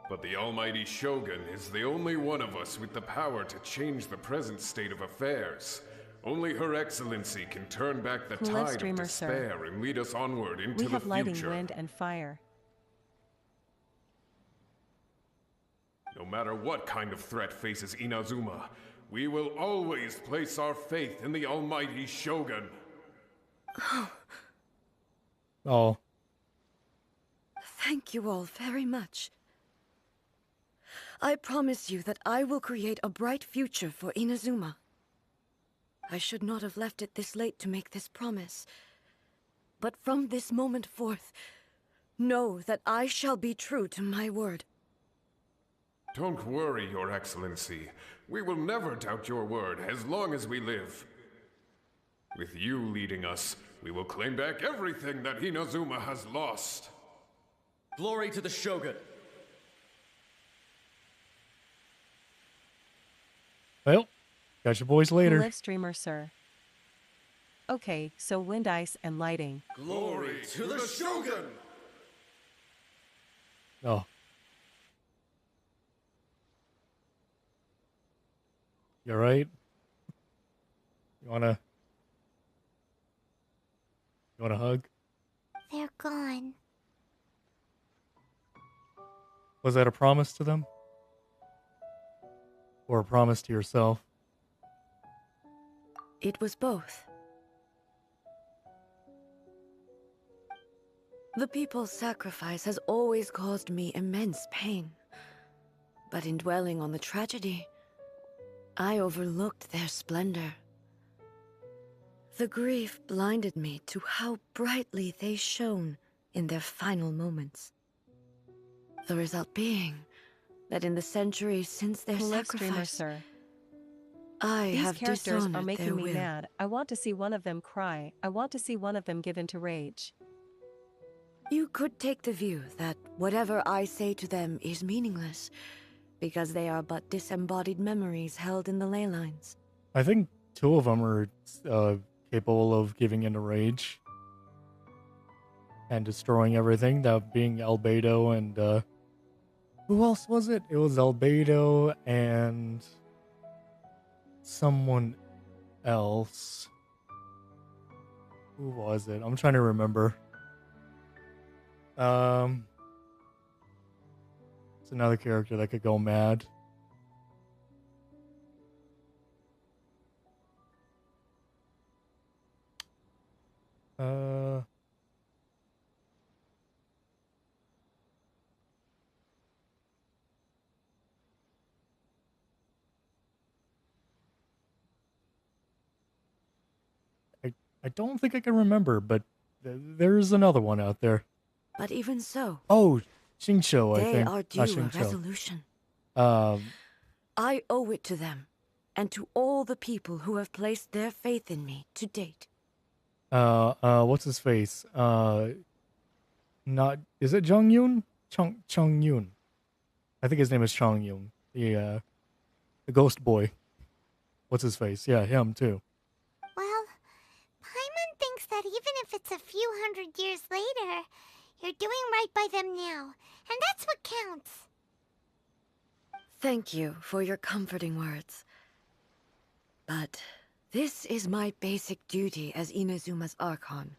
G: But the almighty Shogun is the only one of us with the power to change the present state of affairs. Only Her Excellency can turn back the
B: Who lives,
G: tide of
B: dreamer,
G: despair
B: sir?
G: and lead us onward into
B: We
G: the
B: have lighting,
G: future.
B: wind, and fire.
G: No matter what kind of threat faces Inazuma, we will always place our faith in the almighty Shogun.
A: Oh.
D: Thank you all very much. I promise you that I will create a bright future for Inazuma. I should not have left it this late to make this promise. But from this moment forth, know that I shall be true to my word.
G: Don't worry, Your Excellency. We will never doubt your word as long as we live. With you leading us, we will claim back everything that Inazuma has lost.
L: Glory to the Shogun!
A: Well, catch you boys
B: Who
A: later.
B: lives, dreamer, sir? Okay, so wind, ice, and lighting.
L: Glory to the Shogun!
A: Oh. You alright? You wanna hug?
F: They're gone.
A: Was that a promise to them? Or a promise to yourself?
D: It was both. The people's sacrifice has always caused me immense pain. But in dwelling on the tragedy, I overlooked their splendor. The grief blinded me to how brightly they shone in their final moments. The result being that in the centuries since their
B: Who lives, dreamer,
D: sacrifice,
B: sir?
D: I
B: These
D: have
B: characters
D: dishonored
B: are making
D: their
B: me
D: will.
B: mad. I want to see one of them cry. I want to see one of them give into rage.
D: You could take the view that whatever I say to them is meaningless, because they are but disembodied memories held in the ley lines.
A: I think two of them are capable of giving into rage and destroying everything. That being Albedo and who else was it? It was Albedo and someone else. Who was it? I'm trying to remember. It's another character that could go mad. I don't think I can remember, but there's another one out there.
D: But even so,
A: Oh, Xingqiu, I
D: they
A: think.
D: are
A: Not
D: due a
A: Xingqiu.
D: resolution.
A: Um,
D: I owe it to them, and to all the people who have placed their faith in me to date.
A: what's his face? Not, is it Jung Yoon? Chung Yoon. I think his name is Chung Yoon. The ghost boy. What's his face? Yeah, him too.
F: Well, Paimon thinks that even if it's a few hundred years later, you're doing right by them now, and that's what counts.
D: Thank you for your comforting words. But this is my basic duty as Inazuma's Archon,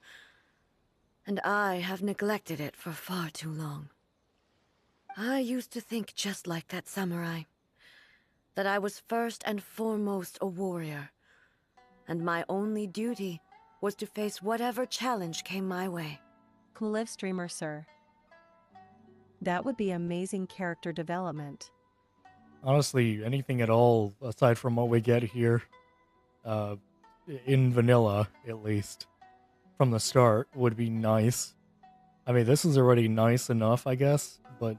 D: and I have neglected it for far too long. I used to think just like that samurai. That I was first and foremost a warrior. And my only duty was to face whatever challenge came my way.
B: Cool live streamer, sir. That would be amazing character development.
A: Honestly, anything at all aside from what we get here, in vanilla at least, from the start, would be nice. I mean, this is already nice enough, I guess, but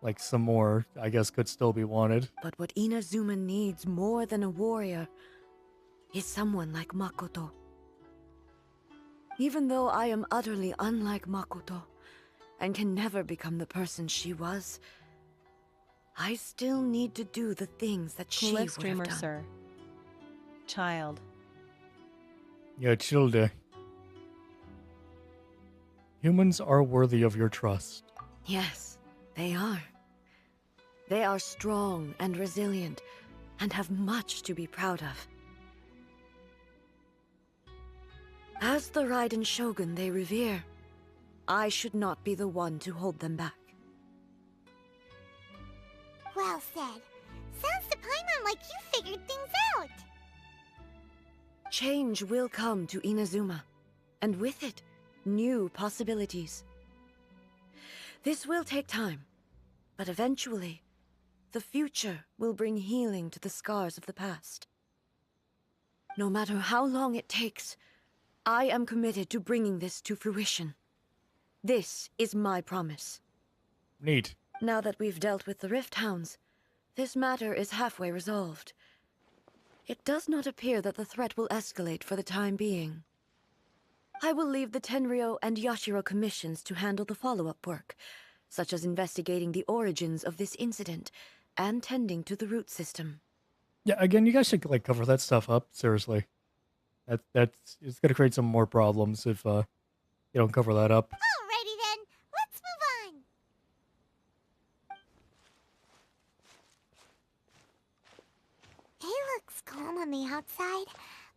A: like some more, I guess, could still be wanted.
D: But what Inazuma needs more than a warrior is someone like Makoto. Even though I am utterly unlike Makoto and can never become the person she was, I still need to do the things that she would
B: Live
D: have
B: streamer,
D: done.
B: sir. Child.
A: Yeah, childe. Humans are worthy of your trust.
D: Yes, they are. They are strong and resilient and have much to be proud of. As the Raiden Shogun they revere, I should not be the one to hold them back.
F: Well said. Sounds to Paimon like you figured things out.
D: Change will come to Inazuma, and with it, new possibilities. This will take time, but eventually, the future will bring healing to the scars of the past. No matter how long it takes, I am committed to bringing this to fruition. This is my promise.
A: Neat.
D: Now that we've dealt with the Rift Hounds, this matter is halfway resolved. It does not appear that the threat will escalate for the time being. I will leave the Tenryo and Yashiro commissions to handle the follow-up work, such as investigating the origins of this incident and tending to the root system.
A: Yeah, again, you guys should like cover that stuff up. Seriously, that's it's gonna create some more problems if you don't cover that up.
F: Alrighty then, let's move on. He looks calm on the outside,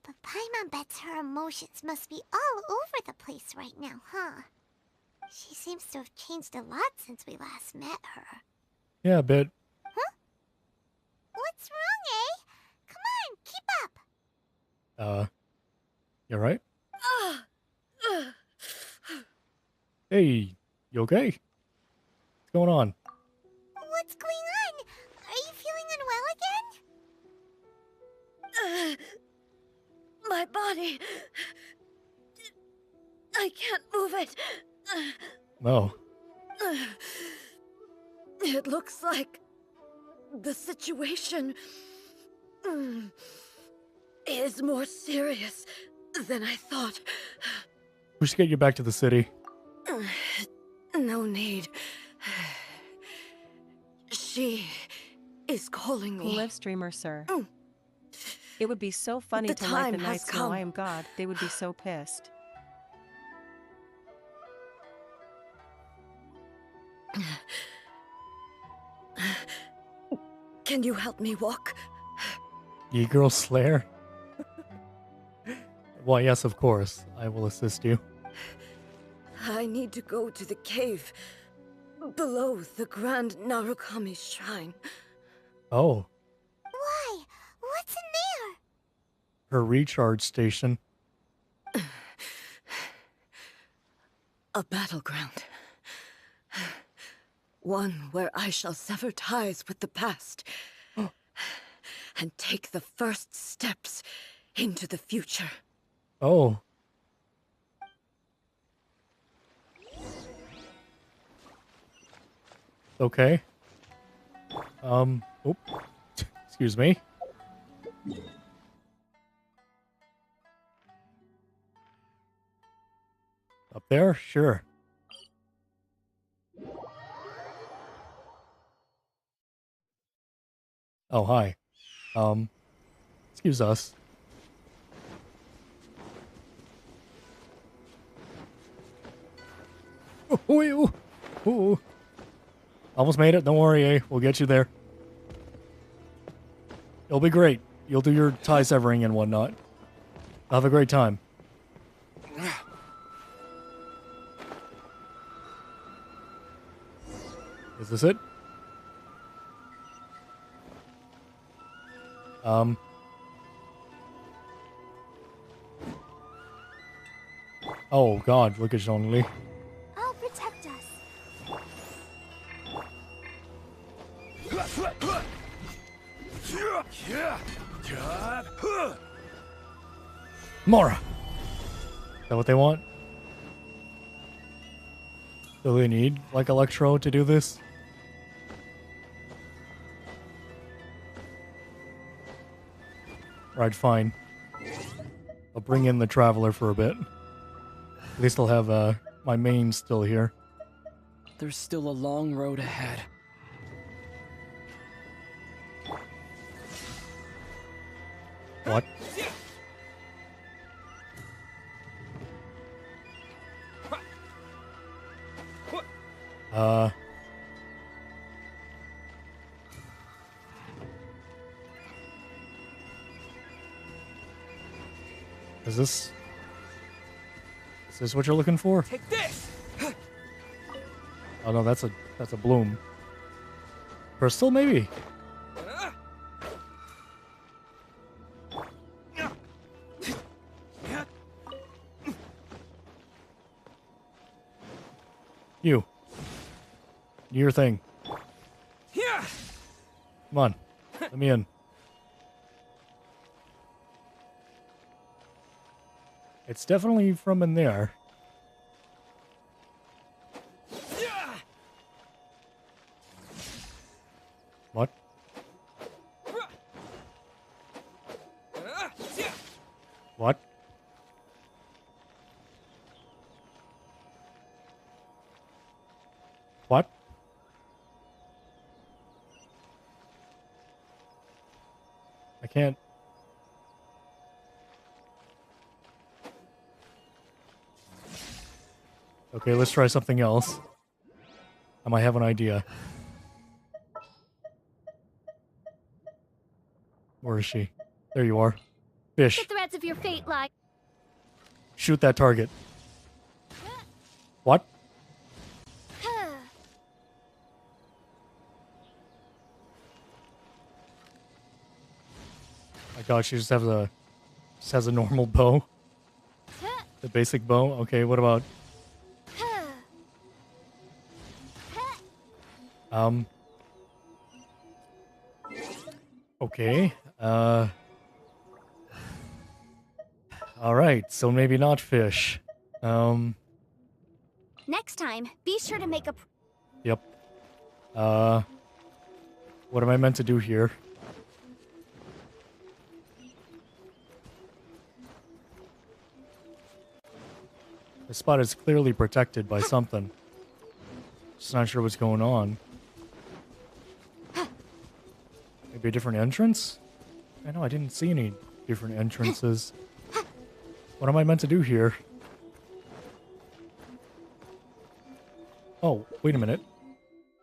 F: but Paimon bets her emotions must be all over the place right now, huh? She seems to have changed a lot since we last met her.
A: Yeah, a bit.
F: Huh? What's wrong, eh? Come on, keep up.
A: You alright? Hey, you okay? What's going on?
F: What's going on? Are you feeling unwell again?
D: My body... I can't move it.
A: Oh.
D: It looks like the situation is more serious than I thought.
A: We should get you back to the city.
D: No need. She is calling me.
B: Live streamer, sir. It would be so funny
D: The
B: to like the
D: time has
B: Knights know
D: come.
B: I am God. They would be so pissed.
D: Can you help me walk?
A: Ye girl slayer? Well, yes, of course. I will assist you.
D: I need to go to the cave below the Grand Narukami Shrine.
A: Oh,
F: Why? What's in there?
A: her recharge station.
D: A battleground. One where I shall sever ties with the past and take the first steps into the future.
A: Oh. Okay. Oop. Excuse me. Up there? Sure. Oh, hi. Excuse us. Oh, oh. Almost made it. Don't worry, eh? We'll get you there. It'll be great. You'll do your tie severing and whatnot. Have a great time. Is this it? Oh god, look at Zhongli.
F: I'll protect us.
A: Mora! Is that what they want? Do they need, like, Electro to do this? Right, fine. I'll bring in the Traveler for a bit. At least I'll have, my main still here.
M: There's still a long road ahead.
A: What? Is this what you're looking for?
K: Take this!
A: Oh no, that's a bloom. Crystal, maybe? You. Do your thing. Come on. Let me in. It's definitely from in there. What? What? What? I can't. Okay, let's try something else. I might have an idea. Where is she? There you are. Fish.
F: The threads of your fate lie.
A: Shoot that target. What? My god, she just has a normal bow. The basic bow? Okay, what about okay. Alright, so maybe not fish.
F: Next time, be sure to make a...
A: Yep. What am I meant to do here? The spot is clearly protected by something. Just not sure what's going on. Maybe a different entrance? I know I didn't see any different entrances. What am I meant to do here? Oh, wait a minute.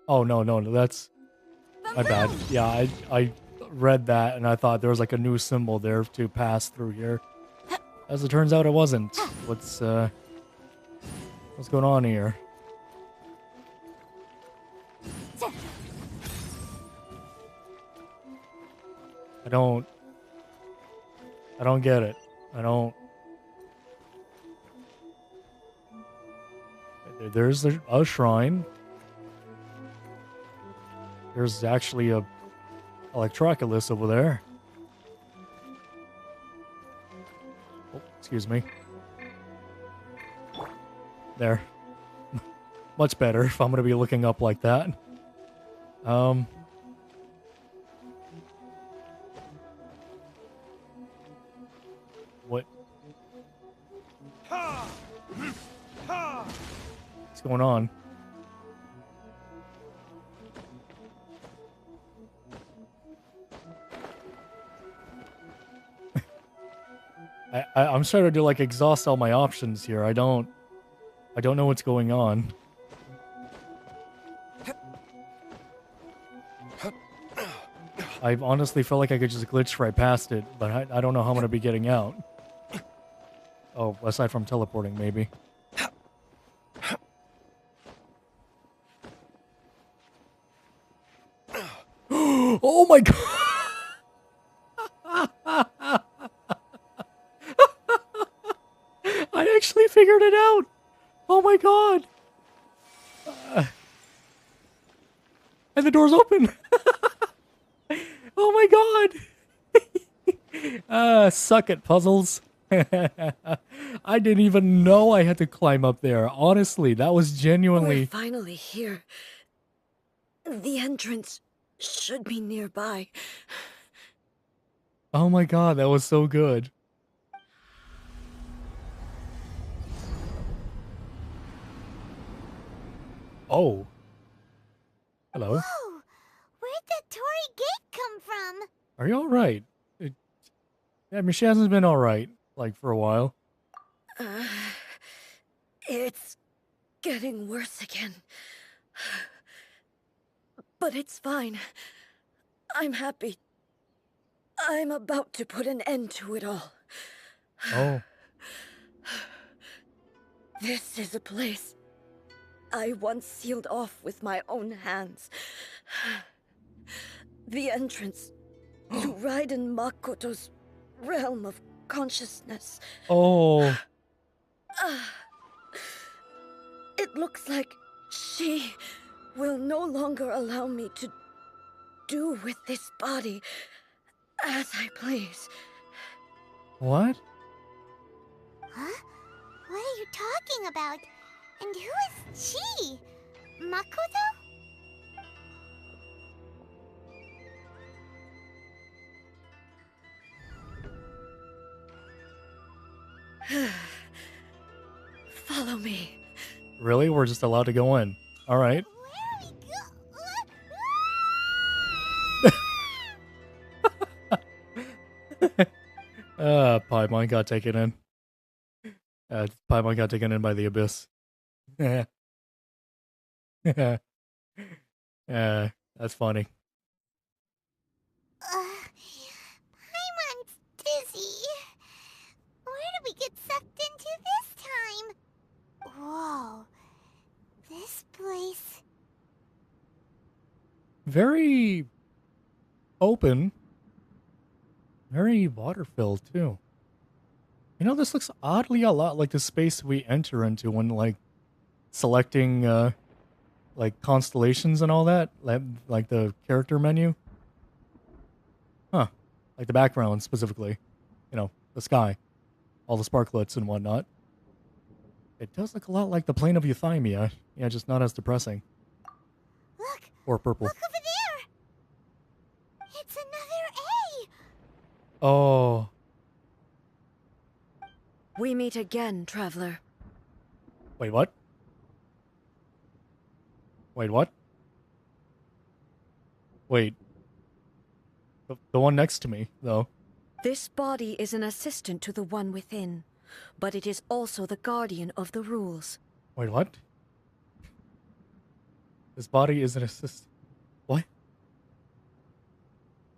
A: Oh, no, that's... my bad. Yeah, I read that and I thought there was like a new symbol there to pass through here. As it turns out, it wasn't. What's going on here? I don't get it. There's a shrine. There's actually a Electroculus over there. Oh, excuse me. There. Much better if I'm going to be looking up like that. What? What's going on? I'm starting to like exhaust all my options here. I don't know what's going on. I honestly feel like I could just glitch right past it, but I don't know how I'm gonna be getting out. Oh, aside from teleporting, maybe. Oh my god. I actually figured it out. Oh my god. And the door's open. Oh my god. Suck it, puzzles. I didn't even know I had to climb up there. Honestly, that was
D: We're
A: genuinely...
D: finally here. The entrance should be nearby.
A: Oh my god, that was so good. Oh. Hello.
F: Whoa! Where'd the Torii gate come from?
A: Are you alright? Yeah, I mean, she hasn't been alright, like, for a while.
D: It's getting worse again. But it's fine. I'm happy. I'm about to put an end to it all.
A: Oh.
D: This is a place I once sealed off with my own hands. The entrance to Raiden Makoto's realm of consciousness.
A: Oh.
D: It looks like she will no longer allow me to do with this body as I please.
A: What?
F: Huh? What are you talking about? And who is she? Makoto?
D: Follow me.
A: Really? We're just allowed to go in. Alright.
F: Where are we
A: Paimon got taken in. Paimon got taken in by the abyss. That's funny.
F: Paimon's dizzy. Where did we get sucked into this time? Whoa. This place...
A: Very open. Very water-filled, too. You know, this looks oddly a lot like the space we enter into when, like, selecting, like, constellations and all that. Like the character menu. Huh. Like the background, specifically. You know, the sky. All the sparklets and whatnot. It does look a lot like the plane of Euthymia. Yeah, just not as depressing.
F: Look!
A: Or purple.
F: Look over there! It's another A!
A: Oh.
D: We meet again, traveler.
A: Wait, what? Wait, what? Wait. The one next to me, though.
D: This body is an assistant to the one within, but it is also the guardian of the rules.
A: Wait, what? This body is an assist. What?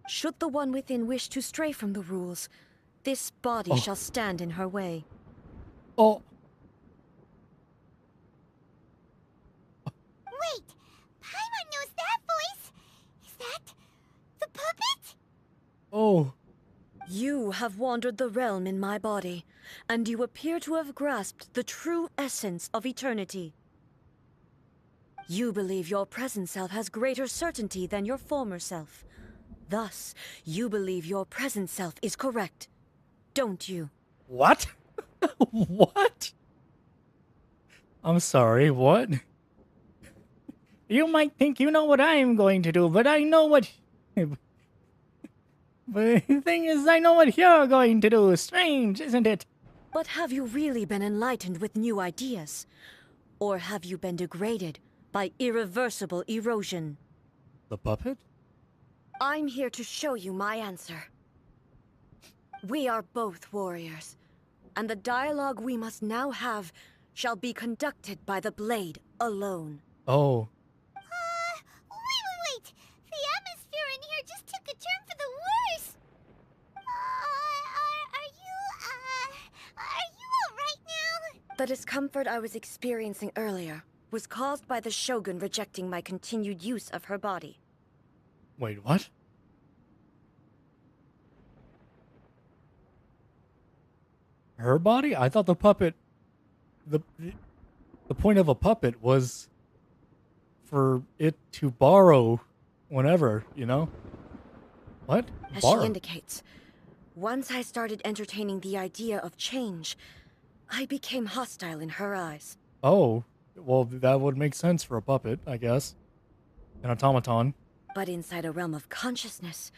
D: Should the one within wish to stray from the rules, this body shall stand in her way.
A: Oh.
F: Wait! Paimon knows that voice! Is that... the puppet?
A: Oh.
D: You have wandered the realm in my body, and you appear to have grasped the true essence of eternity. You believe your present self has greater certainty than your former self. Thus, you believe your present self is correct, don't you?
A: What? What? I'm sorry, what? You might think you know what I'm going to do, but I know what... But the thing is, I know what you're going to do. Strange, isn't it?
D: But have you really been enlightened with new ideas? Or have you been degraded by irreversible erosion?
A: The puppet?
D: I'm here to show you my answer. We are both warriors, and the dialogue we must now have shall be conducted by the blade alone.
A: Oh.
F: Wait! The atmosphere in here just took a turn for the worse! Are you alright now?
D: The discomfort I was experiencing earlier was caused by the Shogun rejecting my continued use of her body.
A: Wait, what? Her body? I thought the puppet... The point of a puppet was for it to borrow whenever, you know? What?
D: As
A: Borrow?
D: she indicates, once I started entertaining the idea of change, I became hostile in her eyes.
A: Oh, well, that would make sense for a puppet, I guess. An automaton.
D: But inside a realm of consciousness,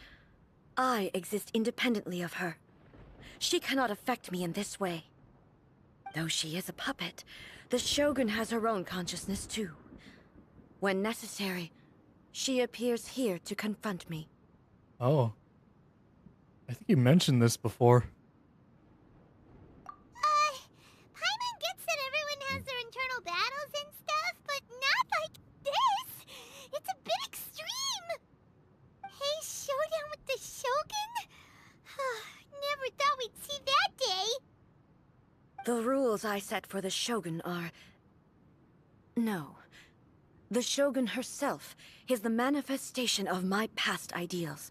D: I exist independently of her. She cannot affect me in this way. Though she is a puppet, the Shogun has her own consciousness too. When necessary, she appears here to confront me.
A: Oh. I think you mentioned this before.
F: Paimon gets that everyone has their internal battles and stuff, but not like this. It's a bit extreme. Hey, showdown with the Shogun? Never thought we'd see that day.
D: The rules I set for the Shogun are... No. The Shogun herself is the manifestation of my past ideals.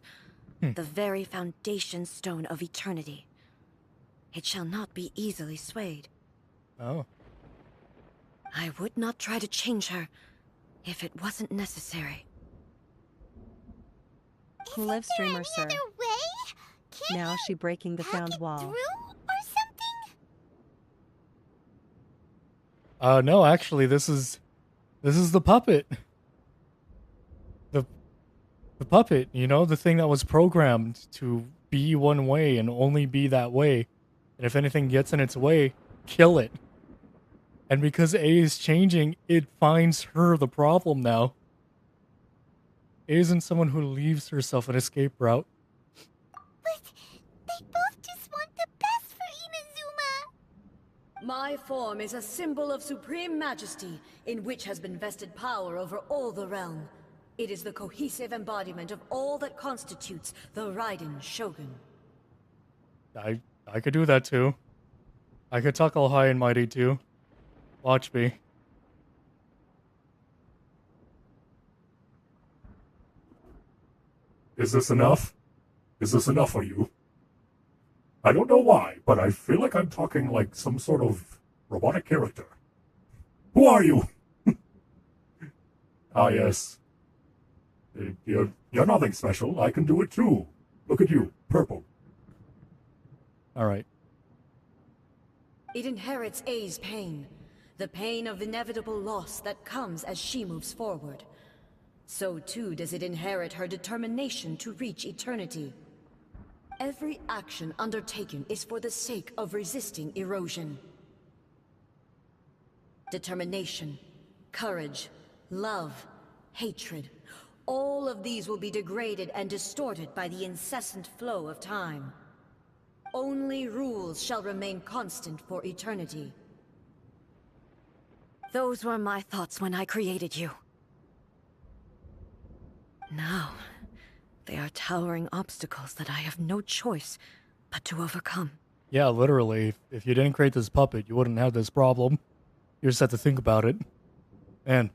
D: The very foundation stone of eternity. It shall not be easily swayed.
A: Oh.
D: I would not try to change her if it wasn't necessary.
B: Live streamer, sir.
F: Other way? Can't
B: Now she breaking the found wall.
F: through or something?
A: No, actually, this is the puppet. The puppet, you know, the thing that was programmed to be one way and only be that way. And if anything gets in its way, kill it. And because A is changing, it finds her the problem now. A isn't someone who leaves herself an escape route.
F: But they both just want the best for Inazuma.
D: My form is a symbol of supreme majesty, in which has been vested power over all the realm. It is the cohesive embodiment of all that constitutes the Raiden Shogun.
A: I could do that too. I could talk all high and mighty too. Watch me.
N: Is this enough? Is this enough for you? I don't know why, but I feel like I'm talking like some sort of robotic character. Who are you? Ah, yes. You're nothing special. I can do it too. Look at you, purple.
A: Alright.
D: It inherits A's pain, the pain of inevitable loss that comes as she moves forward. So too does it inherit her determination to reach eternity. Every action undertaken is for the sake of resisting erosion. Determination, courage, love, hatred, all of these will be degraded and distorted by the incessant flow of time. Only rules shall remain constant for eternity. Those were my thoughts when I created you. Now, they are towering obstacles that I have no choice but to overcome.
A: Yeah, literally. If you didn't create this puppet, you wouldn't have this problem. You just have to think about it. Man,